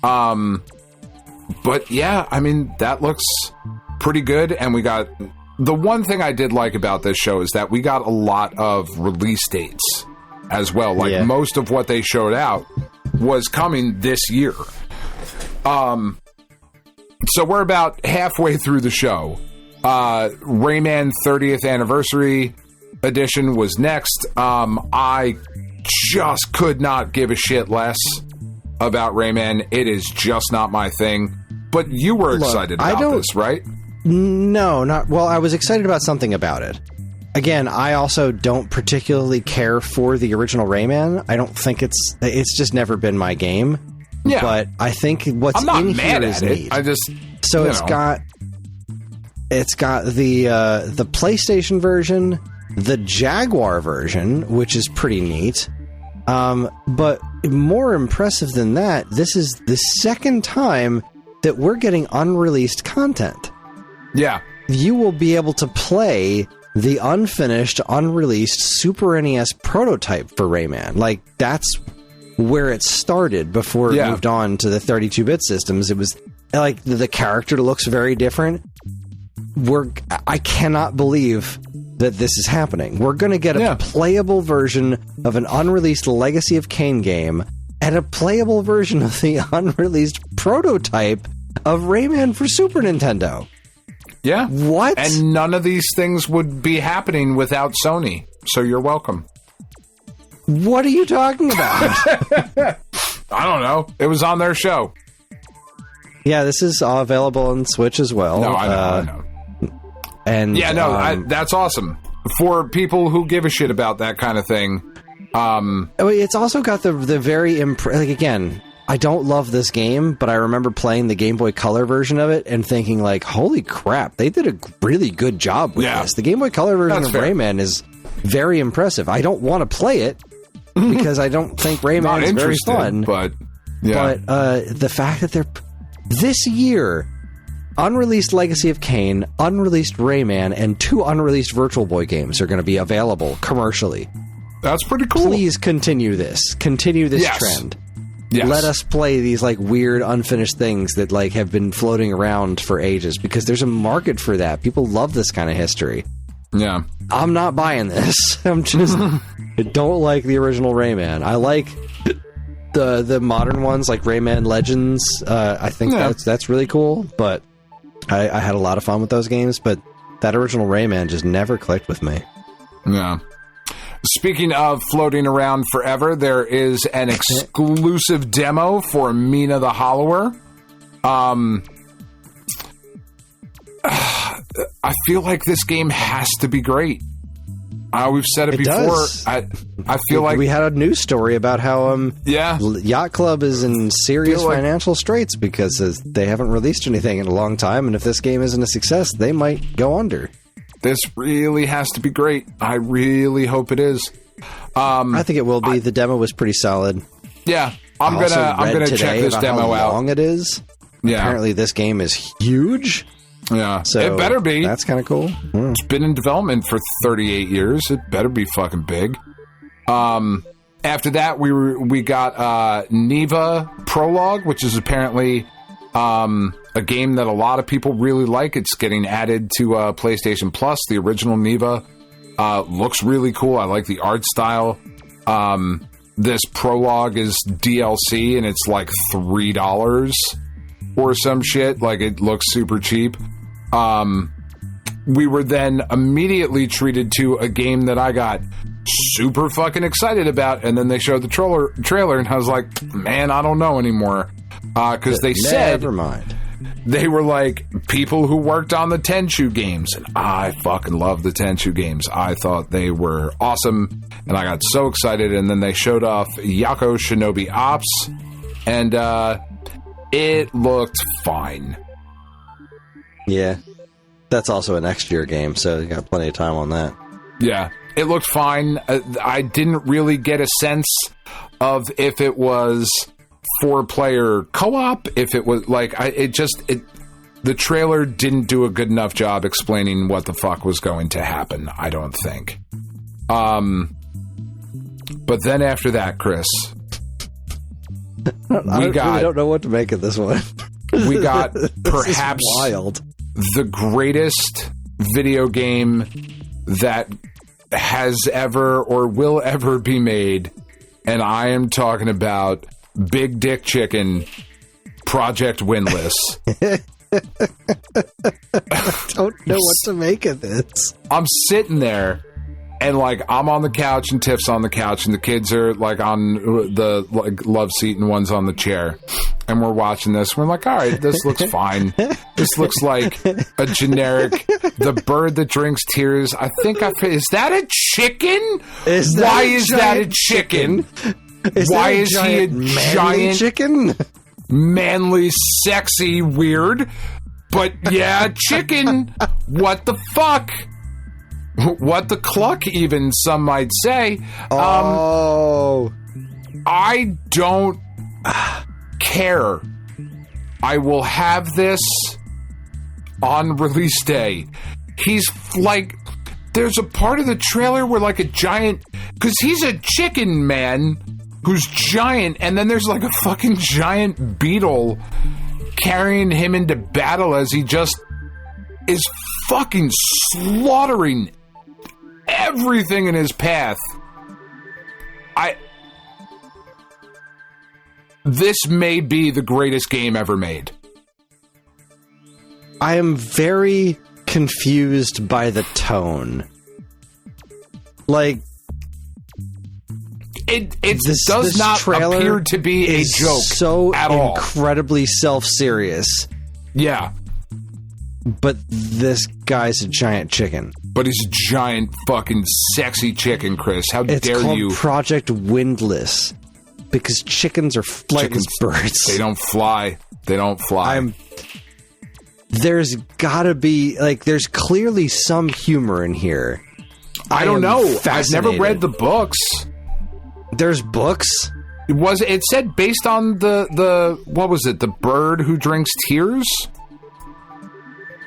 But yeah, I mean, that looks pretty good. And we got... The one thing I did like about this show is that we got a lot of release dates as well. Like, most of what they showed out was coming this year. So we're about halfway through the show. Rayman 30th Anniversary Edition was next. I just could not give a shit less about Rayman. It is just not my thing. But you were excited about this, right?
No, not... Well, I was excited about something about it. Again, I also don't particularly care for the original Rayman. I don't think it's just never been my game. Yeah. But I think what's in here is neat.
I just...
So it's got the PlayStation version, the Jaguar version, which is pretty neat. But more impressive than that, this is the second time that we're getting unreleased content.
Yeah.
You will be able to play the unfinished, unreleased Super NES prototype for Rayman. Like, that's where it started before it moved on to the 32-bit systems. It was like the character looks very different. I cannot believe that this is happening. We're going to get a playable version of an unreleased Legacy of Kain game and a playable version of the unreleased prototype of Rayman for Super Nintendo.
Yeah.
What?
And none of these things would be happening without Sony. So you're welcome.
What are you talking about?
I don't know. It was on their show.
Yeah, this is available on Switch as well.
No, I know.
And
yeah, no, that's awesome. For people who give a shit about that kind of thing.
It's also got the very... like, again... I don't love this game, but I remember playing the Game Boy Color version of it and thinking, like, holy crap, they did a really good job with this. The Game Boy Color version of Rayman is very impressive. I don't want to play it because I don't think Rayman is very fun.
But
the fact that they're... This year, unreleased Legacy of Kain, unreleased Rayman, and 2 unreleased Virtual Boy games are going to be available commercially.
That's pretty cool.
Please continue this. Continue this trend.
Yes.
Let us play these like weird unfinished things that like have been floating around for ages because there's a market for that. People love this kind of history.
Yeah.
I'm not buying this. I don't like the original Rayman. I like the modern ones like Rayman Legends. I think that's really cool, but I had a lot of fun with those games, but that original Rayman just never clicked with me.
Yeah. Speaking of floating around forever, there is an exclusive demo for Mina the Hollower. I feel like this game has to be great. We've said it before.
Does.
I feel like
we had a news story about how Yacht Club is in serious financial straits because they haven't released anything in a long time, and if this game isn't a success, they might go under.
This really has to be great. I really hope it is.
I think it will be. The demo was pretty solid.
Yeah. I'm gonna check this demo out.
How long it is?
Yeah.
Apparently, this game is huge.
Yeah,
so
it better be.
That's kind of cool.
It's been in development for 38 years. It better be fucking big. After that, we got Neva Prologue, which is apparently a game that a lot of people really like. It's getting added to PlayStation Plus. The original Neva looks really cool. I like the art style. This Prologue is DLC, and it's like $3 or some shit. Like, it looks super cheap. We were then immediately treated to a game that I got super fucking excited about, and then they showed the trailer, and I was like, man, I don't know anymore. Because they said...
Never mind.
They were like, people who worked on the Tenchu games, and I fucking love the Tenchu games. I thought they were awesome, and I got so excited, and then they showed off Yako Shinobi Ops, and it looked fine.
Yeah. That's also a next year game, so you got plenty of time on that. Yeah.
It looked fine. I didn't really get a sense of if it was 4-player co-op, if it was like the trailer didn't do a good enough job explaining what the fuck was going to happen, I don't think. But then after that, Chris,
I really don't know what to make of this one.
We got perhaps
wild.
The greatest video game that has ever or will ever be made, and I am talking about Big Dick Chicken Project Windless.
I don't know what to make of this.
I'm sitting there, and like I'm on the couch, and Tiff's on the couch, and the kids are like on the love seat, and one's on the chair, and we're watching this. We're like, all right, this looks fine. This looks like a generic The Bird That Drinks Tears. I think is that a chicken? Why is that a chicken? Why is he a giant
chicken?
Manly, sexy, weird. But yeah, chicken. What the fuck? What the cluck, even some might say. I don't care. I will have this on release day. He's like, there's a part of the trailer where like a giant, because he's a chicken man who's giant, and then there's like a fucking giant beetle carrying him into battle as he just is fucking slaughtering everything in his path. This may be the greatest game ever made.
I am very confused by the tone. Like,
it does not appear to be a joke
so
at all.
Incredibly self-serious.
Yeah.
But this guy's a giant chicken.
But he's a giant fucking sexy chicken, Chris. How dare you?
It's called Project Windless. Because chickens are flightless birds.
They don't fly. They don't fly.
There's gotta be, like, there's clearly some humor in here.
I don't know. I've never read the books.
There's books?
It said based on the what was it? The Bird Who Drinks Tears?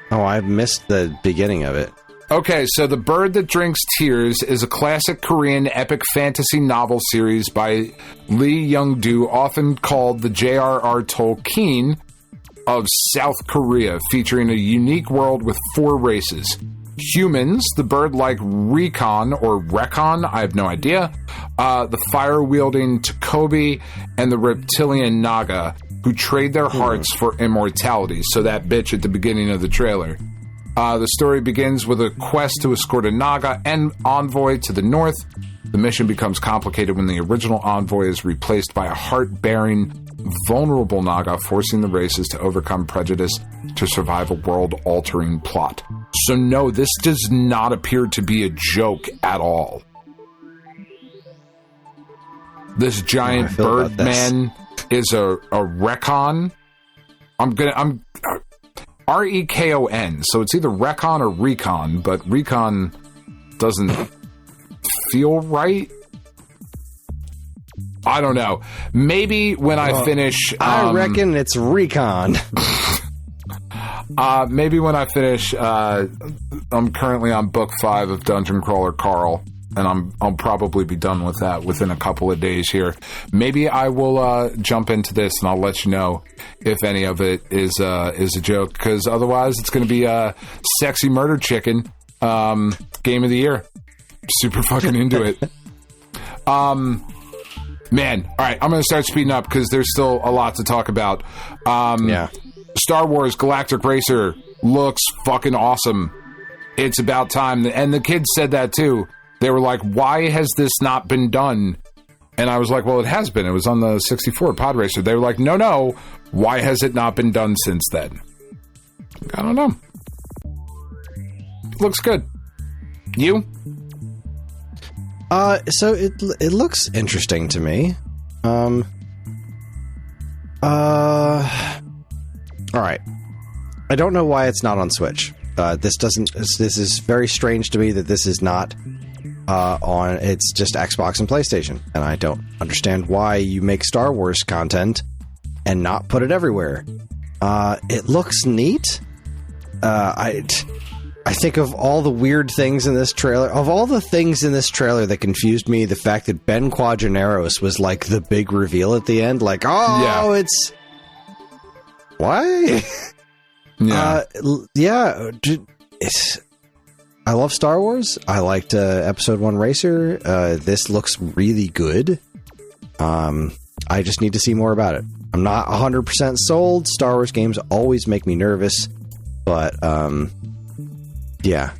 Oh, I missed the beginning of it.
Okay, so The Bird That Drinks Tears is a classic Korean epic fantasy novel series by Lee Young-do, often called the J.R.R. Tolkien of South Korea, featuring a unique world with 4 races. Humans, the bird-like Recon or Recon, I have no idea, the fire-wielding Tokobi, and the reptilian Naga, who trade their hearts for immortality. So that bitch at the beginning of the trailer. The story begins with a quest to escort a Naga and envoy to the north. The mission becomes complicated when the original envoy is replaced by a heart-bearing, vulnerable Naga, forcing the races to overcome prejudice to survive a world-altering plot. So no, this does not appear to be a joke at all. This giant bird man is a Recon. I'm Rekon, so it's either Recon or Recon, but Recon doesn't feel right. I don't know. Maybe when I finish...
I reckon it's Recon.
Maybe when I finish... I'm currently on book 5 of Dungeon Crawler Carl, and I'll probably be done with that within a couple of days here. Maybe I will jump into this, and I'll let you know if any of it is a joke, because otherwise it's going to be a Sexy Murder Chicken game of the year. Super fucking into it. Man, all right, I'm going to start speeding up because there's still a lot to talk about. Star Wars Galactic Racer looks fucking awesome. It's about time. And the kids said that too. They were like, why has this not been done? And I was like, well, it has been. It was on the 64 Pod Racer. They were like, no. Why has it not been done since then? I don't know. Looks good. You?
So it looks interesting to me. All right. I don't know why it's not on Switch. This is very strange to me that this is not on. It's just Xbox and PlayStation, and I don't understand why you make Star Wars content and not put it everywhere. It looks neat. I think of all the weird things in this trailer. Of all the things in this trailer that confused me, the fact that Ben Quadraneros was like the big reveal at the end. Like, it's... Why? I love Star Wars. I liked Episode 1 Racer. This looks really good. I just need to see more about it. I'm not 100% sold. Star Wars games always make me nervous. But, yeah.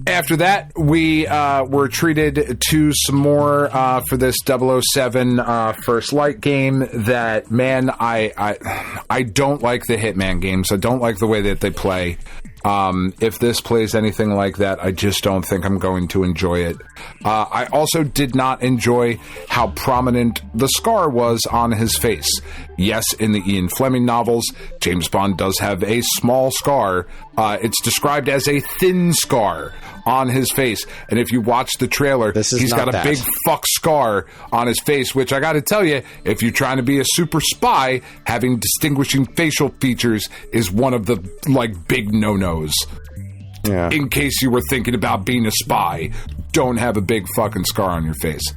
After that, we were treated to some more for this 007 First Light game that, man, I don't like the Hitman games. I don't like the way that they play. If this plays anything like that, I just don't think I'm going to enjoy it. I also did not enjoy how prominent the scar was on his face. Yes, in the Ian Fleming novels, James Bond does have a small scar. It's described as a thin scar on his face. And if you watch the trailer, he's got a big fuck scar on his face, which I got to tell you, if you're trying to be a super spy, having distinguishing facial features is one of the, like, big no-nos. Yeah. In case you were thinking about being a spy, don't have a big fucking scar on your face.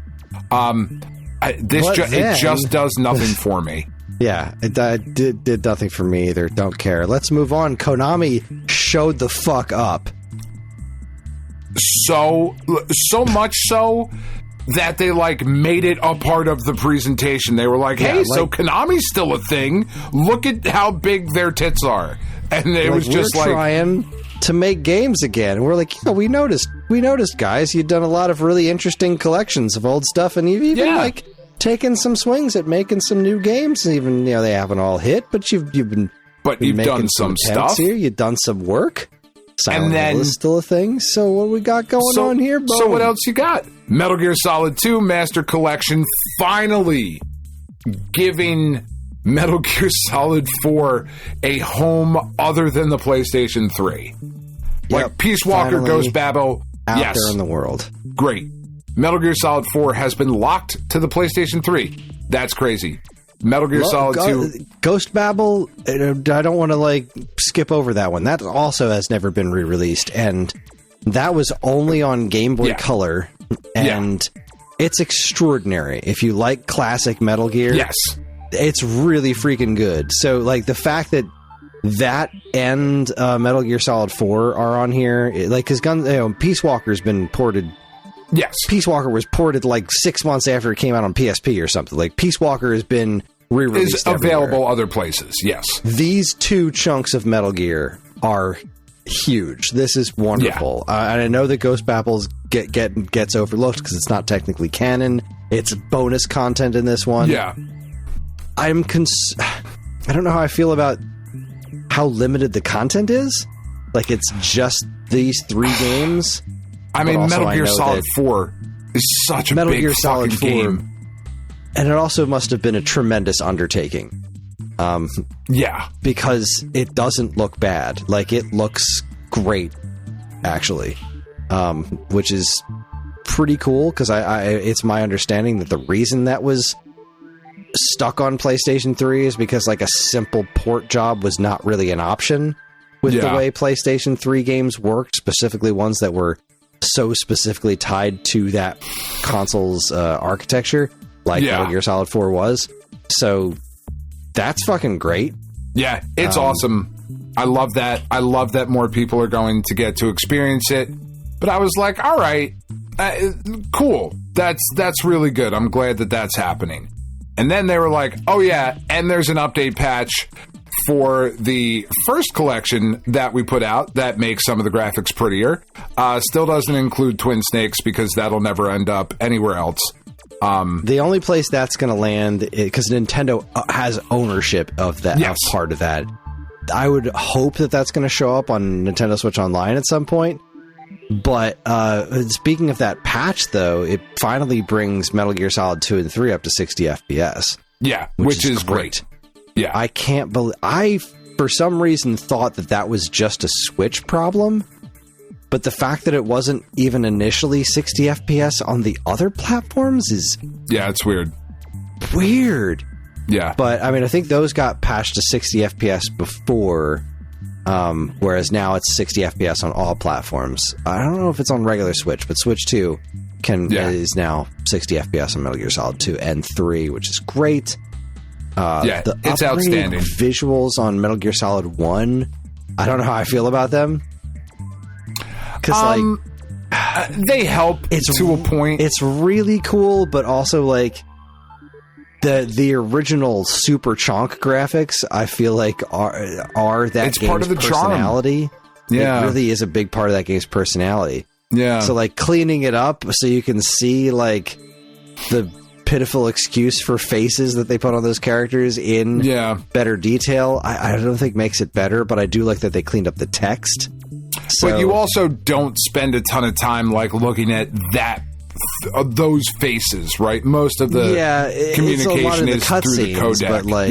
It just does nothing for me.
Yeah, it did nothing for me either. Don't care. Let's move on. Konami showed the fuck up.
So much so that they, like, made it a part of the presentation. They were like, hey, so Konami's still a thing. Look at how big their tits are. And it was just
we're trying to make games again. And we're like, we noticed, guys. You've done a lot of really interesting collections of old stuff, and you've even, taken some swings at making some new games. Even, they haven't all hit, but you've
done some stuff
here. You've done some work. Silent Hill is still a thing. So what we got going on here, Bo?
So what else you got? Metal Gear Solid 2 Master Collection finally giving Metal Gear Solid 4 a home other than the PlayStation 3. Like Peace Walker, Ghost Babel,
out there in the world.
Great. Metal Gear Solid 4 has been locked to the PlayStation 3. That's crazy. Metal Gear Solid 2.
Ghost Babel, I don't want to, skip over that one. That also has never been re-released, and that was only on Game Boy Color, and it's extraordinary. If you like classic Metal Gear, it's really freaking good. So, the fact that and Metal Gear Solid 4 are on here, because Peace Walker's been ported.
Yes.
Peace Walker was ported 6 months after it came out on PSP or something. Peace Walker has been re-released
is available other places, yes.
These two chunks of Metal Gear are huge. This is wonderful. And I know that Ghost Babel gets overlooked because it's not technically canon. It's bonus content in this one.
Yeah.
I don't know how I feel about how limited the content is. It's just these 3 games.
I mean, Metal Gear Solid 4 is such a
Metal
big
Gear Solid
fucking
4,
game.
And it also must have been a tremendous undertaking. Because it doesn't look bad. It looks great, actually. Which is pretty cool because it's my understanding that the reason that was stuck on PlayStation 3 is because like a simple port job was not really an option with the way PlayStation 3 games worked, specifically ones that were so specifically tied to that console's architecture, like Metal Gear Solid 4 was. So that's fucking great. Yeah, it's awesome. I love that. I love that more people are going to get to experience it. But I was like, all right, cool. That's really good. I'm glad that that's happening. And then they were like, oh yeah, and there's an update patch for the first collection that we put out that makes some of the graphics prettier. Still doesn't include Twin Snakes because that'll never end up anywhere else. The only place that's going to land, because Nintendo has ownership of that, of part of that. I would hope that that's going to show up on Nintendo Switch Online at some point. But speaking of that patch, though, it finally brings Metal Gear Solid 2 and 3 up to 60 FPS. Yeah, which is great. Yeah, I can't believe... I, for some reason, thought that was just a Switch problem. But the fact that it wasn't even initially 60 FPS on the other platforms is... Yeah, it's weird. Weird. Yeah. But, I mean, I think those got patched to 60 FPS before... whereas now it's 60 FPS on all platforms. I don't know if it's on regular Switch, but Switch 2 is now 60 FPS on Metal Gear Solid 2 and 3, which is great. It's outstanding. Visuals on Metal Gear Solid 1, I don't know how I feel about them. Because, they help to a point. It's really cool, but also, like... The original Super Chonk graphics, I feel like are that it's game's part of the personality. Charm. Yeah, it really is a big part of that game's personality. Yeah. So like cleaning it up so you can see like the pitiful excuse for faces that they put on those characters in better detail. I don't think makes it better, but I do like that they cleaned up the text. So, but you also don't spend a ton of time like looking at those faces, right? Most of the communication is through the codec. But like,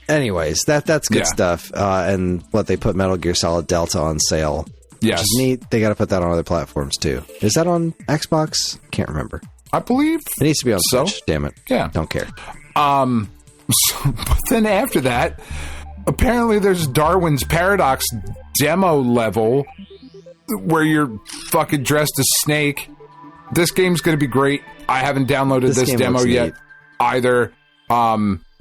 anyways, that's good stuff. And what they put Metal Gear Solid Delta on sale, which is neat. They got to put that on other platforms too. Is that on Xbox? Can't remember. I believe it needs to be on Switch. Damn it. Yeah, don't care. But then after that, apparently there's Darwin's Paradox demo level where you're fucking dressed as Snake. This game's going to be great. I haven't downloaded this demo yet either.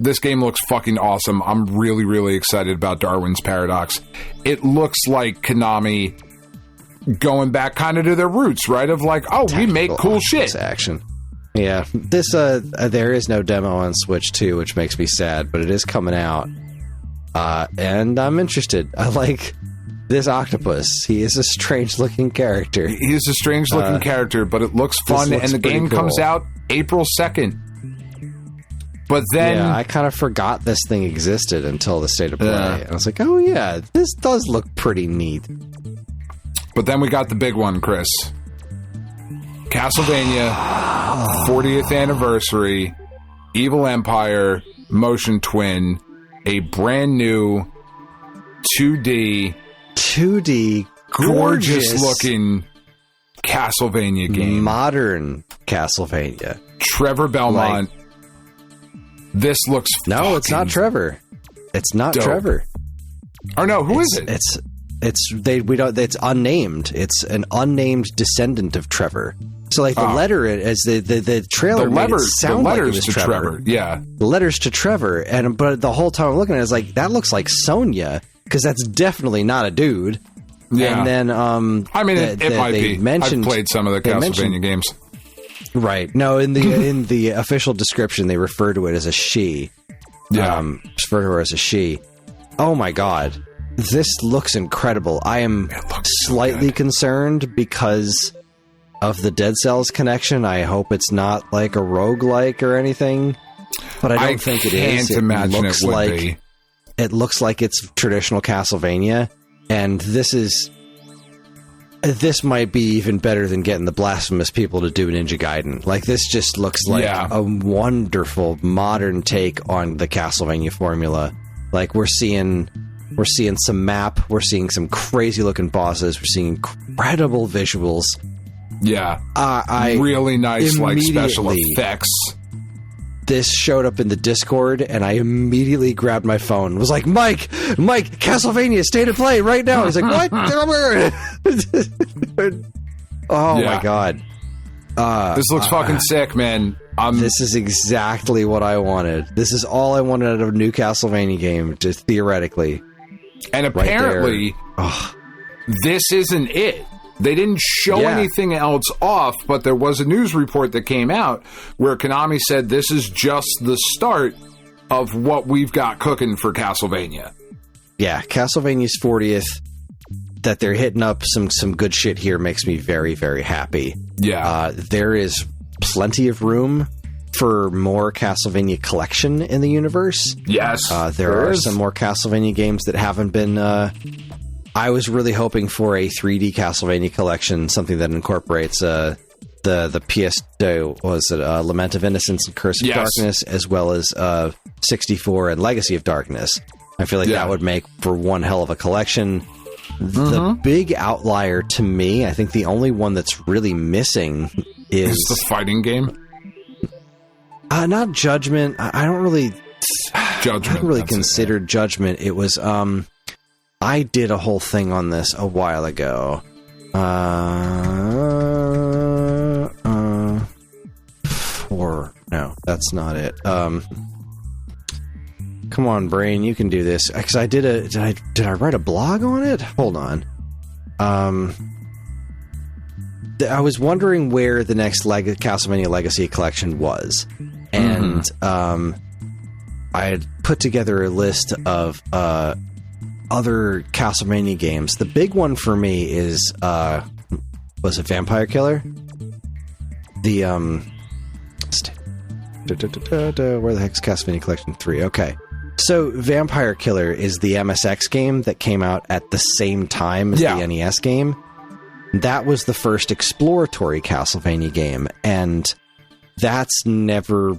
This game looks fucking awesome. I'm really, really excited about Darwin's Paradox. It looks like Konami going back kind of to their roots, right? Of like, we make cool shit. Action. Yeah. This, there is no demo on Switch 2, which makes me sad, but it is coming out. And I'm interested. I like... this octopus. He is a strange-looking character. He is a strange-looking character, but it looks fun, and the game comes out April 2nd. But then... yeah, I kind of forgot this thing existed until the State of Play. And I was like, oh yeah, this does look pretty neat. But then we got the big one, Chris. Castlevania, 40th anniversary, Evil Empire, Motion Twin, a brand new 2D, gorgeous looking Castlevania game. Modern Castlevania. Trevor Belmont. This looks no, it's not Trevor. It's not dope. Trevor. Oh no, who is it? It's unnamed. It's an unnamed descendant of Trevor. So like the letter as the trailer made it sound like it was Trevor. Yeah. The letters to Trevor, but the whole time I'm looking at it, I was like, that looks like Sonya. Because that's definitely not a dude. Yeah. And then, I mean, it might be. I've played some of the Castlevania games. Right. No, in the official description, they refer to it as a she. Yeah. Refer to her as a she. Oh my god. This looks incredible. I am slightly concerned because of the Dead Cells connection. I hope it's not like a roguelike or anything. But I don't think it is. It imagine looks it would like be. It looks like it's traditional Castlevania, and this might be even better than getting the blasphemous people to do Ninja Gaiden. Like, this just looks like a wonderful modern take on the Castlevania formula. Like, we're seeing some map, we're seeing some crazy looking bosses, we're seeing incredible visuals.
Yeah.
I
really nice, like, special effects.
This showed up in the Discord, and I immediately grabbed my phone. Was like, Mike, Castlevania, State of Play right now. He's like, what? My God.
This looks fucking sick, man.
This is exactly what I wanted. This is all I wanted out of a new Castlevania game, just theoretically.
And apparently, this isn't it. They didn't show anything else off, but there was a news report that came out where Konami said this is just the start of what we've got cooking for Castlevania.
Yeah, Castlevania's 40th. That they're hitting up some good shit here makes me very, very happy.
Yeah.
There is plenty of room for more Castlevania collection in the universe.
Yes.
There are some more Castlevania games that haven't been... I was really hoping for a 3D Castlevania collection, something that incorporates the PS... Lament of Innocence and Curse of Darkness, as well as 64 and Legacy of Darkness. I feel like that would make for one hell of a collection. The big outlier to me, I think the only one that's really missing is
the fighting game.
Not Judgment. I don't really consider Judgment. It was I did a whole thing on this a while ago. No, that's not it. Come on, brain, you can do this. Because I did I write a blog on it? Hold on. I was wondering where the next Castlevania Legacy collection was. And I had put together a list of other Castlevania games. The big one for me is was it Vampire Killer? The where the heck's Castlevania Collection 3? Okay. So, Vampire Killer is the MSX game that came out at the same time as the NES game. That was the first exploratory Castlevania game, and that's never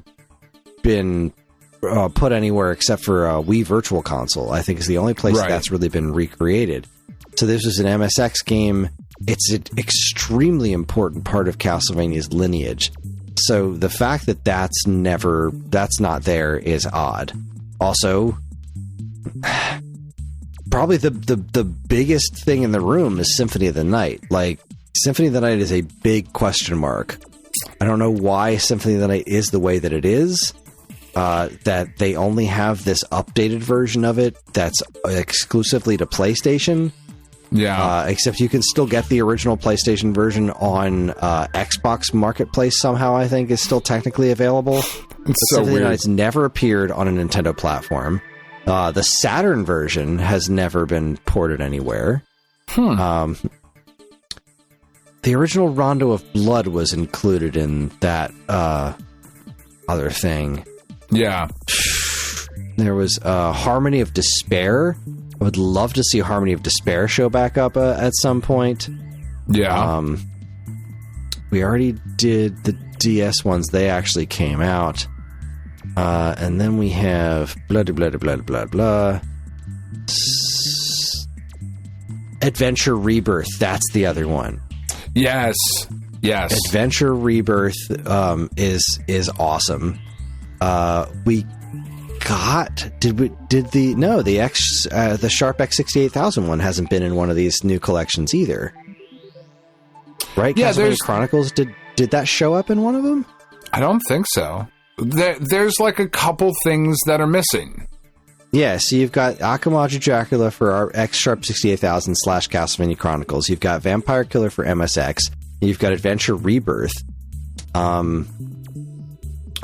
been put anywhere except for Wii Virtual Console. I think is the only place that's really been recreated. So this was an MSX game. It's an extremely important part of Castlevania's lineage. So the fact that that's not there is odd. Also, probably the biggest thing in the room is Symphony of the Night. Like, Symphony of the Night is a big question mark. I don't know why Symphony of the Night is the way that it is. That they only have this updated version of it that's exclusively to PlayStation.
Yeah.
Except you can still get the original PlayStation version on Xbox Marketplace somehow, I think, is still technically available.
It's so weird.
It's never appeared on a Nintendo platform. The Saturn version has never been ported anywhere. The original Rondo of Blood was included in that other thing.
Yeah.
There was Harmony of Despair. I would love to see Harmony of Despair show back up at some point.
Yeah.
We already did the DS ones. They actually came out. And then we have blah, blah, blah, blah, blah, blah. Adventure Rebirth. That's the other one.
Yes. Yes.
Adventure Rebirth is awesome. We got the Sharp X68000 one hasn't been in one of these new collections either, right?
Yeah,
Castlevania Chronicles did that show up in one of them?
I don't think so. There's like a couple things that are missing.
Yeah, so you've got Akamaji Dracula for our X Sharp 68000 / Castlevania Chronicles. You've got Vampire Killer for MSX. You've got Adventure Rebirth. I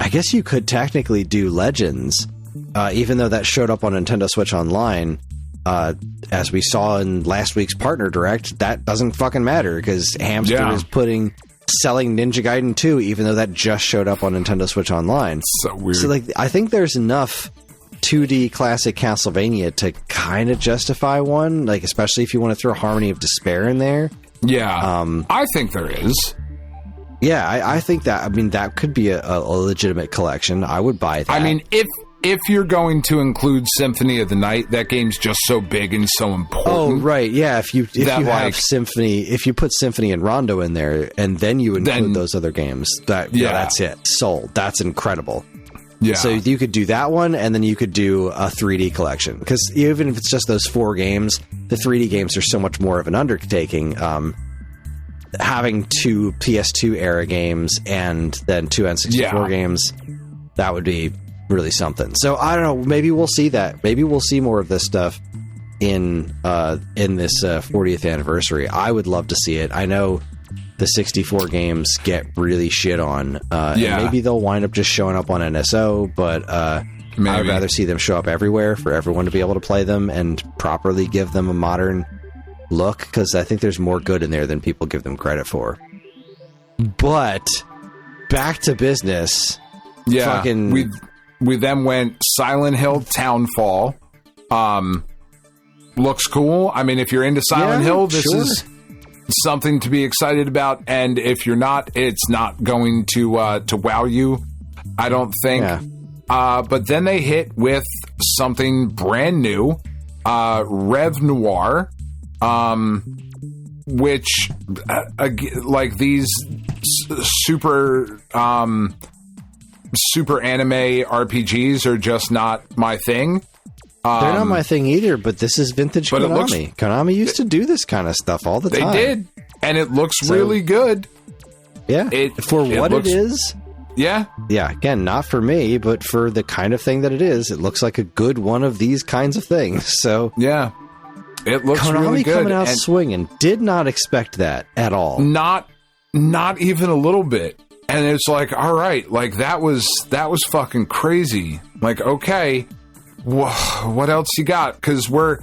guess you could technically do Legends, even though that showed up on Nintendo Switch Online. As we saw in last week's Partner Direct, that doesn't fucking matter because Hamster is selling Ninja Gaiden 2, even though that just showed up on Nintendo Switch Online.
So weird.
So, like, I think there's enough 2D classic Castlevania to kind of justify one, like, especially if you want to throw Harmony of Despair in there.
Yeah, I think there is.
Yeah, I think that. I mean, that could be a legitimate collection. I would buy that.
I mean, if you're going to include Symphony of the Night, that game's just so big and so important.
Oh, right. Yeah. If you have Symphony, if you put Symphony and Rondo in there, and then you include those other games, that's it. Sold. That's incredible. Yeah. So you could do that one, and then you could do a 3D collection. Because even if it's just those 4 games, the 3D games are so much more of an undertaking. Having 2 PS2 era games and then 2 N64 games, that would be really something. So I don't know. Maybe we'll see that. Maybe we'll see more of this stuff in this 40th anniversary. I would love to see it. I know the 64 games get really shit on. And maybe they'll wind up just showing up on NSO, but I'd rather see them show up everywhere for everyone to be able to play them and properly give them a modern look, because I think there's more good in there than people give them credit for. But back to business.
Yeah, we then went Silent Hill Townfall. Looks cool. I mean, if you're into Silent Hill, this is something to be excited about, and if you're not, it's not going to wow you, I don't think. But then they hit with something brand new, Rev Noir, which like these super anime RPGs are just not my thing.
They're not my thing either, but this is vintage Konami. Konami used to do this kind of stuff all the time.
They did, and it looks really good.
Yeah, for what it is.
Yeah.
Yeah, again, not for me, but for the kind of thing that it is, it looks like a good one of these kinds of things. So
yeah, it looks
Konami
really good.
Coming out swinging. Did not expect that at all.
Not even a little bit. And it's like, all right, like that was fucking crazy. Like, okay. What else you got? Because we're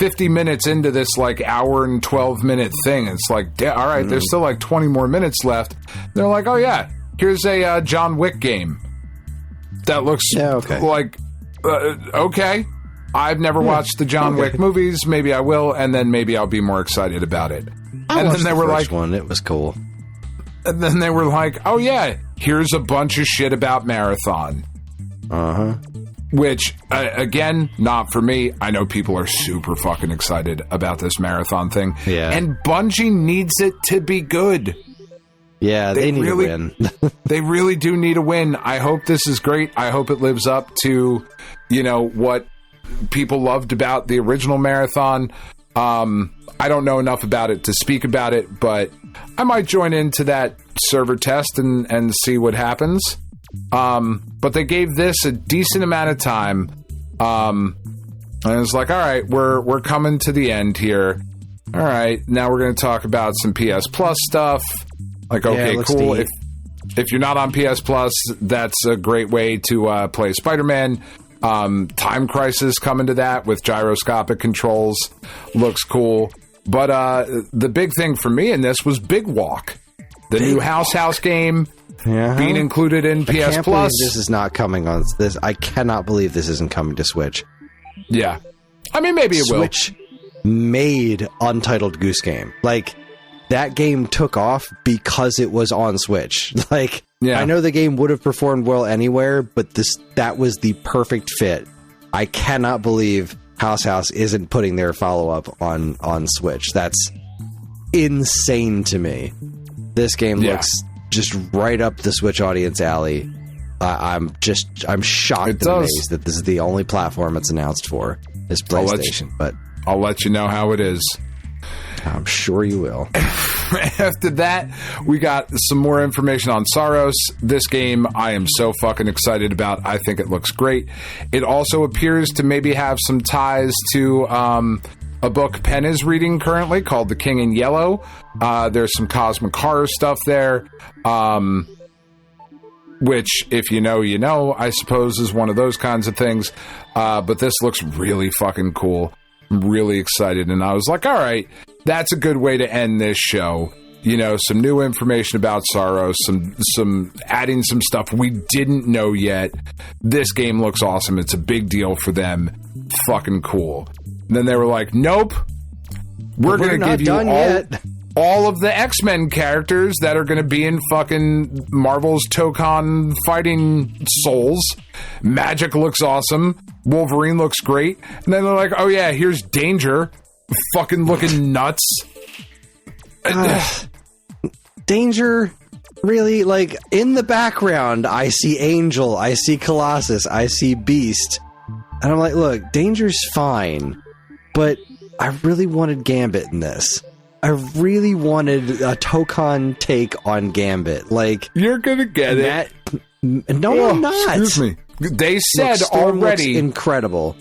50 minutes into this like hour and 12-minute thing. It's like, all right, there's still like 20 more minutes left. They're like, oh yeah, here's a John Wick game that looks like okay. I've never watched the John Wick movies. Maybe I will, and then maybe I'll be more excited about it.
And then they were like, one, it was cool.
And then they were like, oh yeah, here's a bunch of shit about Marathon. Which, again, not for me. I know people are super fucking excited about this Marathon thing. Yeah. And Bungie needs it to be good.
Yeah, they need a win.
They really do need a win. I hope this is great. I hope it lives up to, what people loved about the original Marathon. I don't know enough about it to speak about it, but I might join into that server test and see what happens. But they gave this a decent amount of time. And it's like, all right, we're coming to the end here. All right, now we're going to talk about some PS Plus stuff. Like, okay, cool. If you're not on PS Plus, that's a great way to play Spider-Man. Time Crisis coming to that with gyroscopic controls. Looks cool. But the big thing for me in this was Big Walk. The new House game. Being included in PS Plus.
This is not coming on this. I cannot believe this isn't coming to Switch.
Yeah. I mean, maybe it will.
Switch made Untitled Goose Game. Like, that game took off because it was on Switch. Like, I know the game would have performed well anywhere, but that was the perfect fit. I cannot believe House isn't putting their follow-up on Switch. That's insane to me. This game looks just right up the Switch audience alley. I'm shocked and amazed that this is the only platform it's announced for, is PlayStation. But
I'll let you know how it is.
I'm sure you will.
After that, we got some more information on Saros. This game I am so fucking excited about. I think it looks great. It also appears to maybe have some ties to a book Penn is reading currently called The King in Yellow. There's some cosmic horror stuff there, which, if you know, I suppose is one of those kinds of things. But this looks really fucking cool. I'm really excited. And I was like, all right, that's a good way to end this show. Some new information about Saros, some adding some stuff we didn't know yet. This game looks awesome. It's a big deal for them. Fucking cool. And then they were like, nope, we're going to give you all. all of the X-Men characters that are going to be in fucking Marvel's Tokon Fighting Souls. Magic looks awesome. Wolverine looks great. And then they're like, oh yeah, here's Danger. Fucking looking nuts.
Danger, really? Like, in the background, I see Angel, I see Colossus, I see Beast. And I'm like, look, Danger's fine. But I really wanted Gambit in this. I really wanted a Tokon take on Gambit. Like,
you're gonna get it.
No, I'm not.
Excuse me. They said
Storm
already
looks incredible.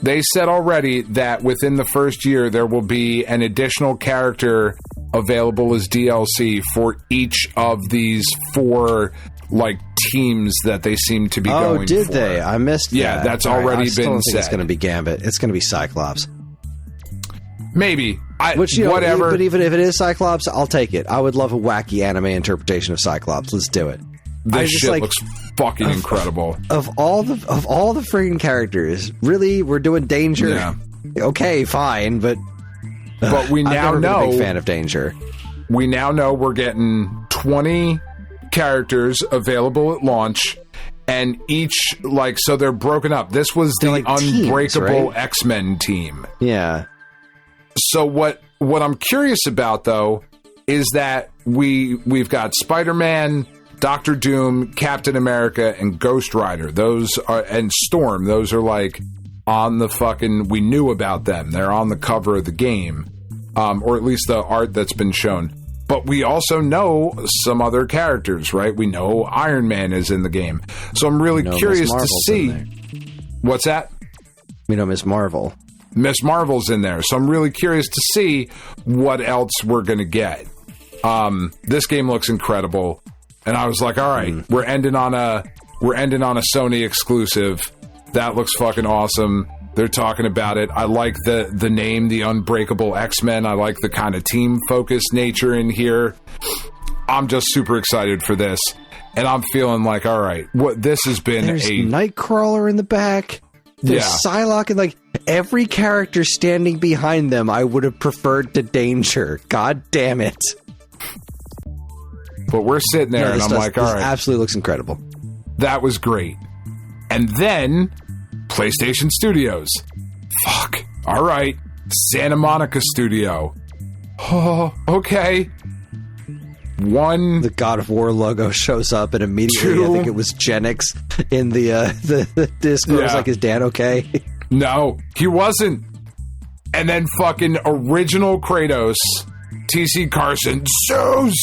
They said already that within the first year there will be an additional character available as DLC for each of these 4 like teams that they seem to be going for.
Oh, did they? I missed that.
Yeah, that's already been
don't
said.
think it's going to be Gambit. It's going to be Cyclops.
Maybe.
Which, whatever. But even if it is Cyclops, I'll take it. I would love a wacky anime interpretation of Cyclops. Let's do it.
This shit looks fucking incredible. Of all the
friggin' characters, really, we're doing Danger.
Yeah.
Okay, fine, but
we now
I've never
know
been a big fan of Danger.
We now know we're getting 20 characters available at launch, and each so they're broken up. This was the like Unbreakable teams, right? X-Men team.
Yeah.
So what I'm curious about though is that we've got Spider-Man, Doctor Doom, Captain America, and Ghost Rider. Those are, and Storm. Those are like on the fucking. We knew about them. They're on the cover of the game, or at least the art that's been shown. But we also know some other characters, right? We know Iron Man is in the game, so I'm really curious to see. What's that?
We know Miss Marvel.
Miss Marvel's in there, so I'm really curious to see what else we're gonna get. This game looks incredible. And I was like, all right, we're ending on a Sony exclusive. That looks fucking awesome. They're talking about it. I like the name, the Unbreakable X-Men. I like the kind of team-focused nature in here. I'm just super excited for this. And I'm feeling like, all right, what this has been.
There's Nightcrawler in the back. There's Psylocke, and like every character standing behind them I would have preferred to Danger. God damn it.
But we're sitting there, and I'm like, all right.
This absolutely looks incredible.
That was great. And then, PlayStation Studios. Fuck. All right. Santa Monica Studio. Oh, okay.
The God of War logo shows up, and immediately I think it was Genix in the Discord. Yeah. Was like, is Dan okay?
No, he wasn't. And then fucking original Kratos, TC Carson, Zeus!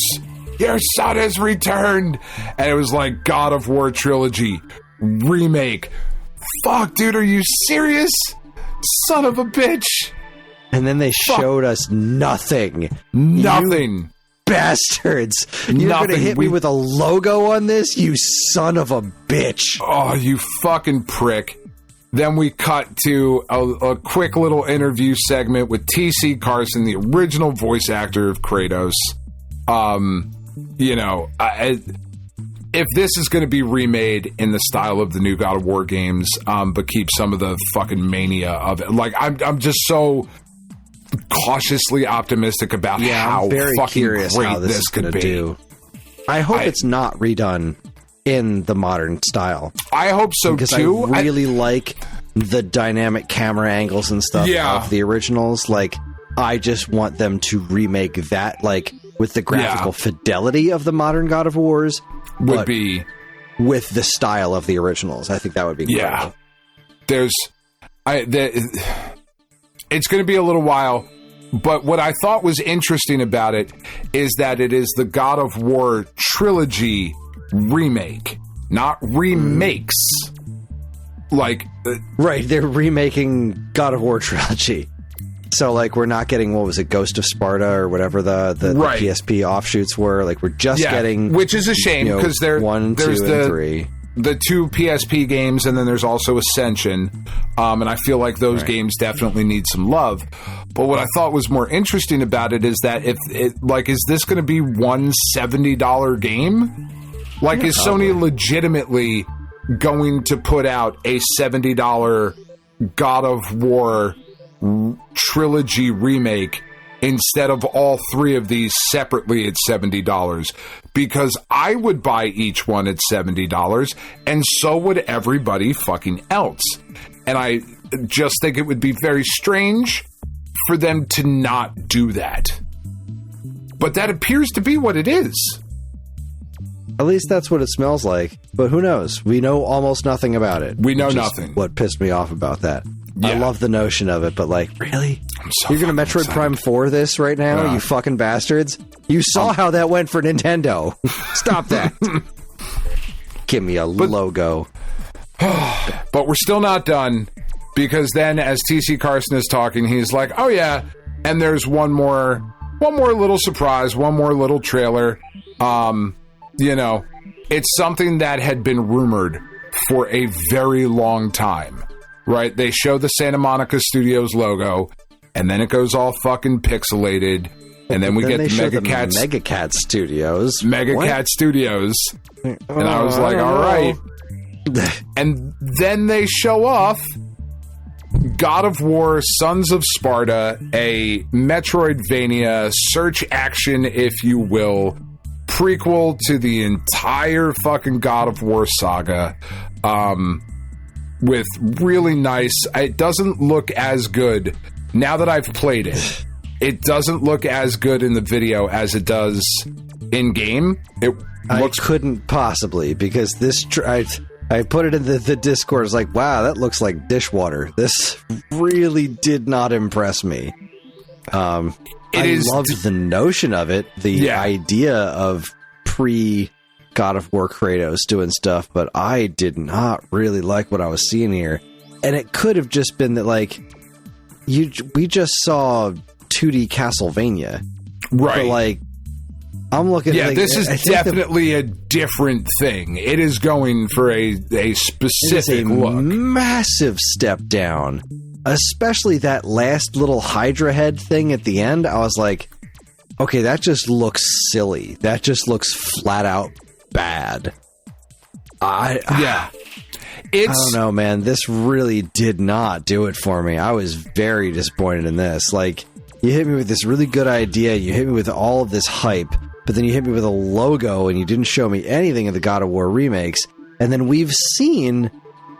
Your son has returned. And it was like God of War Trilogy remake. Fuck, dude, are you serious? Son of a bitch.
And then they showed us nothing.
Nothing.
You bastards. You're going to hit me with a logo on this? You son of a bitch.
Oh, you fucking prick. Then we cut to a quick little interview segment with TC Carson, the original voice actor of Kratos. If this is going to be remade in the style of the new God of War games, but keep some of the fucking mania of it, like I'm just so cautiously optimistic about how
very
fucking
curious
great
how this
could be.
Do. I hope it's not redone in the modern style.
I hope so
because
too.
I really like the dynamic camera angles and stuff of the originals. Like, I just want them to remake that, like, with the graphical fidelity of the modern God of Wars,
would be
with the style of the originals. I think that would be incredible.
It's going to be a little while, but what I thought was interesting about it is that it is the God of War trilogy remake, not remakes. Like,
right, they're remaking God of War trilogy. So, like, we're not getting, what was it, Ghost of Sparta or whatever the PSP offshoots were. Like, we're just getting...
Which is a shame, because there's
1, 2, and 3.
The 2 PSP games, and then there's also Ascension. And I feel like those games definitely need some love. But what I thought was more interesting about it is that, is this going to be one $70 game? Like, is Sony legitimately going to put out a $70 God of War trilogy remake instead of all three of these separately at $70, because I would buy each one at $70, and so would everybody fucking else. And I just think it would be very strange for them to not do that. But that appears to be what it is.
At least that's what it smells like. But who knows? We know almost nothing about it.
We know nothing.
What pissed me off about that.
Yeah.
I love the notion of it, but like, really?
So
you're going to Metroid Prime 4 this right now, you fucking bastards? You saw how that went for Nintendo. Stop that. Give me a logo.
But we're still not done, because then as TC Carson is talking, he's like, oh yeah, and there's one more little surprise, one more little trailer. You know, it's something that had been rumored for a very long time, right? They show the Santa Monica Studios logo, and then it goes all fucking pixelated, and then we get the
Megacat Studios.
Megacat Studios. And I was like, all right. And then they show off God of War, Sons of Sparta, a Metroidvania search action, if you will, prequel to the entire fucking God of War saga, with really nice... It doesn't look as good now that I've played it. It doesn't look as good in the video as it does in game.
I couldn't possibly, because this... I put it in the Discord. It's like, wow, that looks like dishwater. This really did not impress me. I loved the notion of it, the idea of pre-God of War Kratos doing stuff, but I did not really like what I was seeing here. And it could have just been that, like, we just saw 2D Castlevania.
Right.
But, like, I'm looking at...
this is definitely a different thing. It is going for a specific look.
Massive step down. Especially that last little Hydra head thing at the end. I was like, okay, that just looks silly. That just looks flat out bad. I don't know, man. This really did not do it for me. I was very disappointed in this. Like, you hit me with this really good idea. You hit me with all of this hype. But then you hit me with a logo and you didn't show me anything of the God of War remakes. And then we've seen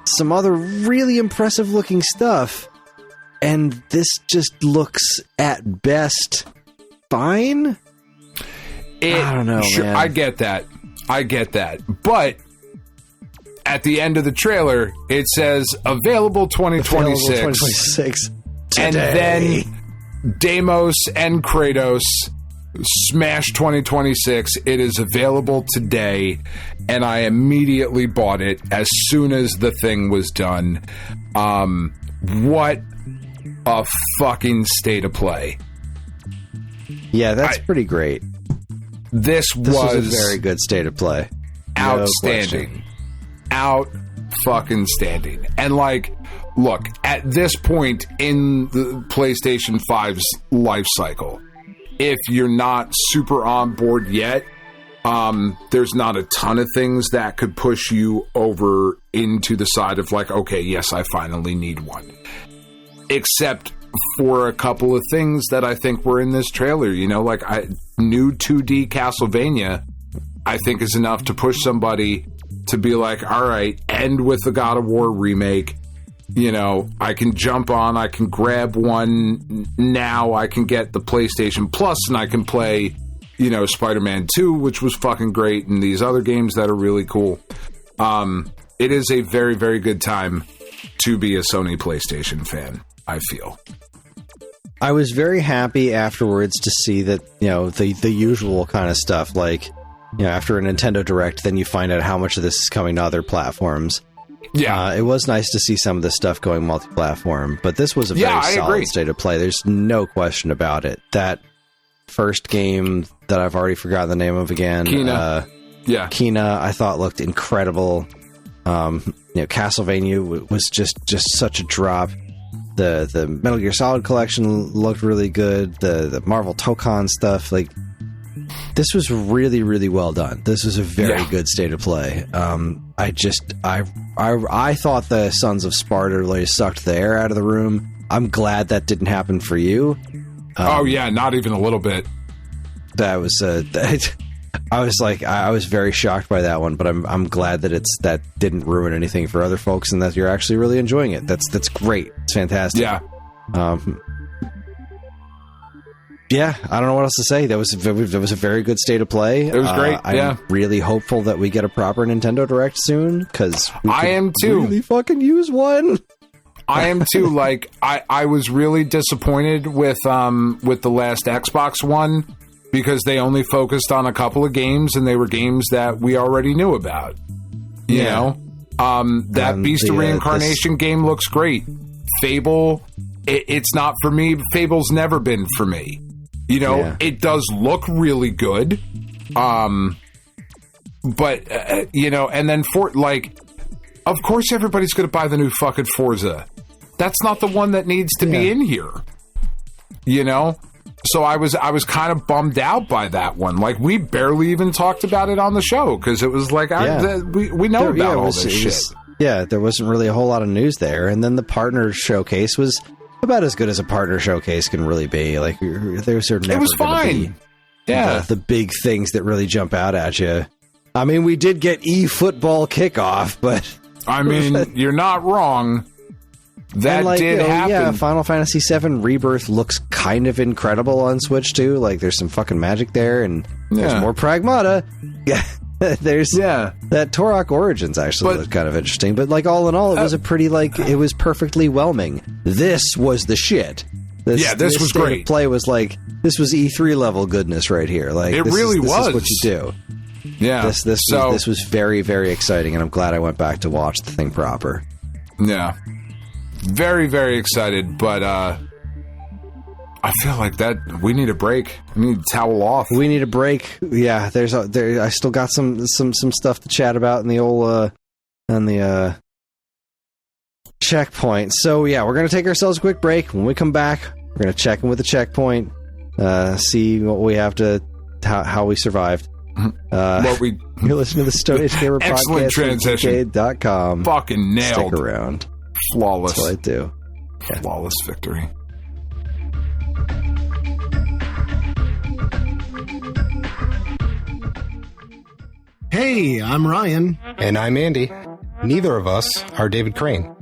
some other really impressive looking stuff. And this just looks at best fine. I don't know, man.
I get that. But at the end of the trailer, it says available 2026.
Available 2026 today.
And then Deimos and Kratos... Smash 2026. It is available today, and I immediately bought it as soon as the thing was done. What a fucking state of play.
Yeah, that's pretty great.
This was
a very good state of play.
Outstanding. Fucking standing. And like, look, at this point in the PlayStation 5's life cycle, if you're not super on board yet, there's not a ton of things that could push you over into the side of like, okay, yes, I finally need one. Except for a couple of things that I think were in this trailer, you know, like new 2D Castlevania, I think is enough to push somebody to be like, all right, end with the God of War remake. You know, I can jump on, I can grab one now, I can get the PlayStation Plus, and I can play, you know, Spider-Man 2, which was fucking great, and these other games that are really cool. It is a very, very good time to be a Sony PlayStation fan, I feel.
I was very happy afterwards to see that, you know, the usual kind of stuff, like, you know, after a Nintendo Direct, then you find out how much of this is coming to other platforms.
Yeah,
it was nice to see some of this stuff going multi-platform, but this was a very solid state of play. There's no question about it. That first game that I've already forgotten the name of again, Kena, I thought looked incredible. You know, Castlevania was just such a drop. The Metal Gear Solid collection looked really good. The Marvel Tokon stuff, like, this was really, really well done. This was a very good state of play. I thought the Sons of Sparta really sucked the air out of the room. I'm glad that didn't happen for you.
Oh yeah, not even a little bit.
That was I was very shocked by that one, but I'm glad that that didn't ruin anything for other folks, and that you're actually really enjoying it. That's great. It's fantastic.
Yeah.
Yeah, I don't know what else to say. That was a very good state of play.
It was great.
I'm really hopeful that we get a proper Nintendo Direct soon, because
I am too.
Really fucking use one.
I am too. Like I was really disappointed with the last Xbox One, because they only focused on a couple of games, and they were games that we already knew about. You know, that Beast of Reincarnation game looks great. Fable, it's not for me. Fable's never been for me. You know, it does look really good. But, you know, and then of course everybody's going to buy the new fucking Forza. That's not the one that needs to be in here. You know? So I was kind of bummed out by that one. Like, we barely even talked about it on the show, because it was like, we know about all this shit.
Yeah, there wasn't really a whole lot of news there. And then the partner showcase was about as good as a partner showcase can really be. Like, there's never
it was fine.
The big things that really jump out at you. I mean, we did get eFootball Kickoff, but
I mean, you're not wrong. That did happen.
Yeah, Final Fantasy VII Rebirth looks kind of incredible on Switch too. Like, there's some fucking magic there, and there's more Pragmata. Yeah. There's that Turok Origins actually looked kind of interesting, but like, all in all, it was a pretty, like, it was perfectly whelming. This was the shit. This was great. Play was like, this was E3 level goodness right here. Like,
it
this
really was.
This is what you do.
Yeah.
This was very, very exciting, and I'm glad I went back to watch the thing proper.
Yeah. Very, very excited, but I feel like we need a break. We need to towel off.
We need a break. Yeah, I still got some stuff to chat about in the old on the checkpoint. So yeah, we're gonna take ourselves a quick break. When we come back, we're gonna check in with the checkpoint, see what we have to, how we survived. You're listening to the Stone Age Gamer Podcast.
Excellent transition.
.com.
Fucking nailed.
Stick around.
Flawless.
That's what I do.
Yeah. Flawless victory.
Hey, I'm Ryan.
And I'm Andy. Neither of us are David Crane,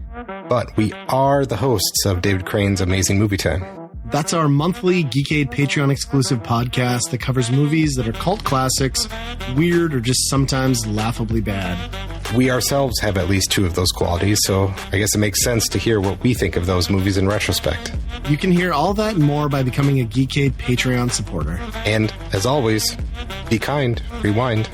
but we are the hosts of David Crane's Amazing Movie Time.
That's our monthly Geekade Patreon exclusive podcast that covers movies that are cult classics, weird, or just sometimes laughably bad.
We ourselves have at least two of those qualities, so I guess it makes sense to hear what we think of those movies in retrospect.
You can hear all that and more by becoming a Geekade Patreon supporter.
And, as always, be kind, rewind.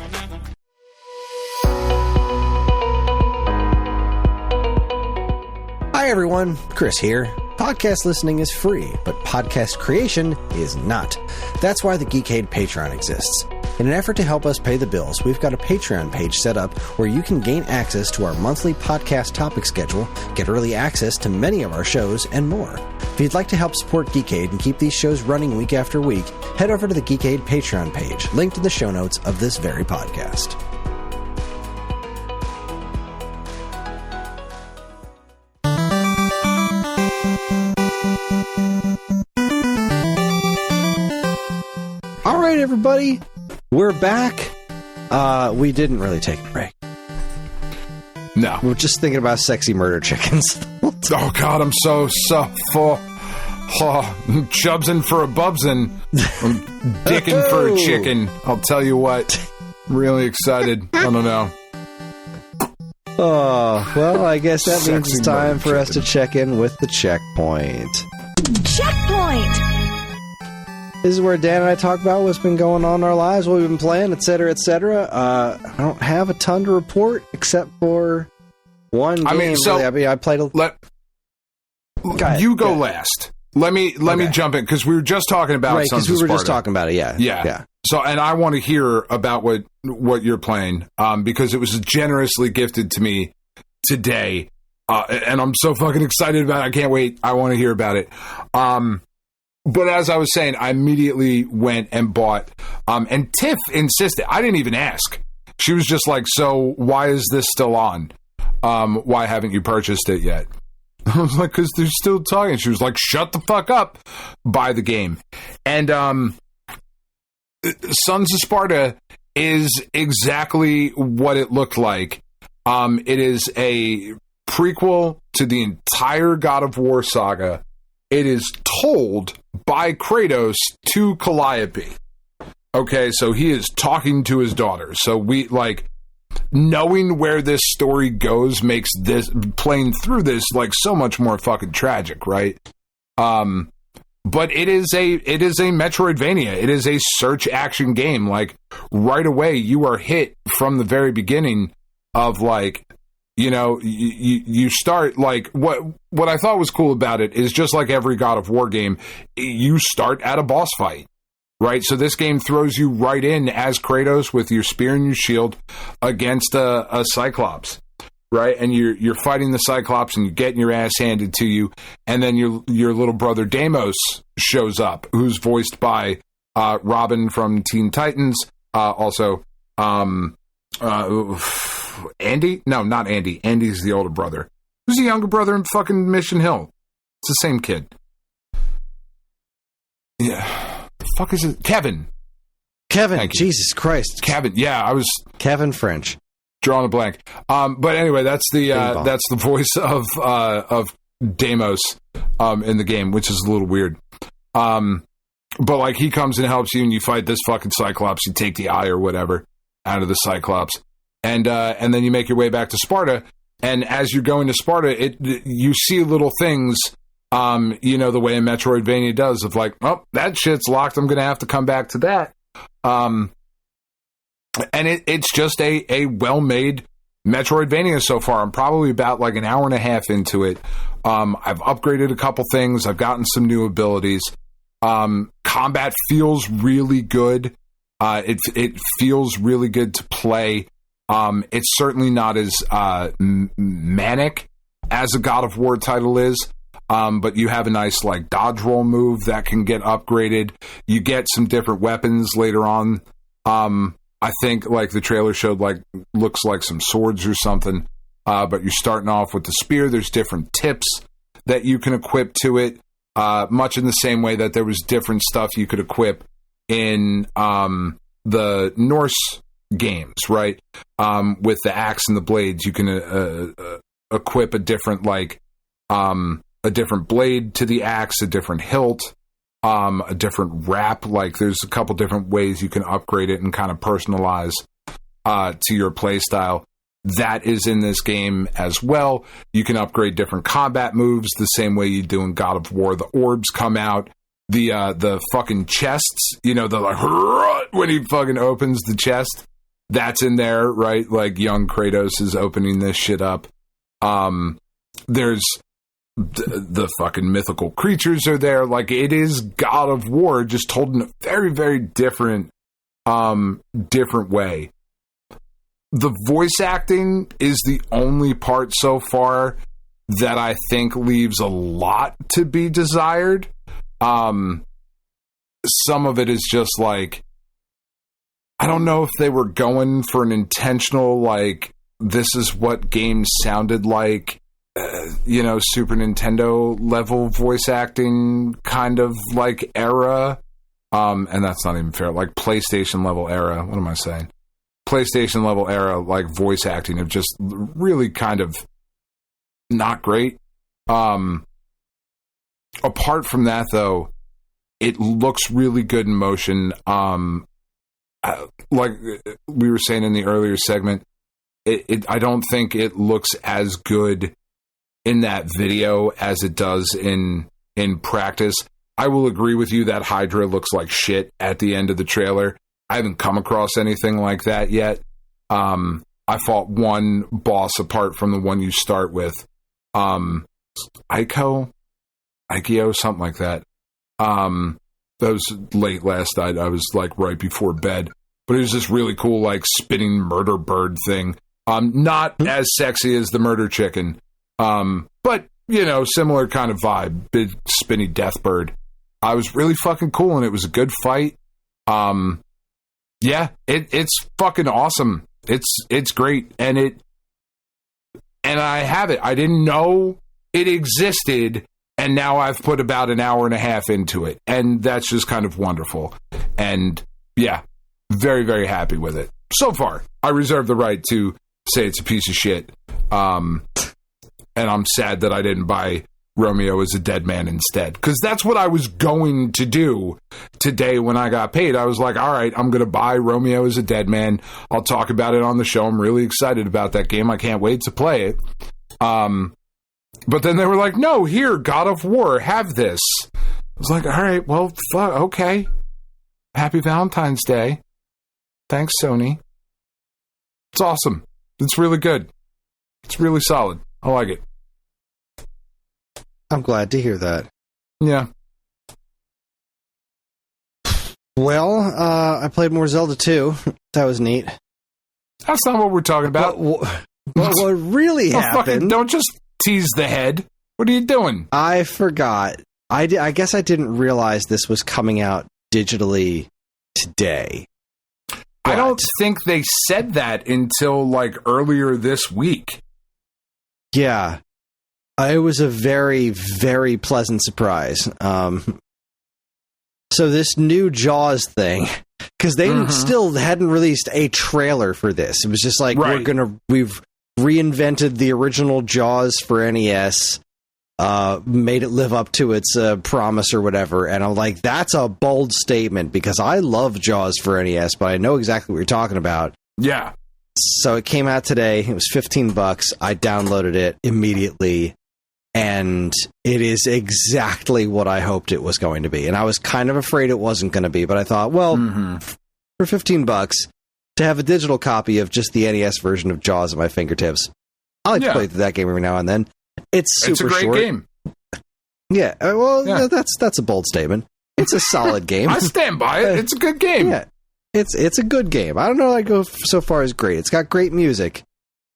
Hi everyone, Kris here. Podcast listening is free, but podcast creation is not. That's why the Geekade Patreon exists. In an effort to help us pay the bills, we've got a Patreon page set up where you can gain access to our monthly podcast topic schedule, get early access to many of our shows, and more. If you'd like to help support Geekade and keep these shows running week after week, head over to the Geekade Patreon page, linked in the show notes of this very podcast. All right, everybody, we're back. We didn't really take a break.
No.
We're just thinking about sexy murder chickens.
Oh, God, I'm so full. Oh, chubsin' for a bubsin. I'm dicking for a chicken. I'll tell you what. Really excited. I don't know.
Oh, well, I guess that means it's time for us to check in with the checkpoint.
Checkpoint!
This is where Dan and I talk about what's been going on in our lives, what we've been playing, etc., etc. I don't have a ton to report except for one game. I played a...
You go last. Let me jump in, because we were just talking about
Right,
Sons
because we
of
were
Sparta.
just talking about it, yeah.
Yeah. So, and I want to hear about what you're playing, because it was generously gifted to me today, and I'm so fucking excited about it. I can't wait. I want to hear about it. But as I was saying, I immediately went and bought, and Tiff insisted. I didn't even ask. She was just like, so why is this still on? Why haven't you purchased it yet? I was like, because they're still talking. She was like, shut the fuck up, buy the game. And Sons of Sparta is exactly what it looked like. It is a prequel to the entire God of War saga. It is told by Kratos to Calliope. Okay, so he is talking to his daughter. So we, like, knowing where this story goes makes this, playing through this, like, so much more fucking tragic, right? But it is a Metroidvania. It is a search action game. Like, right away, you are hit from the very beginning of, like, you know, you start, like, what I thought was cool about it is, just like every God of War game, you start at a boss fight, right? So this game throws you right in as Kratos with your spear and your shield against a Cyclops, right? And you're fighting the Cyclops and you're getting your ass handed to you, and then your little brother Deimos shows up, who's voiced by Robin from Teen Titans, also Andy? No, not Andy. Andy's the older brother. Who's the younger brother in fucking Mission Hill? It's the same kid. Yeah. The fuck is it? Kevin.
Jesus Christ.
Kevin. Yeah, I was
Kevin French.
Drawing a blank. But anyway, that's the voice of Deimos in the game, which is a little weird. But like, he comes and helps you, and you fight this fucking Cyclops. You take the eye or whatever out of the Cyclops. And then you make your way back to Sparta, and as you're going to Sparta, you see little things, you know, the way a Metroidvania does, of like, oh, that shit's locked, I'm going to have to come back to that. And it's just a well-made Metroidvania so far. I'm probably about like an hour and a half into it. I've upgraded a couple things. I've gotten some new abilities. Combat feels really good. It feels really good to play. It's certainly not as manic as a God of War title is, but you have a nice like dodge roll move that can get upgraded. You get some different weapons later on. I think like the trailer showed, like, looks like some swords or something, but you're starting off with the spear. There's different tips that you can equip to it, much in the same way that there was different stuff you could equip in the Norse games, right? With the axe and the blades, you can equip a different, like, a different blade to the axe, a different hilt, a different wrap. Like, there's a couple different ways you can upgrade it and kind of personalize to your play style. That is in this game as well. You can upgrade different combat moves the same way you do in God of War. The orbs come out. The fucking chests, you know, the like, when he fucking opens the chest, that's in there, right? Like, young Kratos is opening this shit up. There's the fucking mythical creatures are there. Like, it is God of War, just told in a very, very different way. The voice acting is the only part so far that I think leaves a lot to be desired. Some of it is just like, I don't know if they were going for an intentional, like, this is what games sounded like, you know, Super Nintendo level voice acting kind of like era. And that's not even fair. Like, PlayStation level era. What am I saying? PlayStation level era, like, voice acting of just really kind of not great. Apart from that, though, it looks really good in motion. Like we were saying in the earlier segment, I don't think it looks as good in that video as it does in practice. I will agree with you that Hydra looks like shit at the end of the trailer. I haven't come across anything like that yet. I fought one boss apart from the one you start with. Ikeo, something like that. That was late last night. I was like right before bed, but it was this really cool, like, spinning murder bird thing. Not as sexy as the murder chicken, but, you know, similar kind of vibe. Big spinny death bird. I was really fucking cool, and it was a good fight. Yeah, it's fucking awesome. It's great, and I have it. I didn't know it existed, and now I've put about an hour and a half into it, and that's just kind of wonderful. And yeah, very, very happy with it so far. I reserve the right to say it's a piece of shit, and I'm sad that I didn't buy Romeo as a Dead Man instead, because that's what I was going to do today when I got paid. I was like, all right, I'm going to buy Romeo as a Dead Man. I'll talk about it on the show. I'm really excited about that game. I can't wait to play it. But then they were like, no, here, God of War, have this. I was like, all right, well, okay. Happy Valentine's Day. Thanks, Sony. It's awesome. It's really good. It's really solid. I like it.
I'm glad to hear that.
Yeah.
Well, I played more Zelda 2. That was neat.
That's not what we're talking about.
What really happened...
Don't just tease the head. What are you doing?
I forgot. I guess I didn't realize this was coming out digitally today.
I don't think they said that until, like, earlier this week.
Yeah. It was a very, very pleasant surprise. So this new Jaws thing, because they still hadn't released a trailer for this. It was just like, we've reinvented the original Jaws for NES, made it live up to its promise or whatever. And I'm like, that's a bold statement, because I love Jaws for NES, but I know exactly what you're talking about.
Yeah.
So it came out today. It was $15. I downloaded it immediately. And it is exactly what I hoped it was going to be. And I was kind of afraid it wasn't going to be, but I thought, well, for $15, to have a digital copy of just the NES version of Jaws at my fingertips, I like to play through that game every now and then. It's super short.
It's a great game.
Yeah, that's a bold statement. It's a solid game.
I stand by it. It's a good game.
Yeah, it's a good game. I don't know if I'd go so far as great. It's got great music,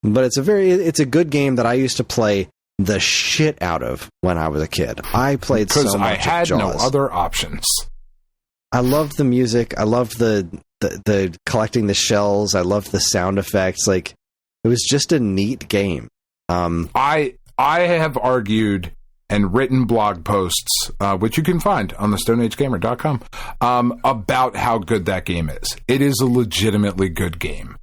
but it's a good game that I used to play the shit out of when I was a kid. I played so much of Jaws.
Because I had no other options.
I loved the music. I loved the collecting the shells. I loved the sound effects. Like, it was just a neat game.
I have argued and written blog posts, which you can find on the StoneAgeGamer.com, about how good that game is. It is a legitimately good game.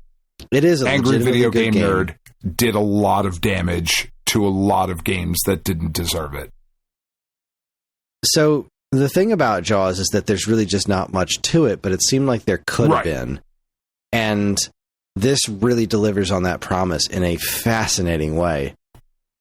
It is a
Angry Video Game Nerd did a lot of damage to a lot of games that didn't deserve it.
So the thing about Jaws is that there's really just not much to it, but it seemed like there could have been. And this really delivers on that promise in a fascinating way.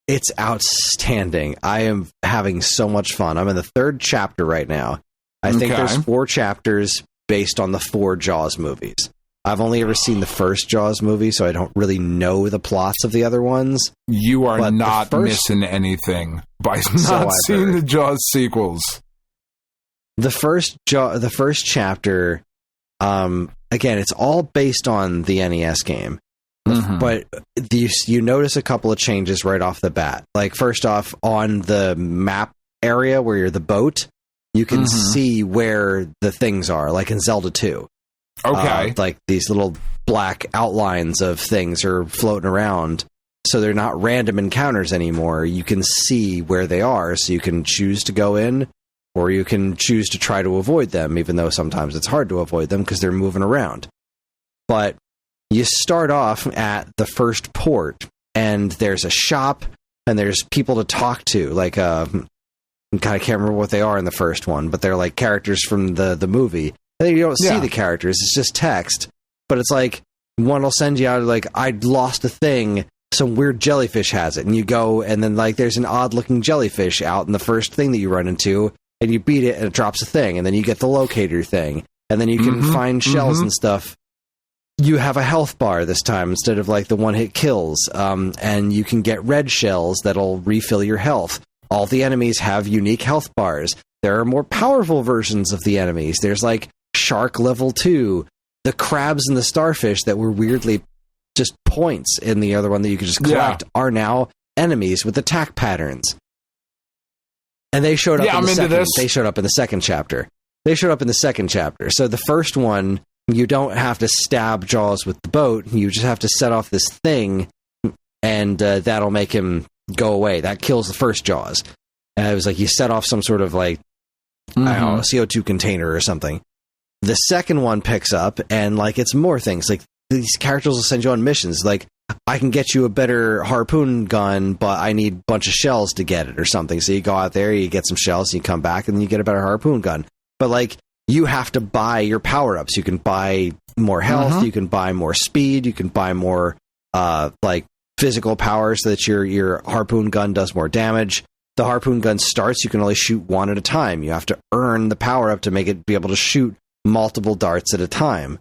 It's outstanding. I am having so much fun. I'm in the 3rd chapter right now. I think there's 4 chapters based on the 4 Jaws movies. I've only ever seen the first Jaws movie, so I don't really know the plots of the other ones.
You are not missing anything by not seeing the Jaws sequels.
The first chapter, again, it's all based on the NES game. But you notice a couple of changes right off the bat. Like, first off, on the map area where you're the boat, you can see where the things are, like in Zelda 2.
Okay.
Like these little black outlines of things are floating around. So they're not random encounters anymore. You can see where they are, so you can choose to go in, or you can choose to try to avoid them, even though sometimes it's hard to avoid them because they're moving around. But you start off at the first port, and there's a shop, and there's people to talk to. Like, I kind of can't remember what they are in the first one, but they're like characters from the movie. And you don't see the characters, it's just text. But it's like, one will send you out, like, I lost a thing, some weird jellyfish has it. And you go, and then, like, there's an odd-looking jellyfish out in the first thing that you run into, and you beat it, and it drops a thing. And then you get the locator thing. And then you can find shells and stuff. You have a health bar this time, instead of, like, the one-hit kills. And you can get red shells that'll refill your health. All the enemies have unique health bars. There are more powerful versions of the enemies. There's, like, Shark Level 2. The crabs and the starfish that were weirdly just points in the other one that you could just collect are now enemies with attack patterns. And they showed up They showed up in the second chapter. So the first one, you don't have to stab Jaws with the boat. You just have to set off this thing, and that'll make him go away. That kills the first Jaws. And it was like you set off some sort of like, I don't know, CO2 container or something. The second one picks up, and like it's more things. Like these characters will send you on missions. Like, I can get you a better harpoon gun, but I need a bunch of shells to get it or something. So you go out there, you get some shells, and you come back, and then you get a better harpoon gun. But like, you have to buy your power-ups. You can buy more health, you can buy more speed, you can buy more like physical power so that your harpoon gun does more damage. The harpoon gun starts, you can only shoot one at a time. You have to earn the power-up to make it be able to shoot multiple darts at a time.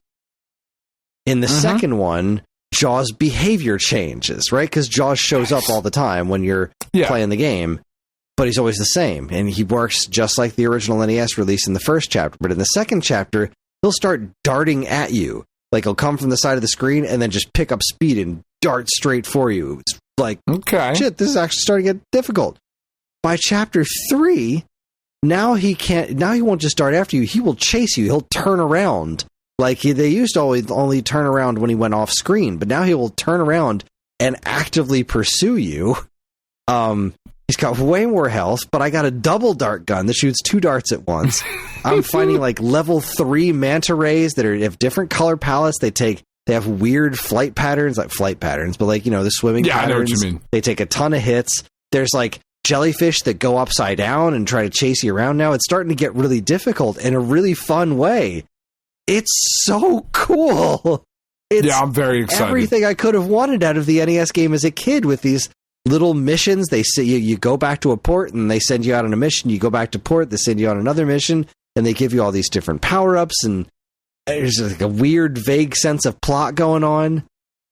In the second one, Jaws' behavior changes, right? Because Jaws shows up all the time when you're playing the game, but he's always the same. And he works just like the original NES release in the first chapter. But in the second chapter, he'll start darting at you. Like, he'll come from the side of the screen and then just pick up speed and dart straight for you. It's like, shit, this is actually starting to get difficult. By chapter 3, now he won't just dart after you, he will chase you. He'll turn around. Like, they used to only turn around when he went off screen, but now he will turn around and actively pursue you. He's got way more health, but I got a double dart gun that shoots 2 darts at once. I'm finding like level 3 manta rays that have different color palettes. They have weird flight patterns, but like, you know, the swimming patterns. I know what you mean. They take a ton of hits. There's like jellyfish that go upside down and try to chase you around now. It's starting to get really difficult in a really fun way. It's so cool.
I'm very excited.
Everything I could have wanted out of the NES game as a kid with these little missions. They say you go back to a port and they send you out on a mission. You go back to port, they send you on another mission, and they give you all these different power-ups, and there's like a weird, vague sense of plot going on.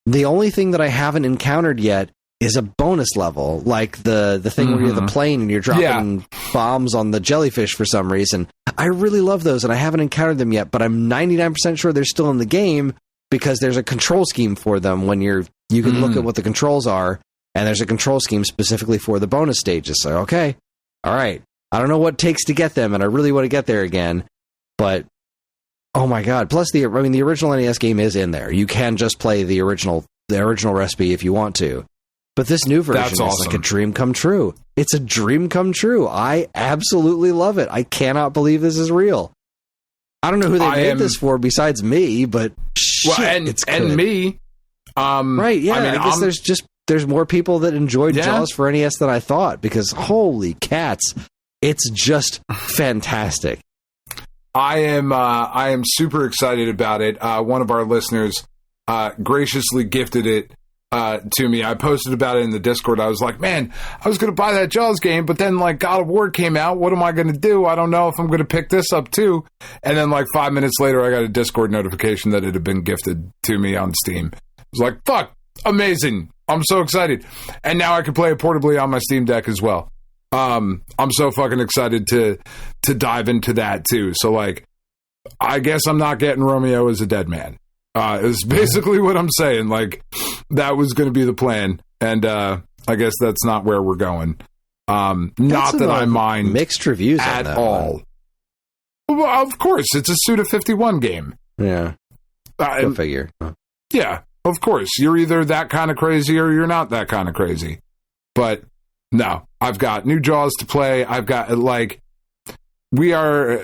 The only thing that I haven't encountered yet is a bonus level, like the thing where you're the plane and you're dropping bombs on the jellyfish for some reason. I really love those, and I haven't encountered them yet, but I'm 99% sure they're still in the game because there's a control scheme for them when you can look at what the controls are, and there's a control scheme specifically for the bonus stages. So, okay, all right. I don't know what it takes to get them, and I really want to get there again, but oh my god. Plus, the original NES game is in there. You can just play the original recipe if you want to. But this new version is like a dream come true. It's a dream come true. I absolutely love it. I cannot believe this is real. I don't know who they made this for besides me, but it's good.
And me.
Right, yeah. I guess there's more people that enjoyed Jaws for NES than I thought, because holy cats, it's just fantastic.
I am super excited about it. One of our listeners graciously gifted it to me. I posted about it in the Discord. I was like, man, I was going to buy that Jaws game, but then like God of War came out. What am I going to do? I don't know if I'm going to pick this up too. And then like 5 minutes later, I got a Discord notification that it had been gifted to me on Steam. I was like, fuck, amazing. I'm so excited. And now I can play it portably on my Steam Deck as well. I'm so fucking excited to dive into that too. So like, I guess I'm not getting Romeo as a dead man. Is basically what I'm saying. Like, that was going to be the plan, and I guess that's not where we're going. Not that I mind
mixed reviews
at all. Well, of course, it's a Suda 51 game.
Yeah, go figure.
Yeah, of course, you're either that kind of crazy or you're not that kind of crazy. But no, I've got new Jaws to play. I've got like. We are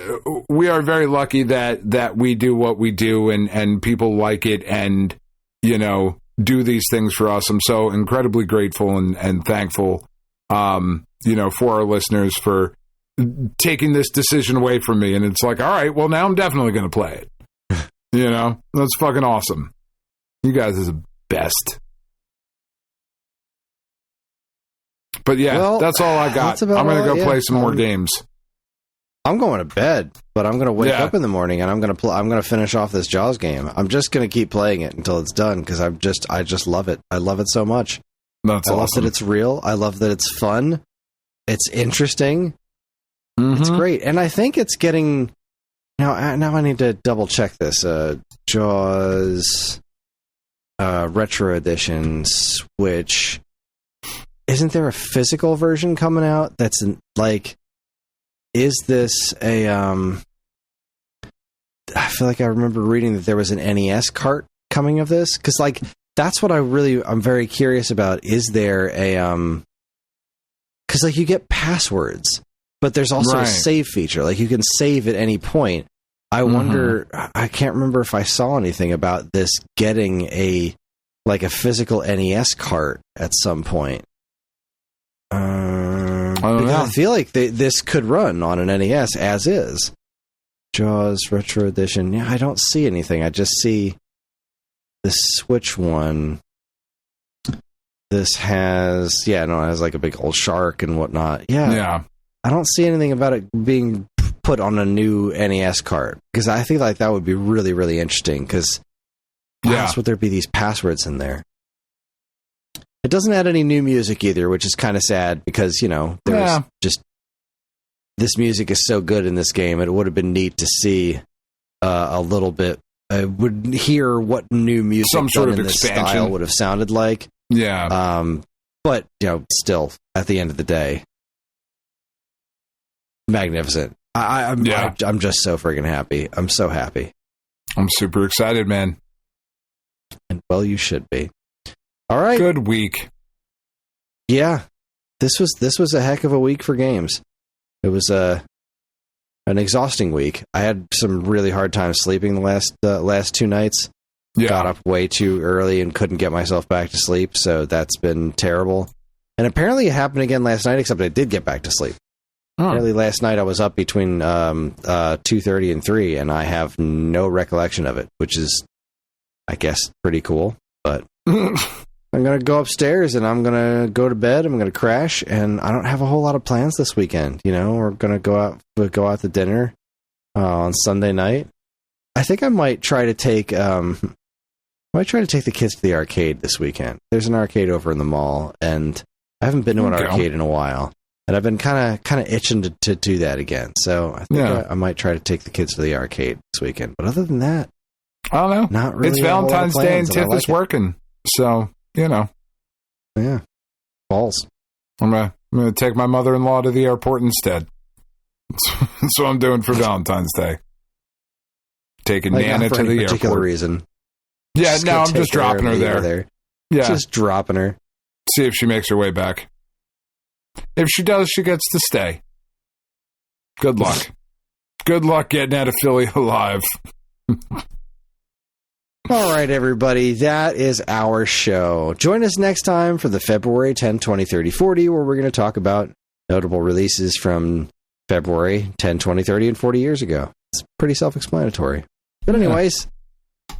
very lucky that we do what we do and people like it and, you know, do these things for us. I'm so incredibly grateful and thankful, you know, for our listeners for taking this decision away from me. And it's like, all right, well, now I'm definitely going to play it. You know, that's fucking awesome. You guys are the best. But yeah, that's all I got. I'm going to go play some more games.
I'm going to bed, but I'm going to wake up in the morning and I'm going to finish off this Jaws game. I'm just going to keep playing it until it's done because I just love it. I love it so much.
That's
I
awesome.
love that it's real. I love that it's fun. It's interesting. It's great, and I think it's getting now. I need to double check this. Jaws Retro Edition Switch. Isn't there a physical version coming out? That's like. Is this a, I feel like I remember reading that there was an NES cart coming of this? Because, like, that's what I'm very curious about. Is there a because like you get passwords, but there's also a save feature. Like you can save at any point. I wonder, I can't remember if I saw anything about this getting a physical NES cart at some point. I feel like this could run on an NES as is. Jaws Retro Edition. Yeah, I don't see anything. I just see the Switch one. This has, it has like a big old shark and whatnot. Yeah. I don't see anything about it being put on a new NES cart, because I think like that would be really, really interesting, because why else would there be these passwords in there? It doesn't add any new music either, which is kind of sad, because, there's just, this music is so good in this game. It would have been neat to see a little bit, would hear what new music
some sort of
in this style would have sounded like.
Yeah.
But, still, at the end of the day, magnificent. I'm just so friggin' happy. I'm so happy.
I'm super excited, man.
And well, you should be. All right.
Good week.
Yeah. This was a heck of a week for games. It was an exhausting week. I had some really hard time sleeping the last 2 nights. Yeah. Got up way too early and couldn't get myself back to sleep, so that's been terrible. And apparently it happened again last night, except I did get back to sleep. Apparently last night I was up between 2:30 and 3, and I have no recollection of it, which is, I guess, pretty cool. But I'm going to go upstairs and I'm going to go to bed. I'm going to crash, and I don't have a whole lot of plans this weekend. We're going to go out to dinner on Sunday night. I think I might try to take the kids to the arcade this weekend. There's an arcade over in the mall, and I haven't been to an arcade in a while. And I've been kind of itching to do that again. So I think I might try to take the kids to the arcade this weekend. But other than that,
I don't know.
Not really.
It's Valentine's Day and Tiff is working. So,
Yeah. Balls.
I'm gonna take my mother-in-law to the airport instead. That's what I'm doing for Valentine's Day. Taking Nana to the
particular
airport.
Reason.
Yeah, no, I'm just dropping her there. Yeah.
Just dropping her.
See if she makes her way back. If she does, she gets to stay. Good luck. Good luck getting out of Philly alive.
All right, everybody. That is our show. Join us next time for the February 10, 20, 30, 40, where we're going to talk about notable releases from February 10, 20, 30, and 40 years ago. It's pretty self-explanatory. But anyways,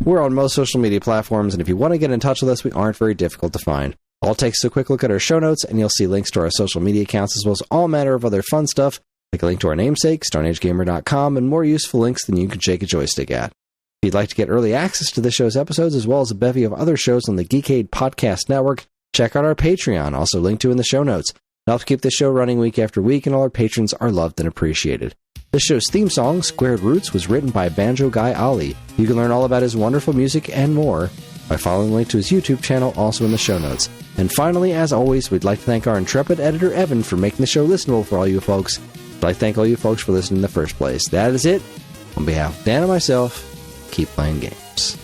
we're on most social media platforms, and if you want to get in touch with us, we aren't very difficult to find. All it takes is a quick look at our show notes, and you'll see links to our social media accounts, as well as all manner of other fun stuff, like a link to our namesake, StoneAgeGamer.com, and more useful links than you can shake a joystick at. If you'd like to get early access to the show's episodes, as well as a bevy of other shows on the Geekade Podcast Network, check out our Patreon, also linked to in the show notes. It helps keep the show running week after week, and all our patrons are loved and appreciated. This show's theme song, Squared Roots, was written by Banjo Guy Ali. You can learn all about his wonderful music and more by following the link to his YouTube channel, also in the show notes. And finally, as always, we'd like to thank our intrepid editor, Evan, for making the show listenable for all you folks. I'd like to thank all you folks for listening in the first place. That is it. On behalf of Dan and myself, keep playing games.